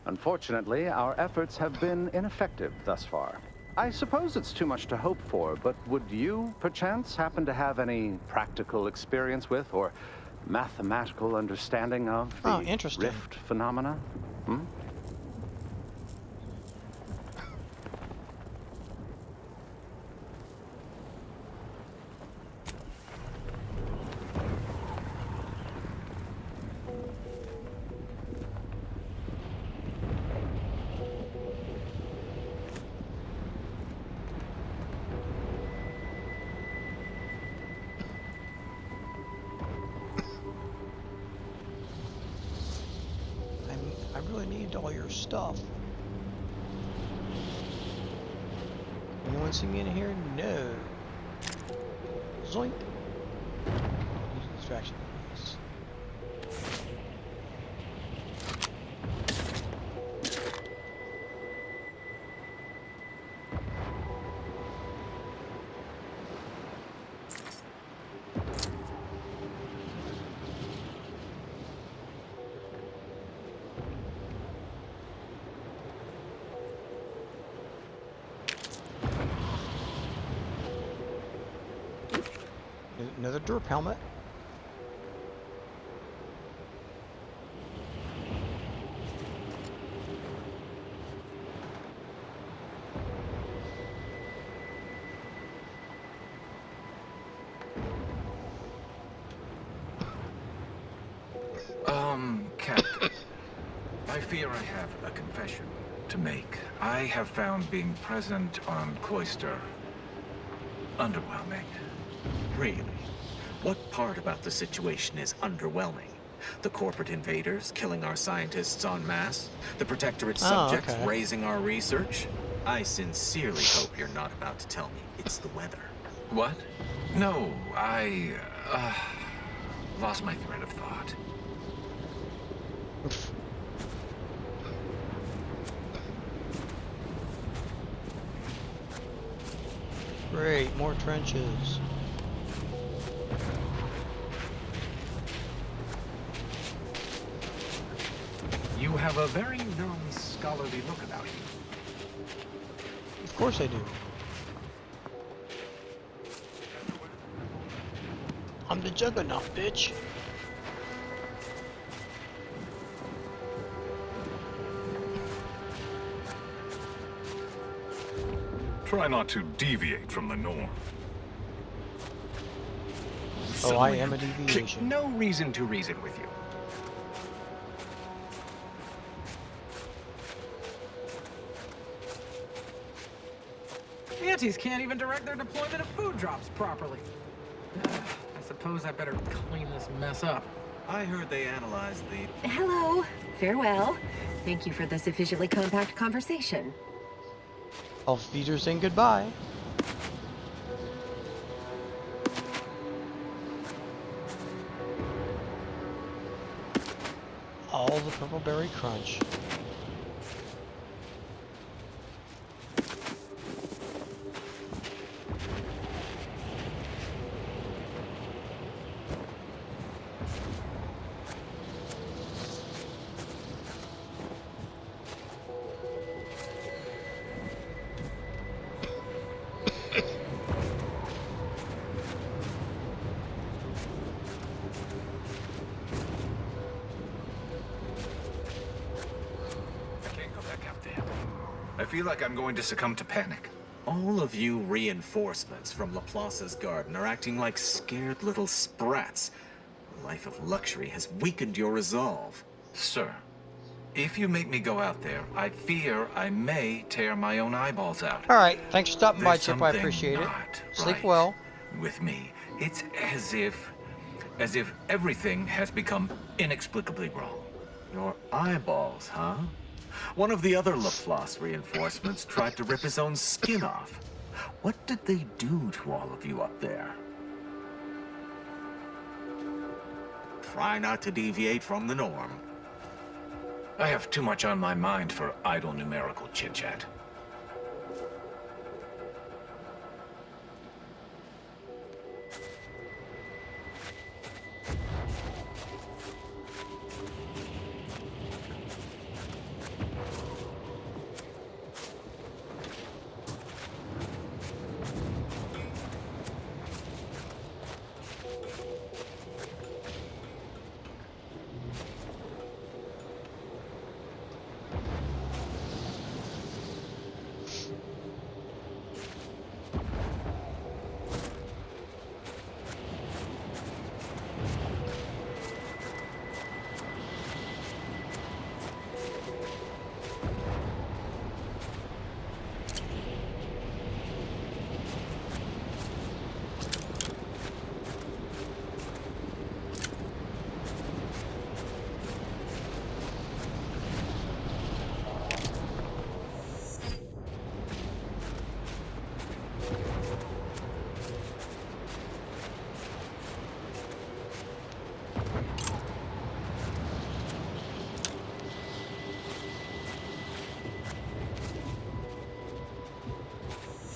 [SPEAKER 5] Unfortunately, our efforts have been ineffective thus far. I suppose it's too much to hope for, but would you, perchance, happen to have any practical experience with or mathematical understanding of the rift phenomena? Hmm?
[SPEAKER 2] I really need all your stuff. Anyone see me in here? No. Zoink. Use distraction. Nice. Another derp helmet.
[SPEAKER 13] Captain. I fear I have a confession to make. I have found being present on Cloister underwhelming.
[SPEAKER 22] Really? What part about the situation is underwhelming? The corporate invaders killing our scientists en masse? The Protectorate subjects raising our research? I sincerely hope you're not about to tell me it's the weather.
[SPEAKER 13] What? No, I lost my thread of thought.
[SPEAKER 2] Great, more trenches.
[SPEAKER 13] You have a very non-scholarly look about you.
[SPEAKER 2] Of course I do. I'm the juggernaut, bitch.
[SPEAKER 14] Try not to deviate from the norm.
[SPEAKER 2] Oh, I am a deviation.
[SPEAKER 18] No reason to reason with you.
[SPEAKER 23] Antis can't even direct their deployment of food drops properly. I suppose I better clean this mess up.
[SPEAKER 22] I heard they analyzed the...
[SPEAKER 16] Hello. Farewell. Thank you for the sufficiently compact conversation.
[SPEAKER 2] Elf feeder saying goodbye. All the purple berry crunch.
[SPEAKER 22] I feel like I'm going to succumb to panic. All of you reinforcements from Laplace's garden are acting like scared little sprats. A life of luxury has weakened your resolve.
[SPEAKER 13] Sir, if you make me go out there, I fear I may tear my own eyeballs out.
[SPEAKER 2] Alright, thanks for stopping by,
[SPEAKER 13] There's
[SPEAKER 2] Chip. I
[SPEAKER 13] something
[SPEAKER 2] appreciate it.
[SPEAKER 13] not
[SPEAKER 2] Sleep
[SPEAKER 13] right
[SPEAKER 2] well.
[SPEAKER 13] With me, it's as if everything has become inexplicably wrong.
[SPEAKER 22] Your eyeballs, huh? One of the other Laplace reinforcements tried to rip his own skin off. What did they do to all of you up there? Try not to deviate from the norm.
[SPEAKER 13] I have too much on my mind for idle numerical chit-chat.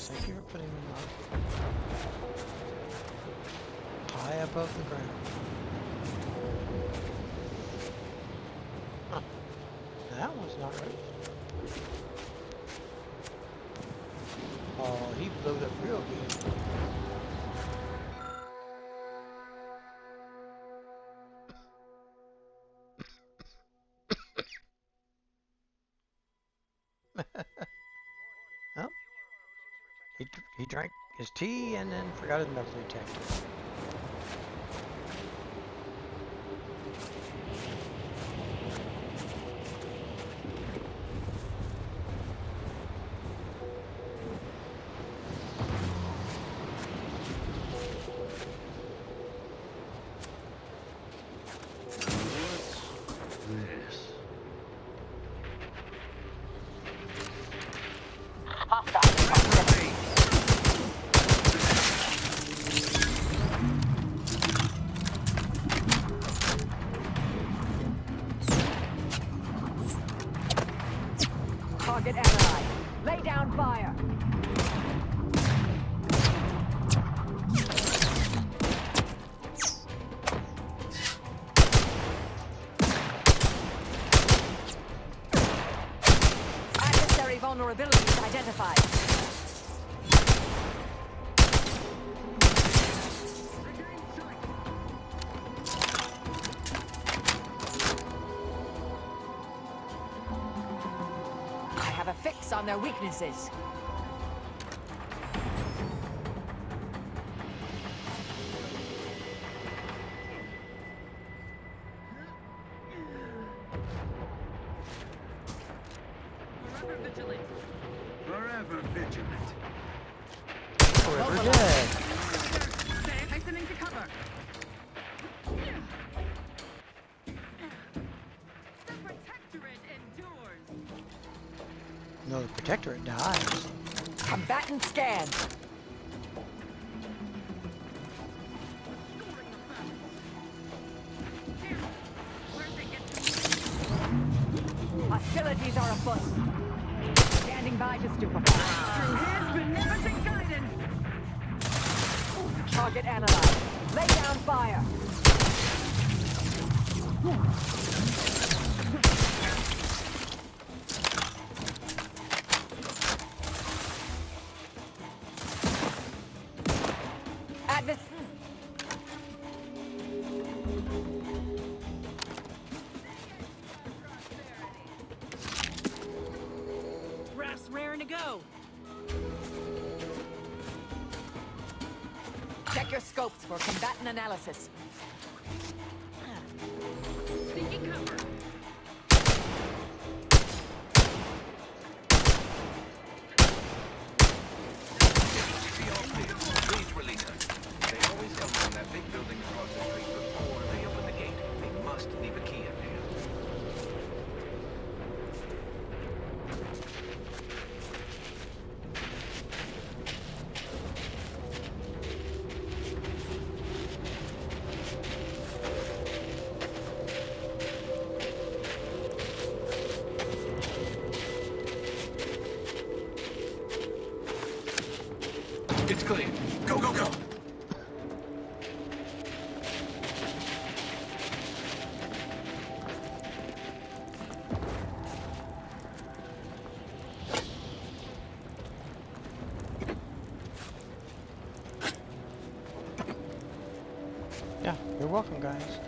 [SPEAKER 2] Thank you for putting them up high above the ground. Huh. That one's not right. Oh, he blew it real good. Well, he drank his tea and then forgot his metal detector.
[SPEAKER 24] Target analyzed. Lay down fire. Adversary vulnerabilities identified. fix on their weaknesses.
[SPEAKER 1] Forever vigilant. Forever vigilant.
[SPEAKER 2] Forever dead.
[SPEAKER 1] Hastening to cover. The Protectorate endures.
[SPEAKER 2] No, the Protectorate dies.
[SPEAKER 24] Combatant scan. Hostilities are afoot. Standing by to stupefy.
[SPEAKER 1] Through his beneficent guidance.
[SPEAKER 24] Target analyzed. Lay down fire. Advis.
[SPEAKER 23] Ref's raring to go.
[SPEAKER 24] Check your scopes for combatant analysis.
[SPEAKER 1] Seeking cover.
[SPEAKER 9] Please release us. They always come from that big building across the street before they open the gate. They must leave a key in there. It's clear. Go, go, go!
[SPEAKER 2] Yeah, you're welcome, guys.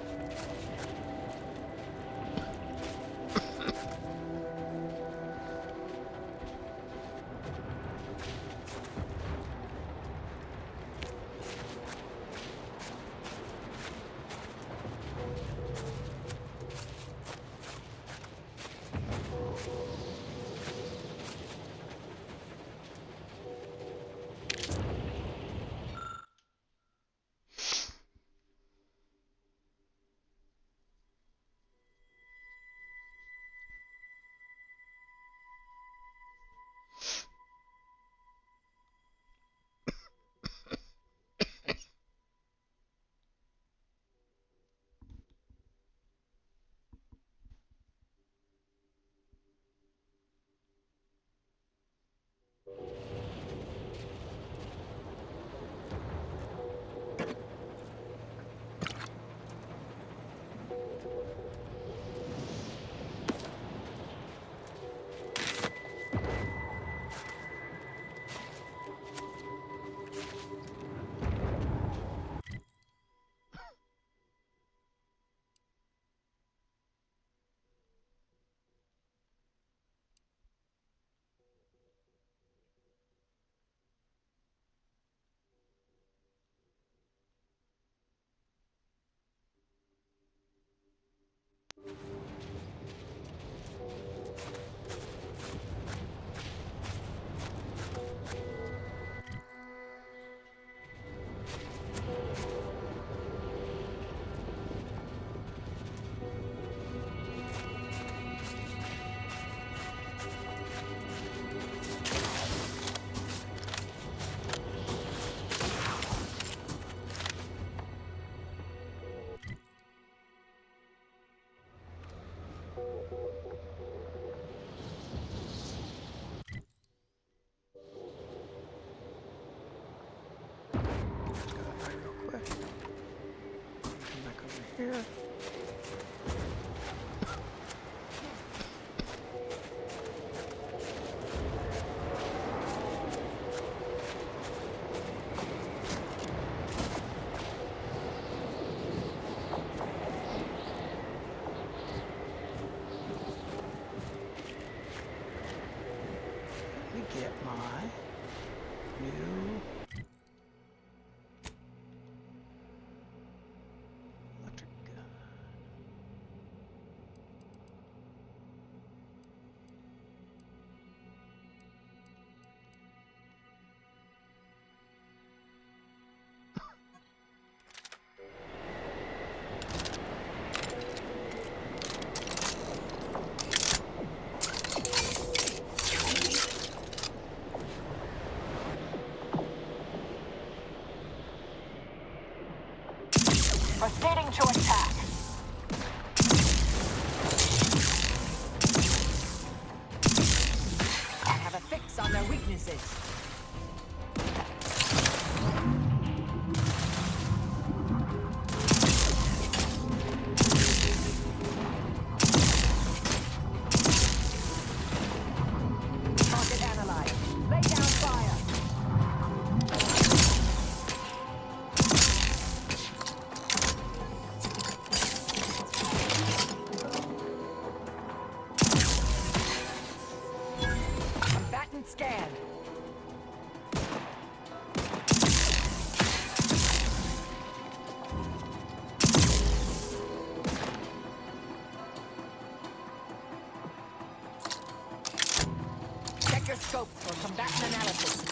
[SPEAKER 24] your scopes for combatant analysis.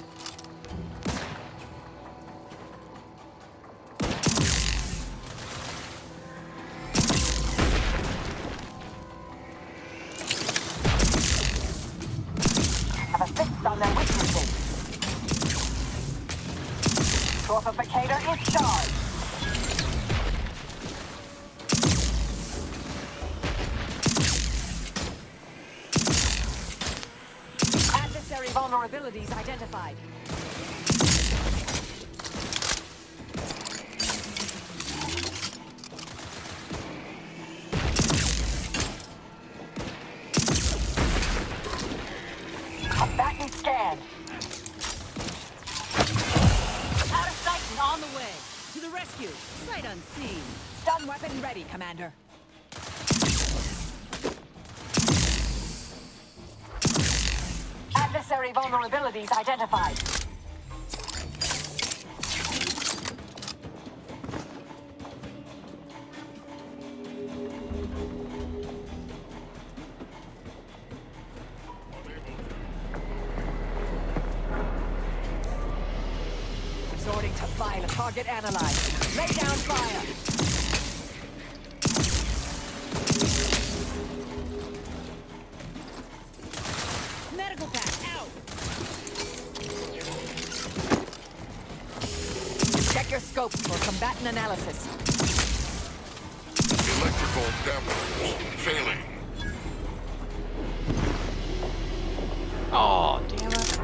[SPEAKER 8] Have a fix on their weaknesses. Torpificator is charged.
[SPEAKER 24] Adversary vulnerabilities identified.
[SPEAKER 8] Combatant scanned.
[SPEAKER 24] Out of sight and on the way. To the rescue. Sight unseen. Stun weapon ready, Commander.
[SPEAKER 8] Adversary vulnerabilities identified.
[SPEAKER 24] Resorting to file a target analyzed. Lay down fire. Medical pack out. Check your scopes for combatant analysis.
[SPEAKER 14] Electrical damage failing.
[SPEAKER 2] Oh, damn it.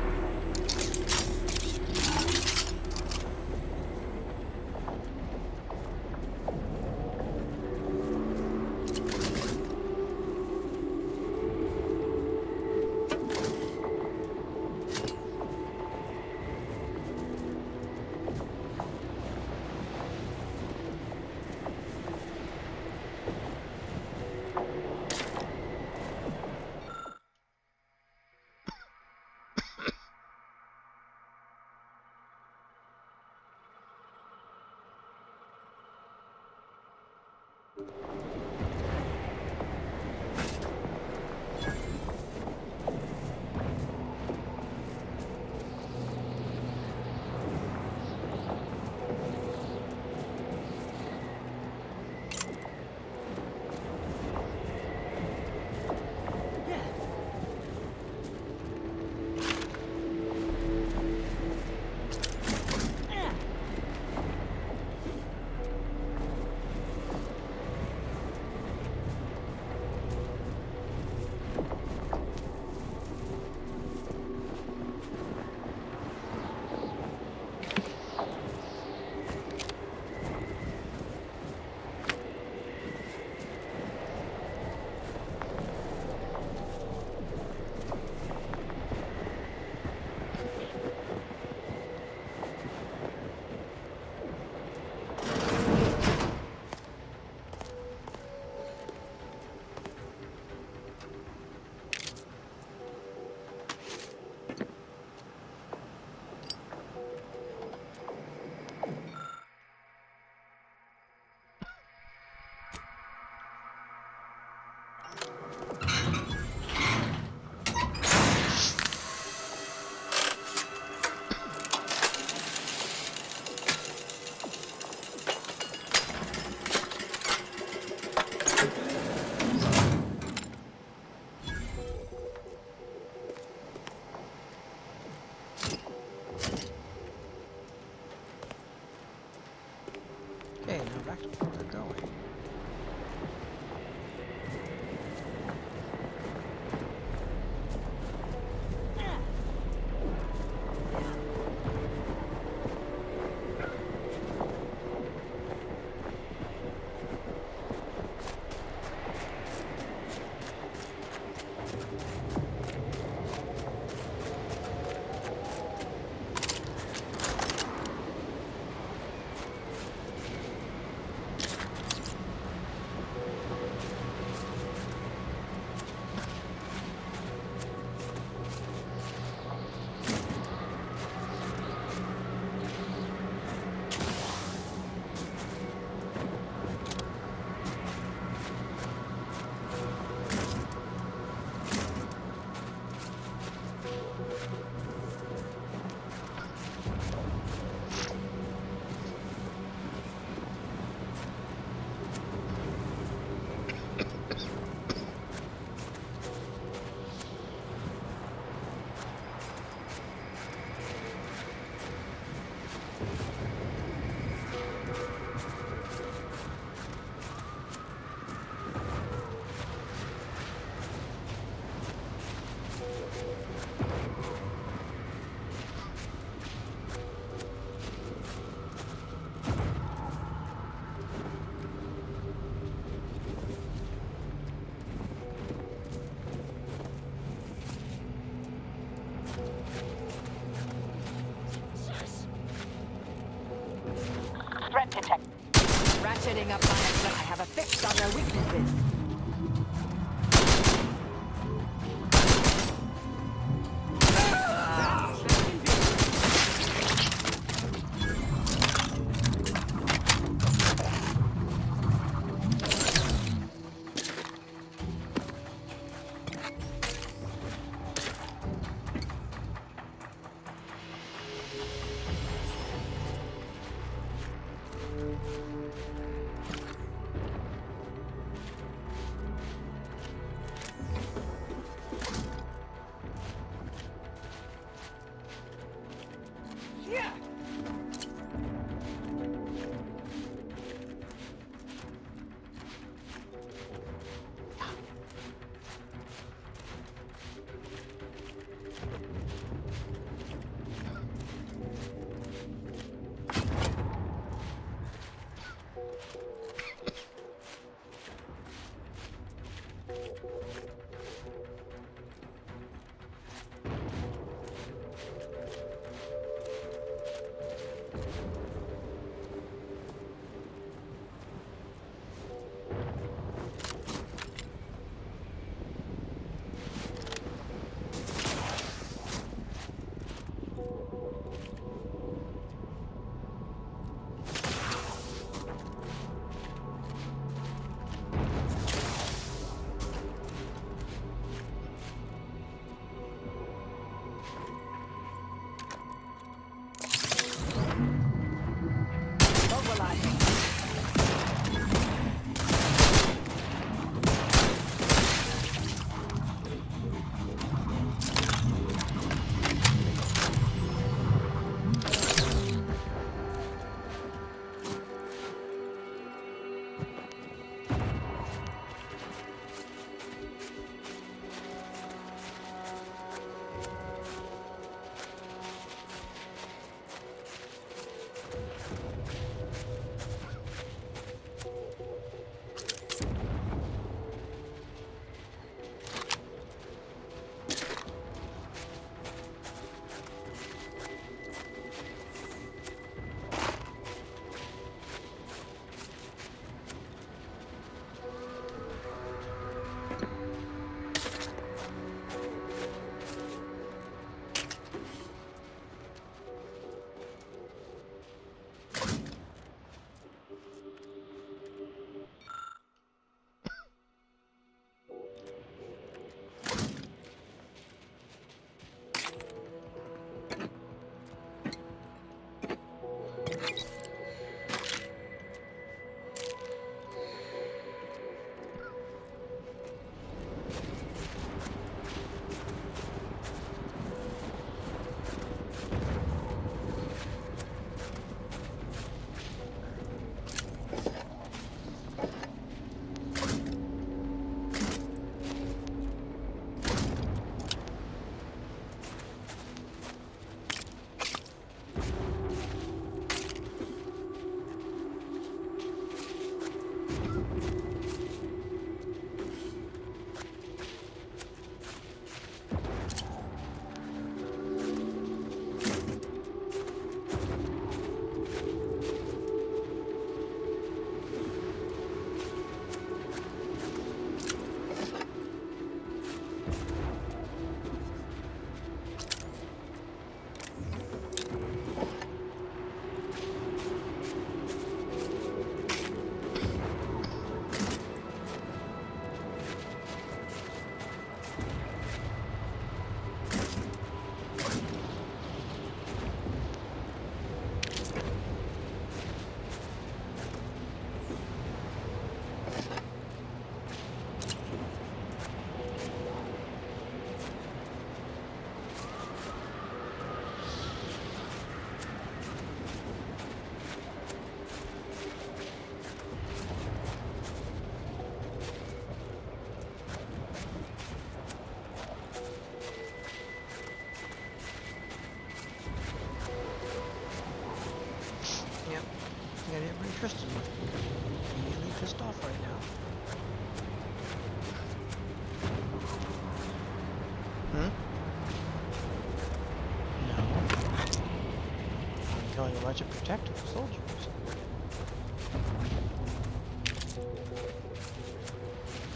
[SPEAKER 2] bunch of protective soldiers.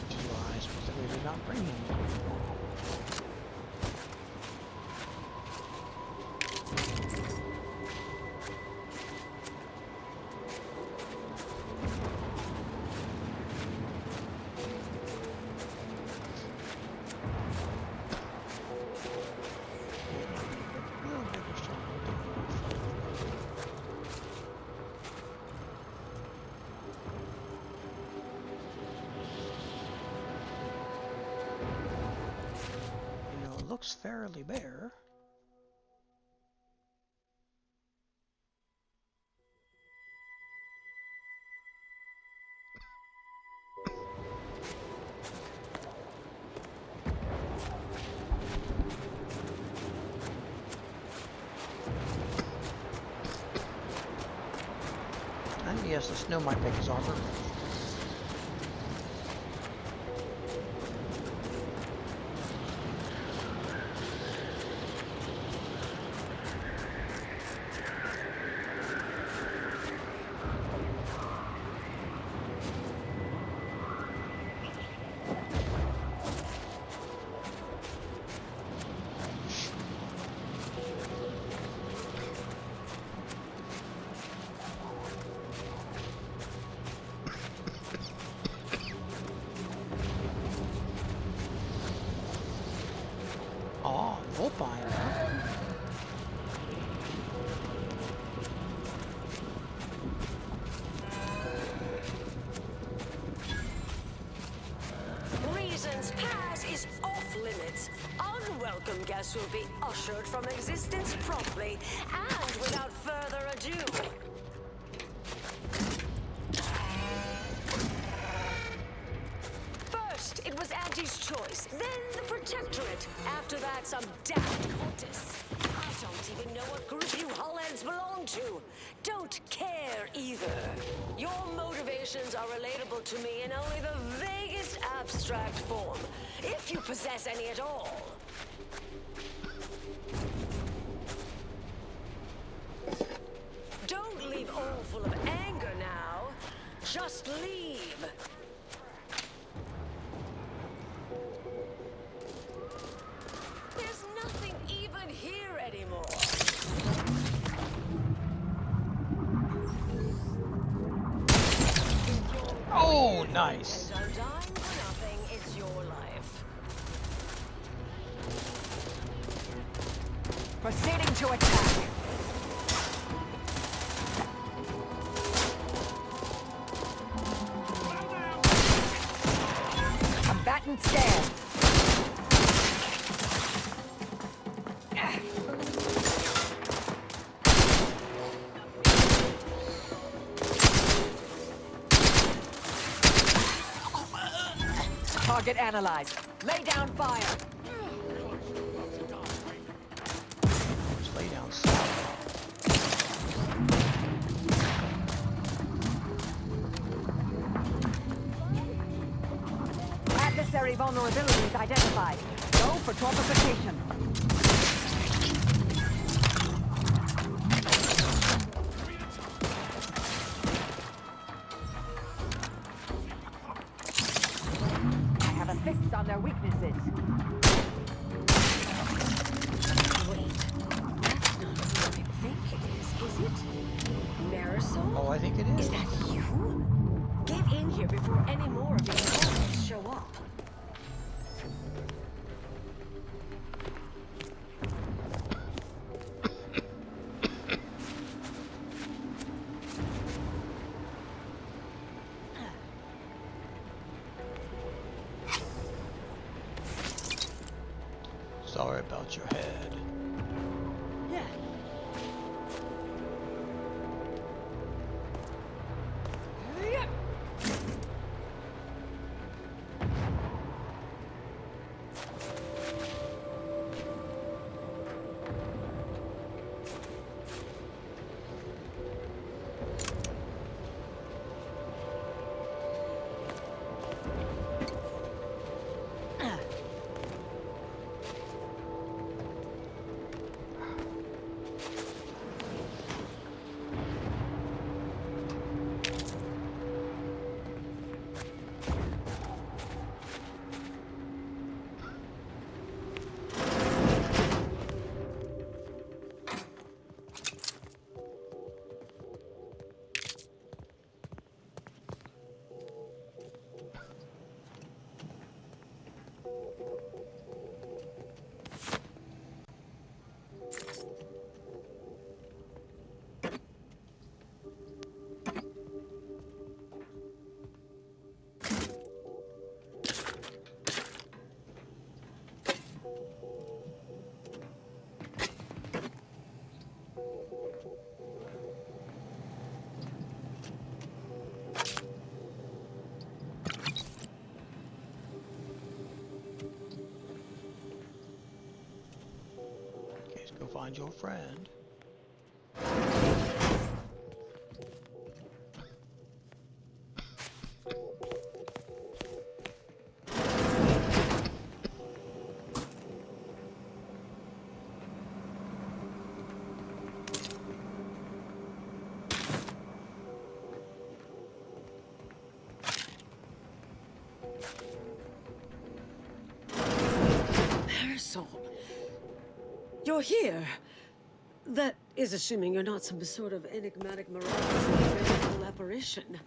[SPEAKER 2] Which is why I specifically did not bring him. Looks fairly bare. And yes, the snow might make his armor.
[SPEAKER 11] Reason's Pass is off limits. Unwelcome guests will be ushered from existence promptly and without further ado. First, it was Auntie's choice, then the Protectorate. After that, some damned cultists. I don't even know what group you Hullheads belong to. Don't care either. Your motivations are relatable to me in only the vaguest abstract form, if you possess any at all. Don't leave all full of anger now. Just leave. There's nothing even here anymore.
[SPEAKER 2] Oh, nice.
[SPEAKER 11] And I'm dying for nothing. It's your life.
[SPEAKER 8] Proceeding to attack. Combatant scan. Target analyzed. Lay down fire.
[SPEAKER 2] Just lay down south.
[SPEAKER 8] Adversary vulnerabilities identified. Go for torpification. I have a fix on their weaknesses.
[SPEAKER 11] Wait, that's not who I think it is it? Marisol?
[SPEAKER 2] Oh, I think it is.
[SPEAKER 11] Is that you? Get in here before any more of these cultists show up.
[SPEAKER 2] Sorry about your head.
[SPEAKER 11] Yeah.
[SPEAKER 2] find your friend.
[SPEAKER 11] Marisol, you're here. That is assuming you're not some sort of enigmatic miraculous apparition.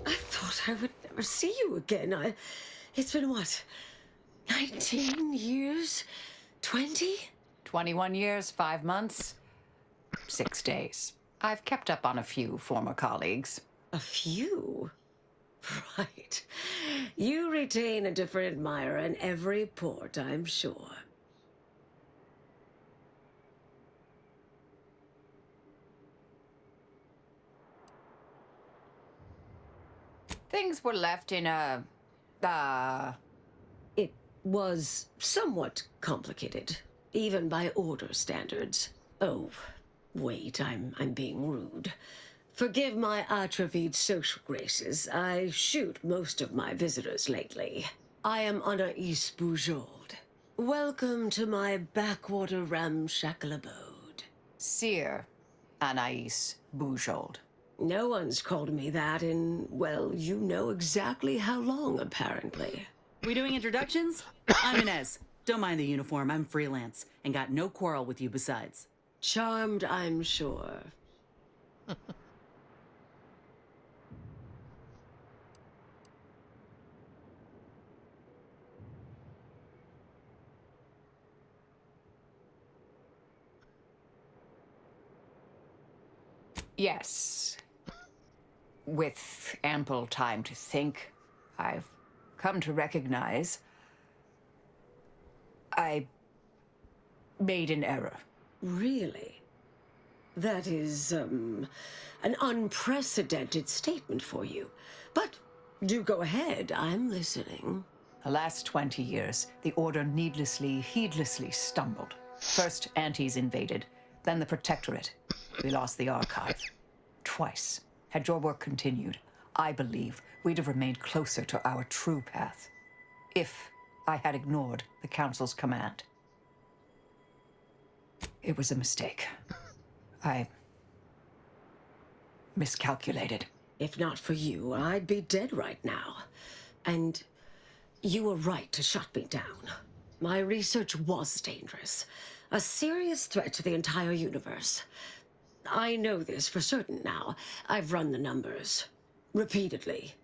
[SPEAKER 11] I thought I would never see you again. It's been what? 19 years? 20?
[SPEAKER 24] 21 years, 5 months, 6 days. I've kept up on a few former colleagues.
[SPEAKER 11] A few? Right. You retain a different admirer in every port, I'm sure.
[SPEAKER 24] Things were left in a...
[SPEAKER 11] It was somewhat complicated, even by order standards. Oh, wait, I'm being rude. Forgive my atrophied social graces. I shoot most of my visitors lately. I am Anais Bujold. Welcome to my backwater ramshackle abode.
[SPEAKER 24] Seer Anais Bujold.
[SPEAKER 11] No one's called me that in, well, you know exactly how long, apparently.
[SPEAKER 4] We doing introductions? I'm Inez. Don't mind the uniform, I'm freelance, and got no quarrel with you besides.
[SPEAKER 11] Charmed, I'm sure.
[SPEAKER 24] Yes. With ample time to think, I've come to recognize I made an error.
[SPEAKER 11] Really? That is, an unprecedented statement for you. But do go ahead, I'm listening.
[SPEAKER 24] The last 20 years, the Order heedlessly stumbled. First, Antes invaded, then the Protectorate. We lost the Archive. Twice. Had your work continued, I believe we'd have remained closer to our true path. If I had ignored the Council's command. It was a mistake. I miscalculated.
[SPEAKER 11] If not for you, I'd be dead right now. And you were right to shut me down. My research was dangerous. A serious threat to the entire universe. I know this for certain now. I've run the numbers. Repeatedly.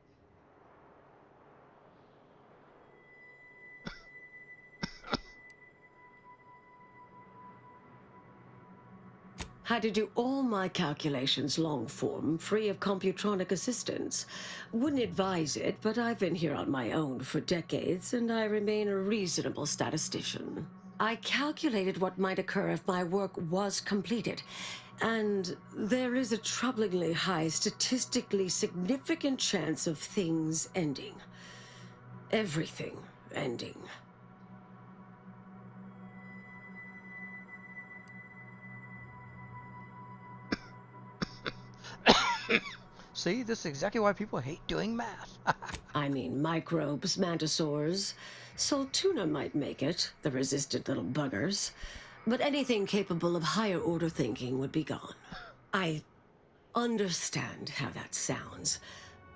[SPEAKER 11] Had to do all my calculations long form, free of computronic assistance. Wouldn't advise it, but I've been here on my own for decades, and I remain a reasonable statistician. I calculated what might occur if my work was completed, and there is a troublingly high, statistically significant chance of things ending. Everything ending.
[SPEAKER 2] See, this is exactly why people hate doing math.
[SPEAKER 11] I mean, microbes, mantisaurs. Soltuna might make it, the resistant little buggers. But anything capable of higher order thinking would be gone. I understand how that sounds,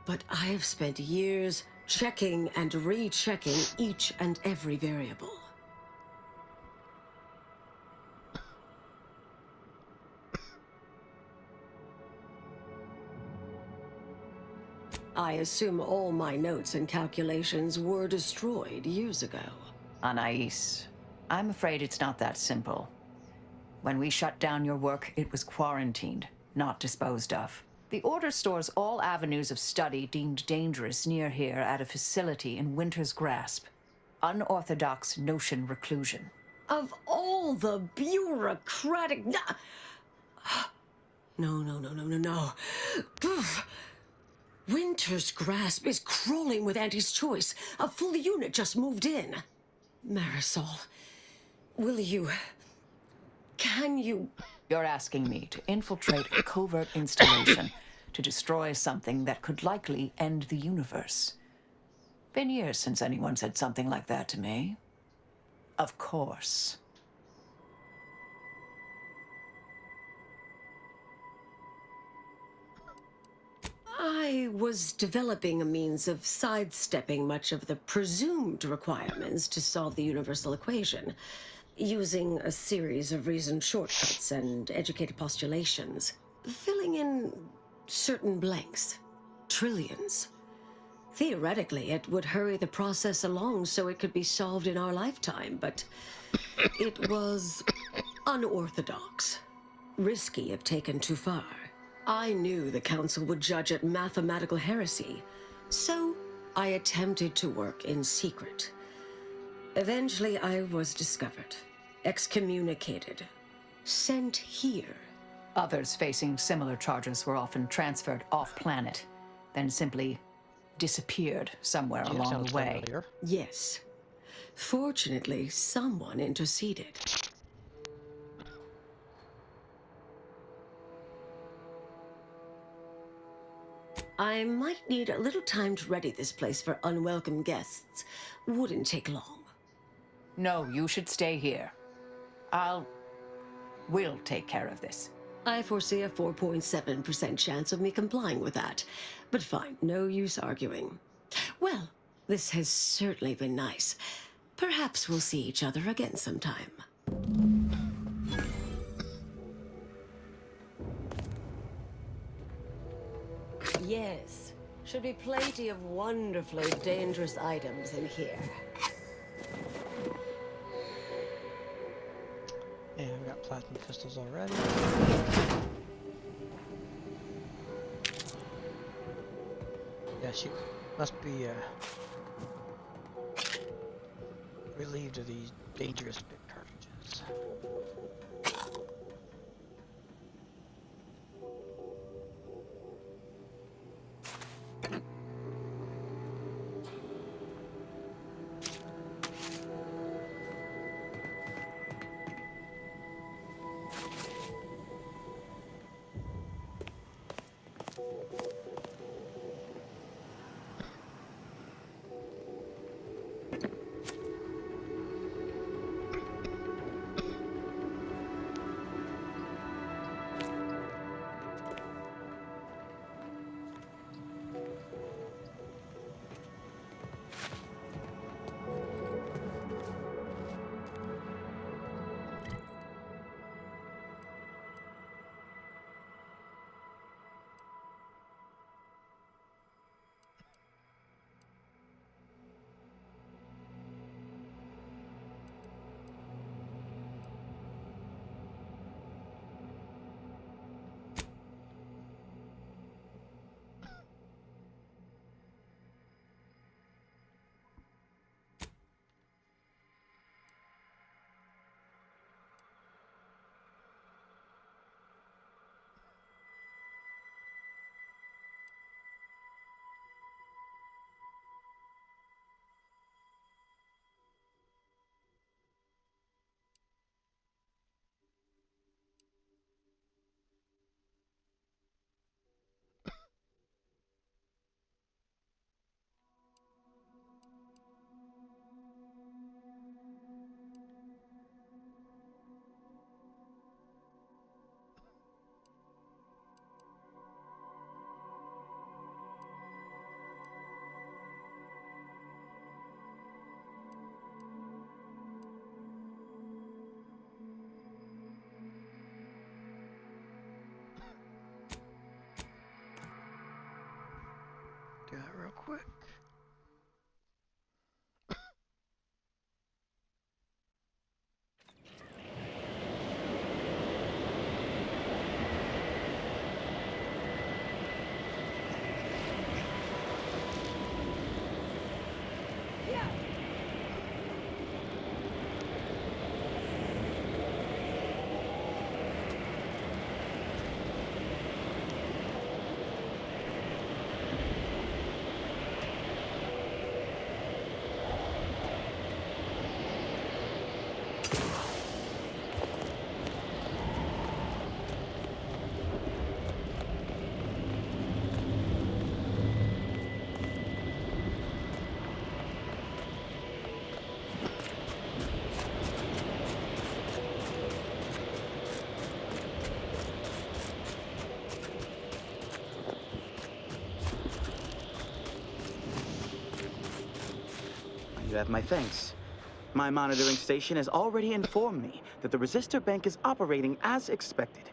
[SPEAKER 11] but I have spent years checking and rechecking each and every variable. I assume all my notes and calculations were destroyed years ago.
[SPEAKER 24] Anais, I'm afraid it's not that simple. When we shut down your work, it was quarantined, not disposed of. The Order stores all avenues of study deemed dangerous near here at a facility in Winter's Grasp. Unorthodox notion reclusion.
[SPEAKER 11] Of all the bureaucratic... No. Winter's Grasp is crawling with Auntie's choice. A full unit just moved in. Marisol, will you... Can you...
[SPEAKER 24] You're asking me to infiltrate a covert installation to destroy something that could likely end the universe. Been years since anyone said something like that to me. Of course.
[SPEAKER 11] I was developing a means of sidestepping much of the presumed requirements to solve the universal equation, using a series of reasoned shortcuts and educated postulations, filling in certain blanks. Trillions. Theoretically, it would hurry the process along so it could be solved in our lifetime, but it was unorthodox, risky if taken too far. I knew the Council would judge it mathematical heresy, so I attempted to work in secret. Eventually, I was discovered, excommunicated, sent here.
[SPEAKER 24] Others facing similar charges were often transferred off-planet, then simply disappeared somewhere along the way.
[SPEAKER 11] Yes. Fortunately, someone interceded. I might need a little time to ready this place for unwelcome guests. Wouldn't take long.
[SPEAKER 24] No, you should stay here. We'll take care of this.
[SPEAKER 11] I foresee a 4.7% chance of me complying with that. But fine, no use arguing. Well, this has certainly been nice. Perhaps we'll see each other again sometime. Yes, should be plenty of wonderfully dangerous items in here.
[SPEAKER 2] And we got platinum pistols already. Yeah, she must be relieved of these dangerous big cartridges. Do that real quick.
[SPEAKER 7] You have my thanks. My monitoring station has already informed me that the resistor bank is operating as expected.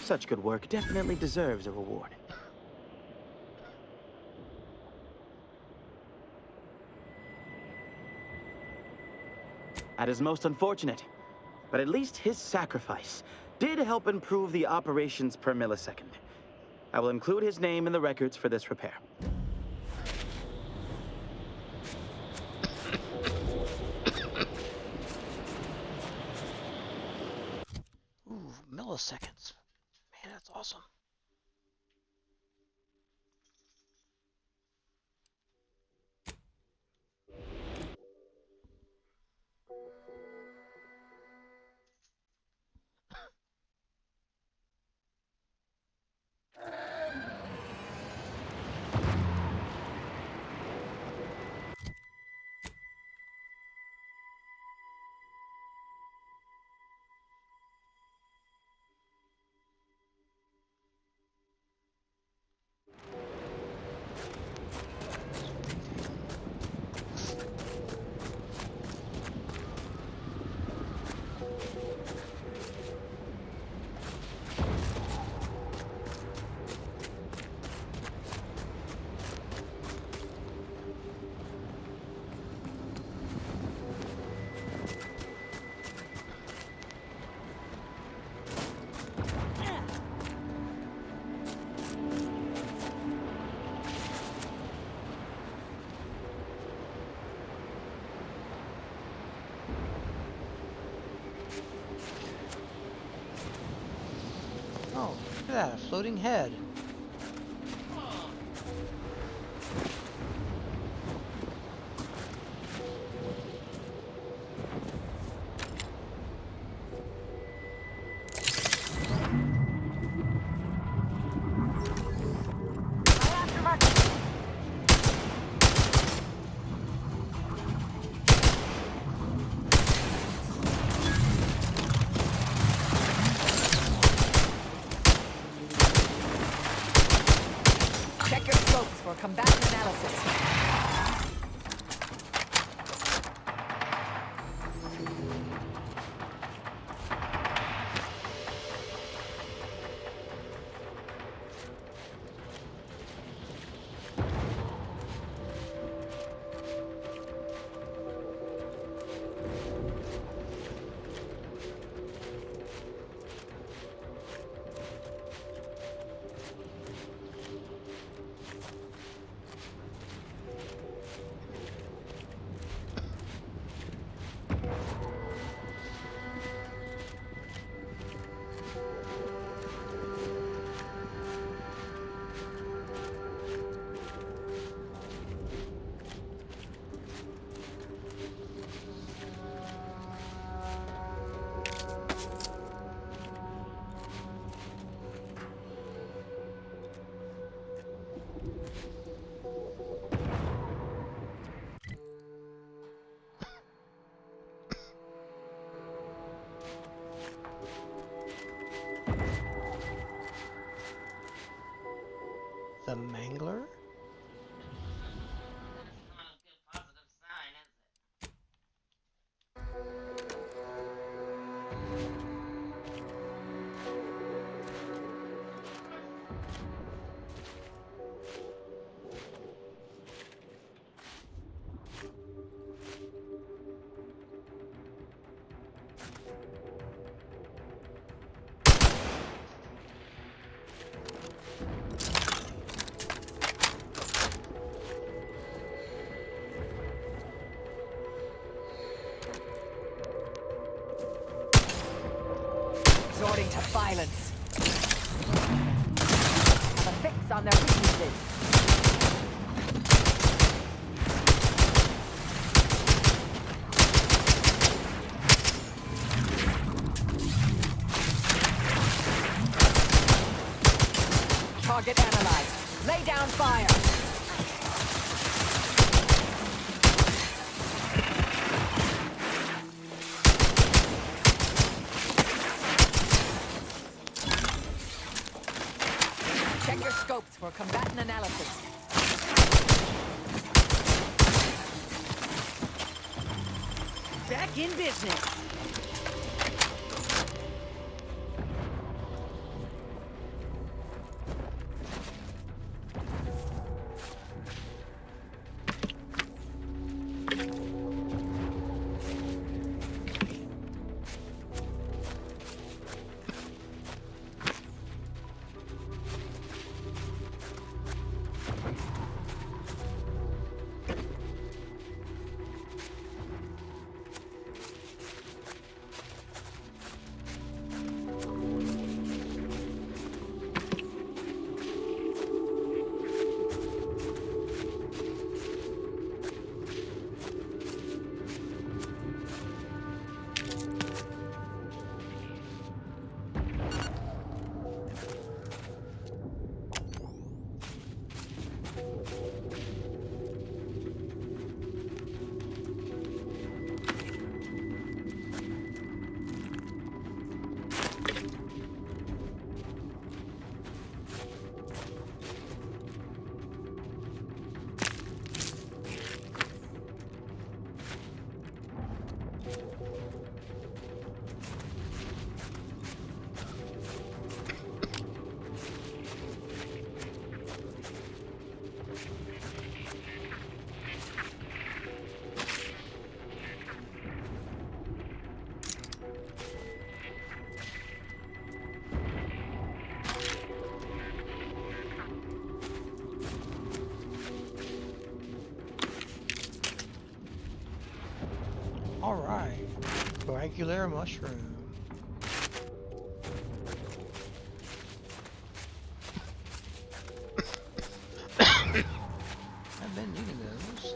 [SPEAKER 7] Such good work definitely deserves a reward. That is most unfortunate, but at least his sacrifice did help improve the operations per millisecond. I will include his name in the records for this repair.
[SPEAKER 2] Ooh, milliseconds. Man, that's awesome. Oh, look at that, a floating head.
[SPEAKER 24] Check your scopes for combatant analysis. The Mangler? Resorting to violence. Have a fix on their weaknesses. Target analyzed. Lay down fire. Check your scopes for combatant analysis.
[SPEAKER 4] back in business.
[SPEAKER 2] Alright. Coagular mushroom. I've been needing those.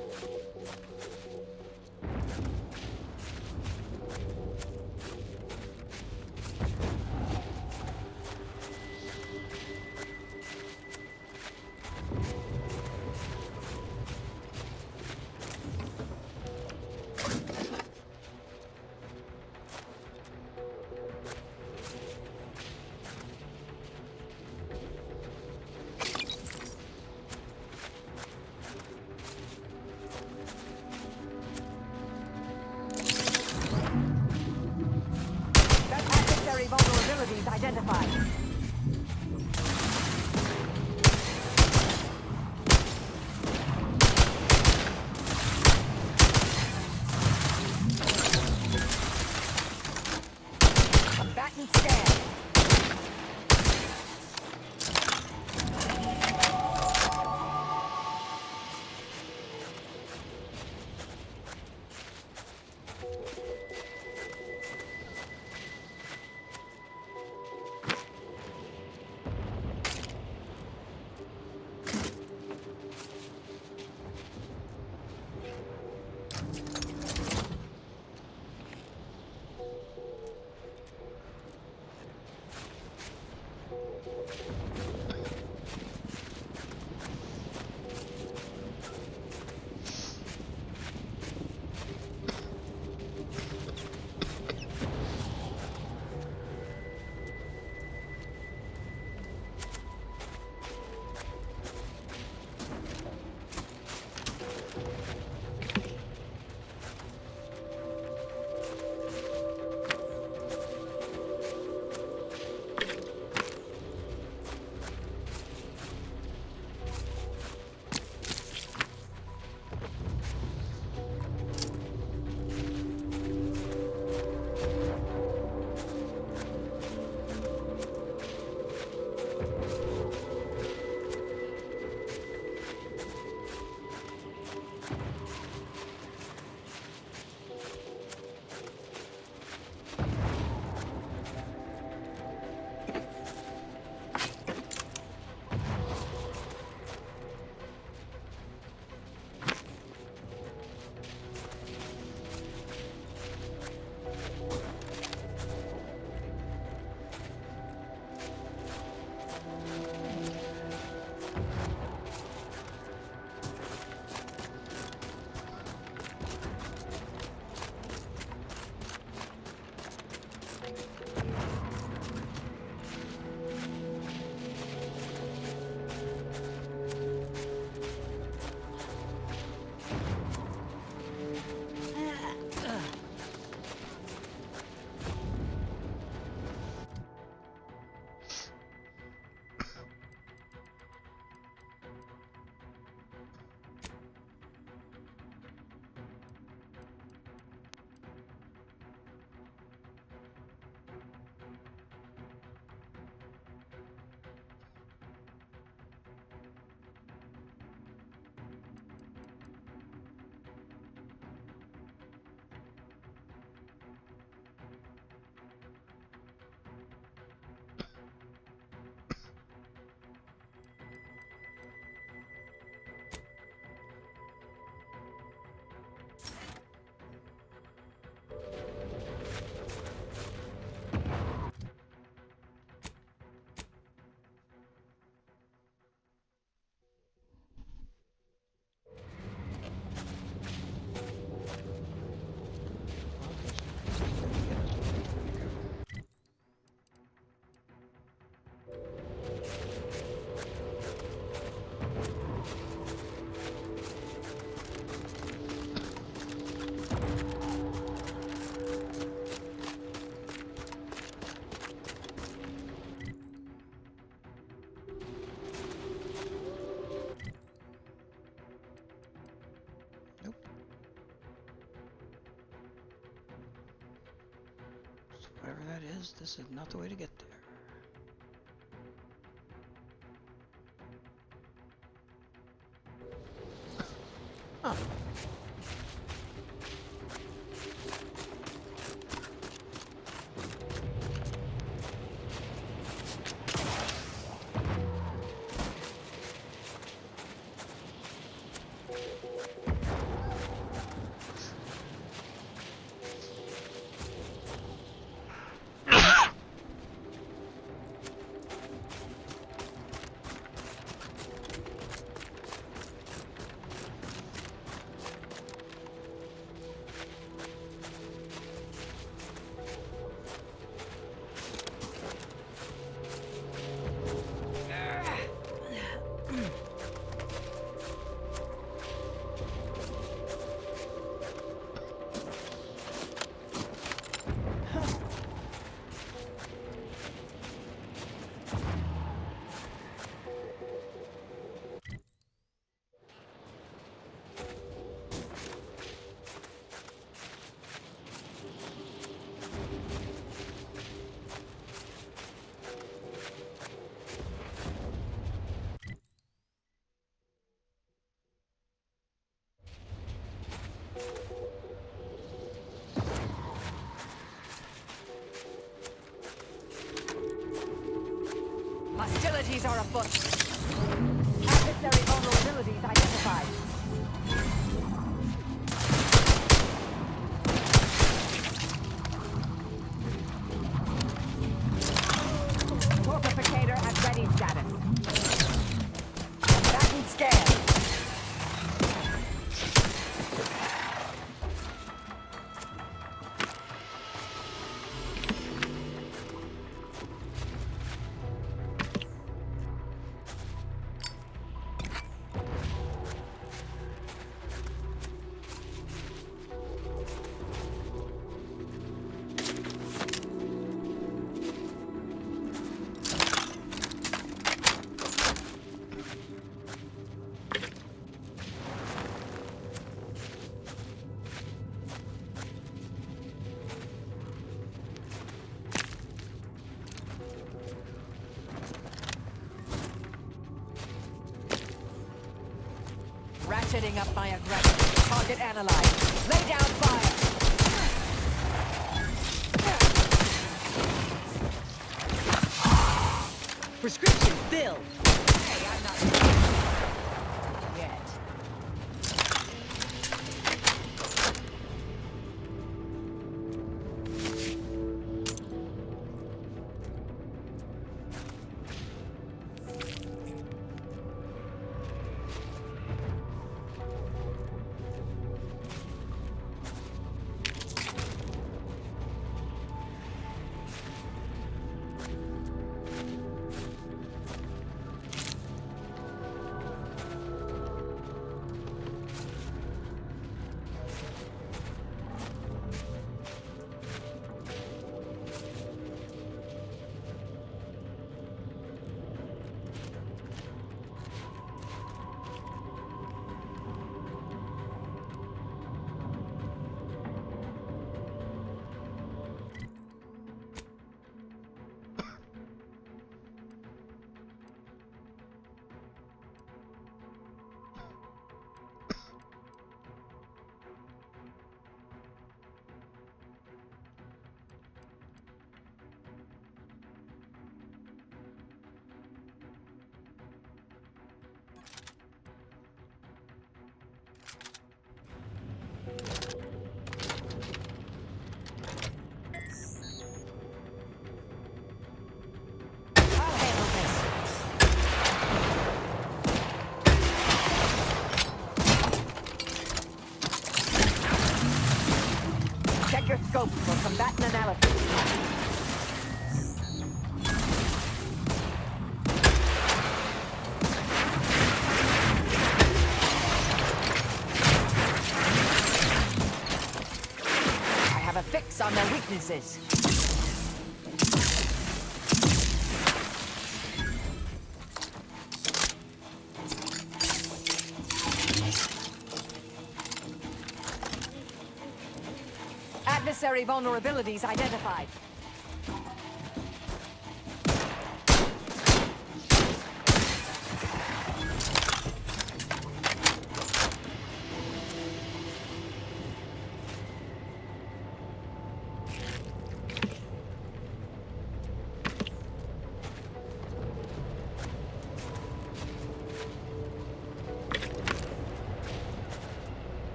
[SPEAKER 2] is not the way to get there. Huh.
[SPEAKER 8] Hostilities are afoot. Adversary vulnerabilities identified. Fortificator at ready status. Combatant scan. Ratcheting up my aggression. Target analyzed. Lay down fire.
[SPEAKER 4] Prescription filled.
[SPEAKER 8] Hey, I'm not yet. Check your scope for combatant analysis. I have a fix on their weaknesses. Adversary vulnerabilities identified.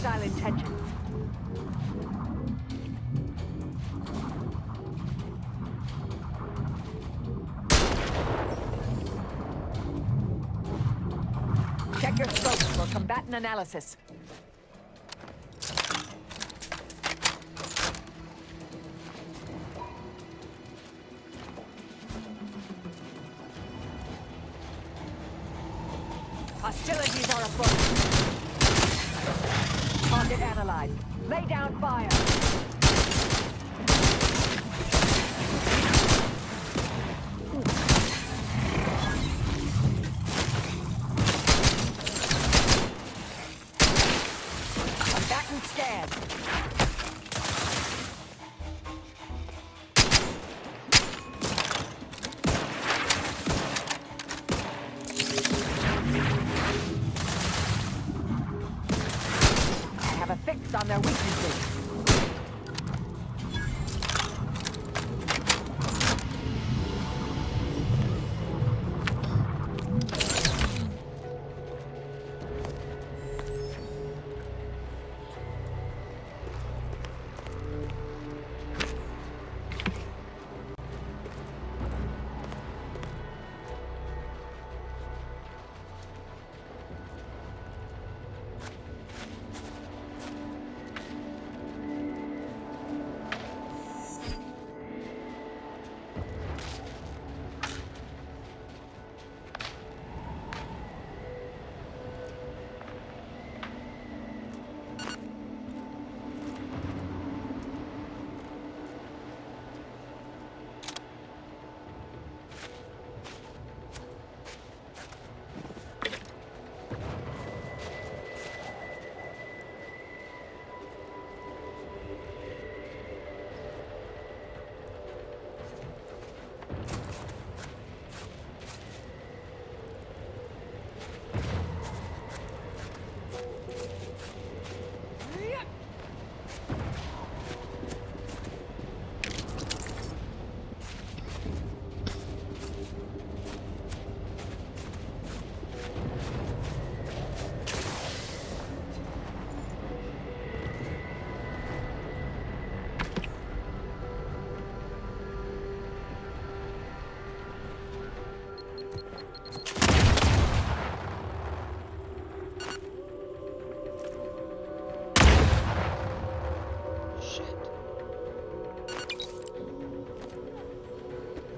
[SPEAKER 8] hostile intentions. Check your scopes for combatant analysis. Hostilities are afoot. Target analyzed. Lay down fire. Combatant scanned. I have a fix on their weaknesses.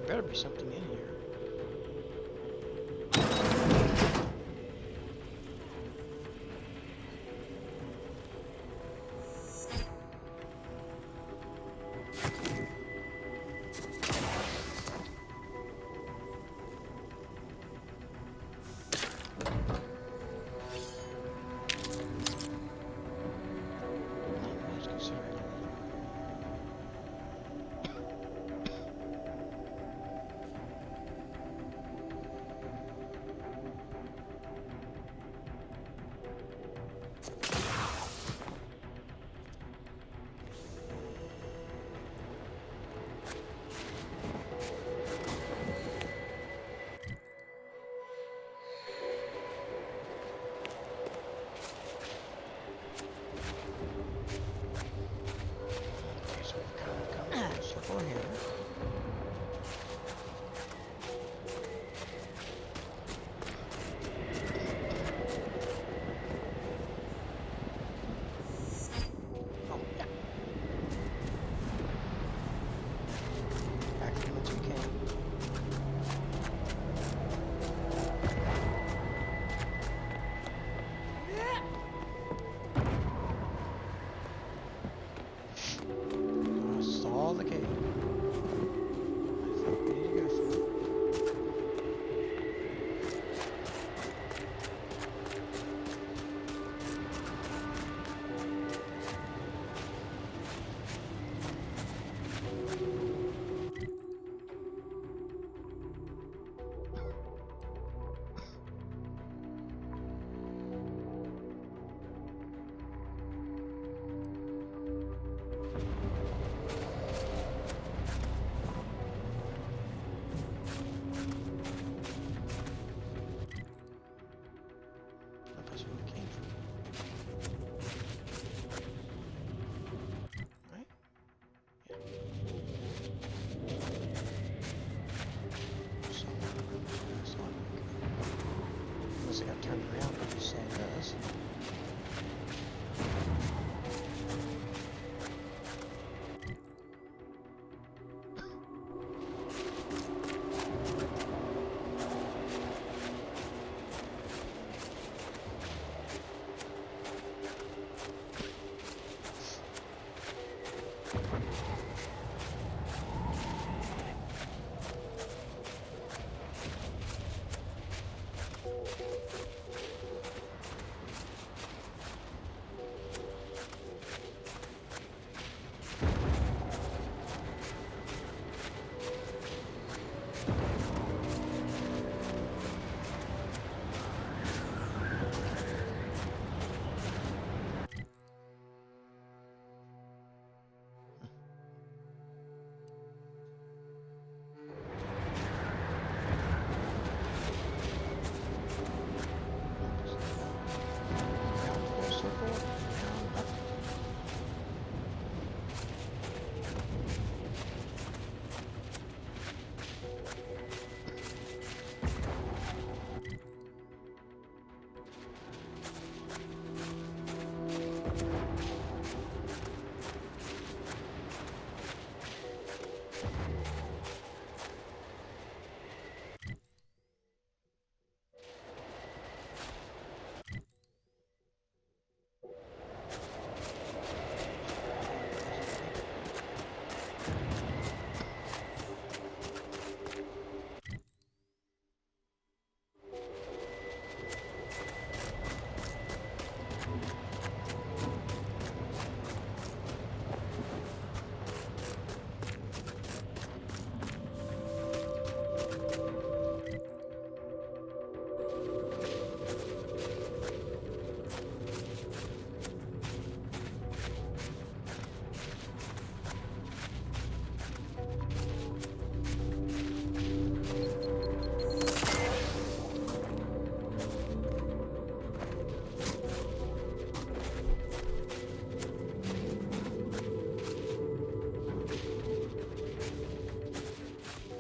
[SPEAKER 2] Better be something in here.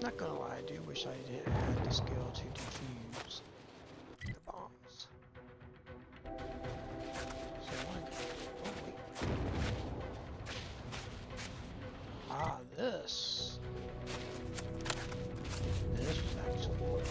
[SPEAKER 2] Not gonna lie, I do wish I had the skill to defuse the bombs. So oh wait. Ah, this. This was actually.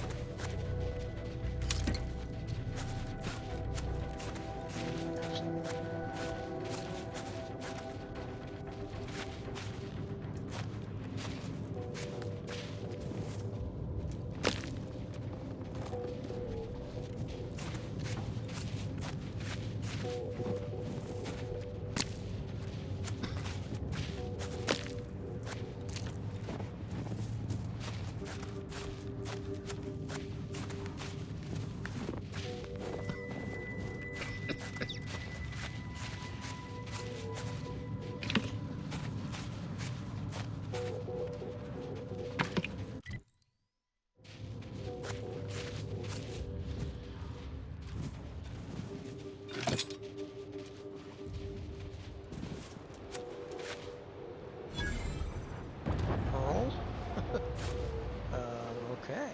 [SPEAKER 2] Okay.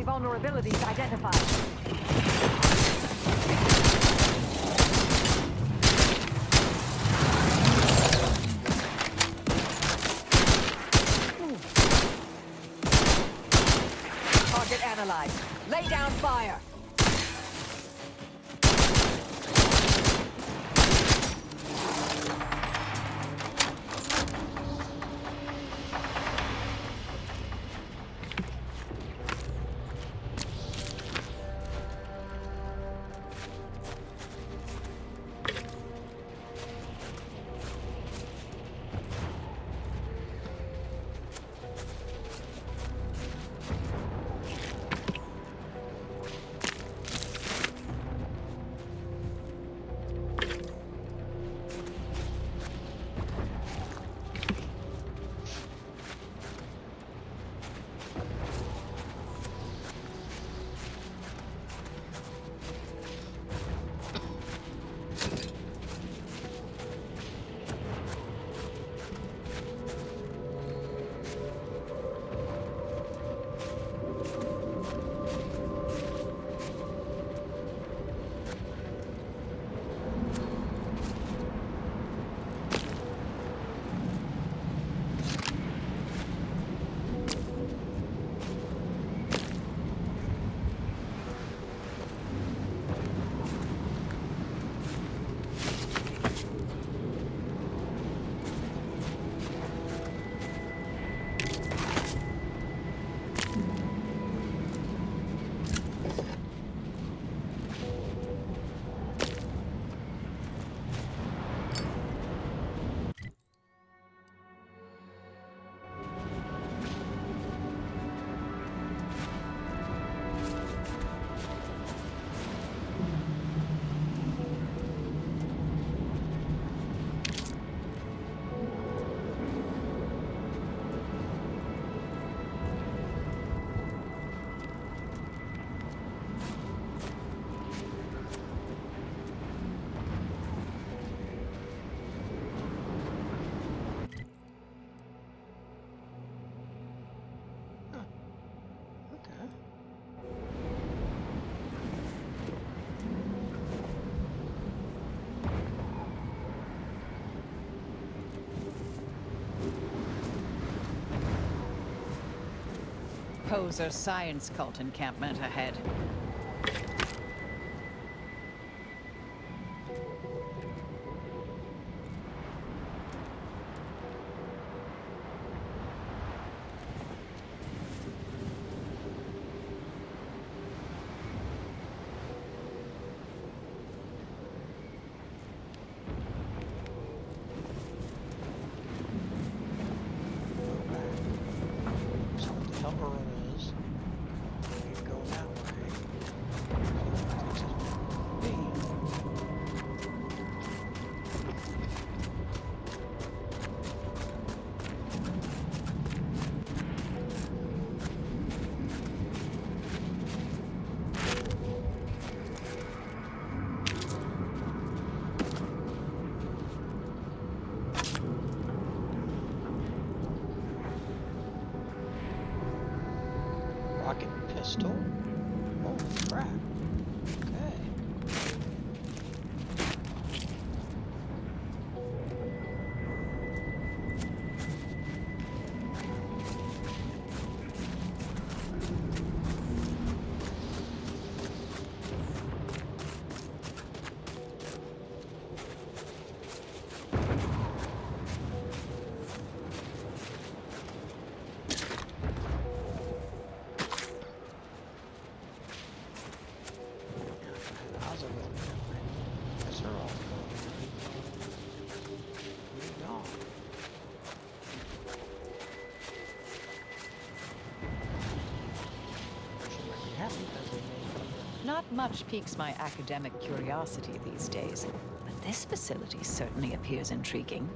[SPEAKER 8] Vulnerabilities identified. Target analyzed. Lay down fire.
[SPEAKER 24] poser science cult encampment ahead.
[SPEAKER 2] Rocket pistol. Holy crap. Okay.
[SPEAKER 24] Not much piques my academic curiosity these days, but this facility certainly appears intriguing.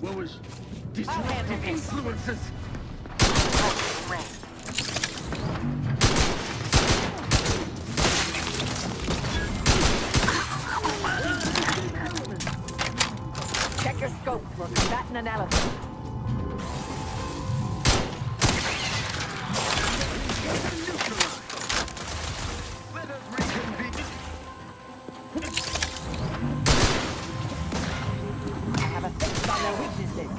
[SPEAKER 10] What was
[SPEAKER 8] I'll handle
[SPEAKER 10] disruptive
[SPEAKER 8] this.
[SPEAKER 10] influences?
[SPEAKER 8] Check your scope. We're combating an elephant. I have a fix on their weaknesses.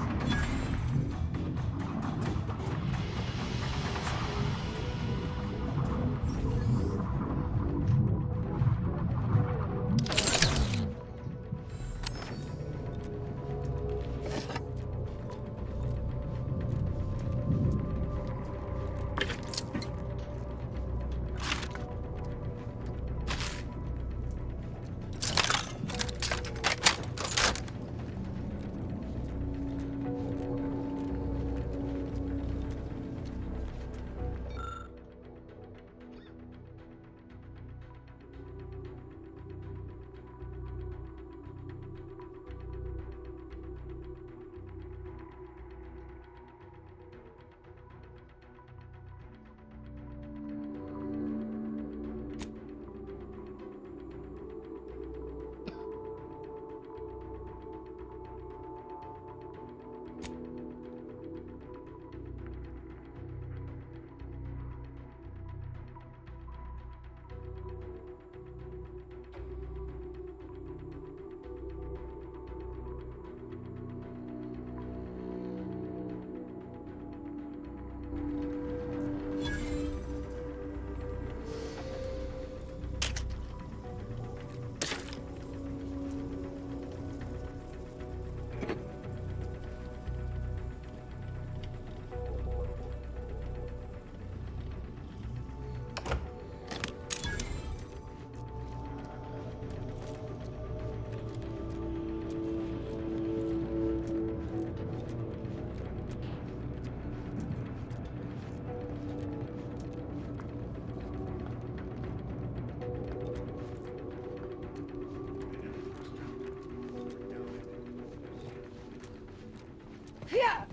[SPEAKER 8] Yeah.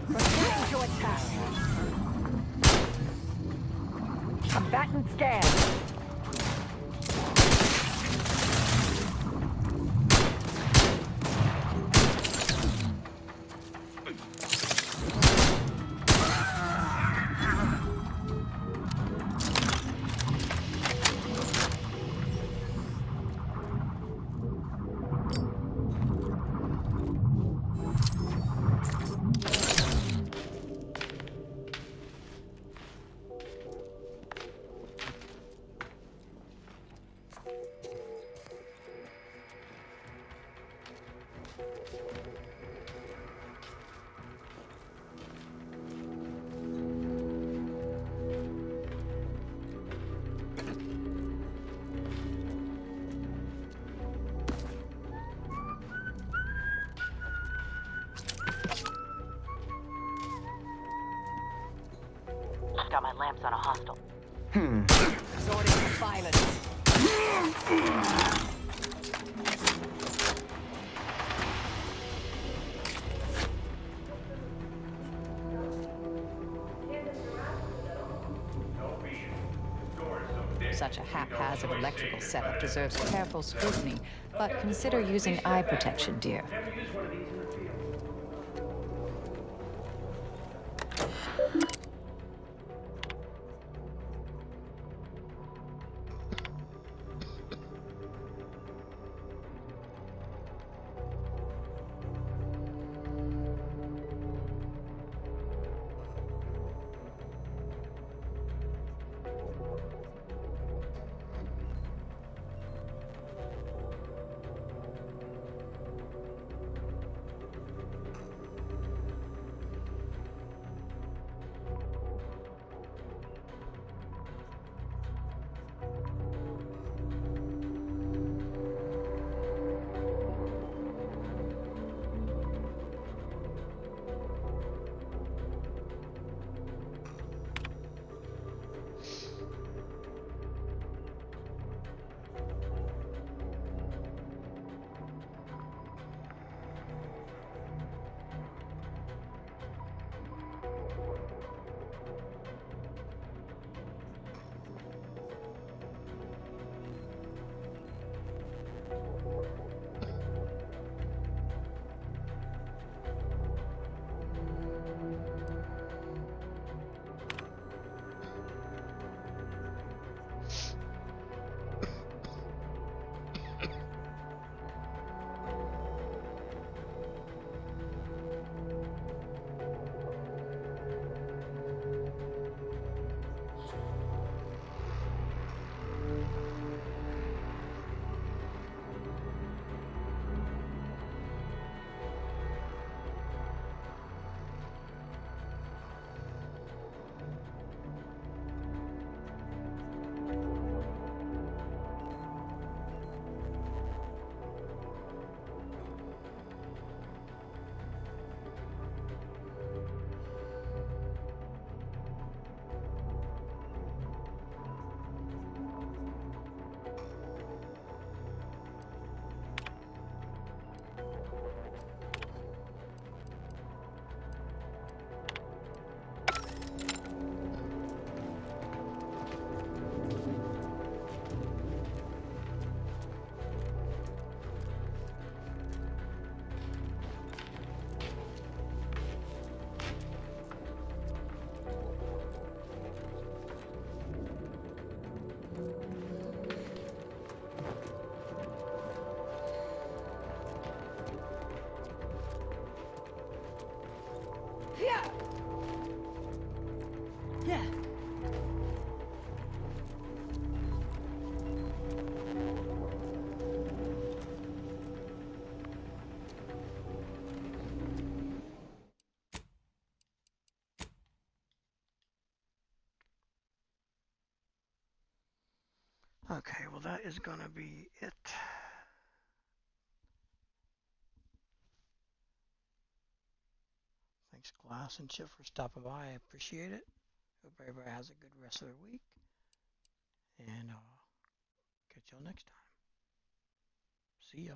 [SPEAKER 8] Preparing to attack. Combatant scan. Got my lamps on a hostile.
[SPEAKER 3] Resorting to violence.
[SPEAKER 24] Such a haphazard electrical setup deserves careful scrutiny, but consider using eye protection, dear.
[SPEAKER 2] Okay, well that is gonna be it. Thanks Glass and Chip for stopping by. I appreciate it. Hope everybody has a good rest of their week. And catch y'all next time. See ya.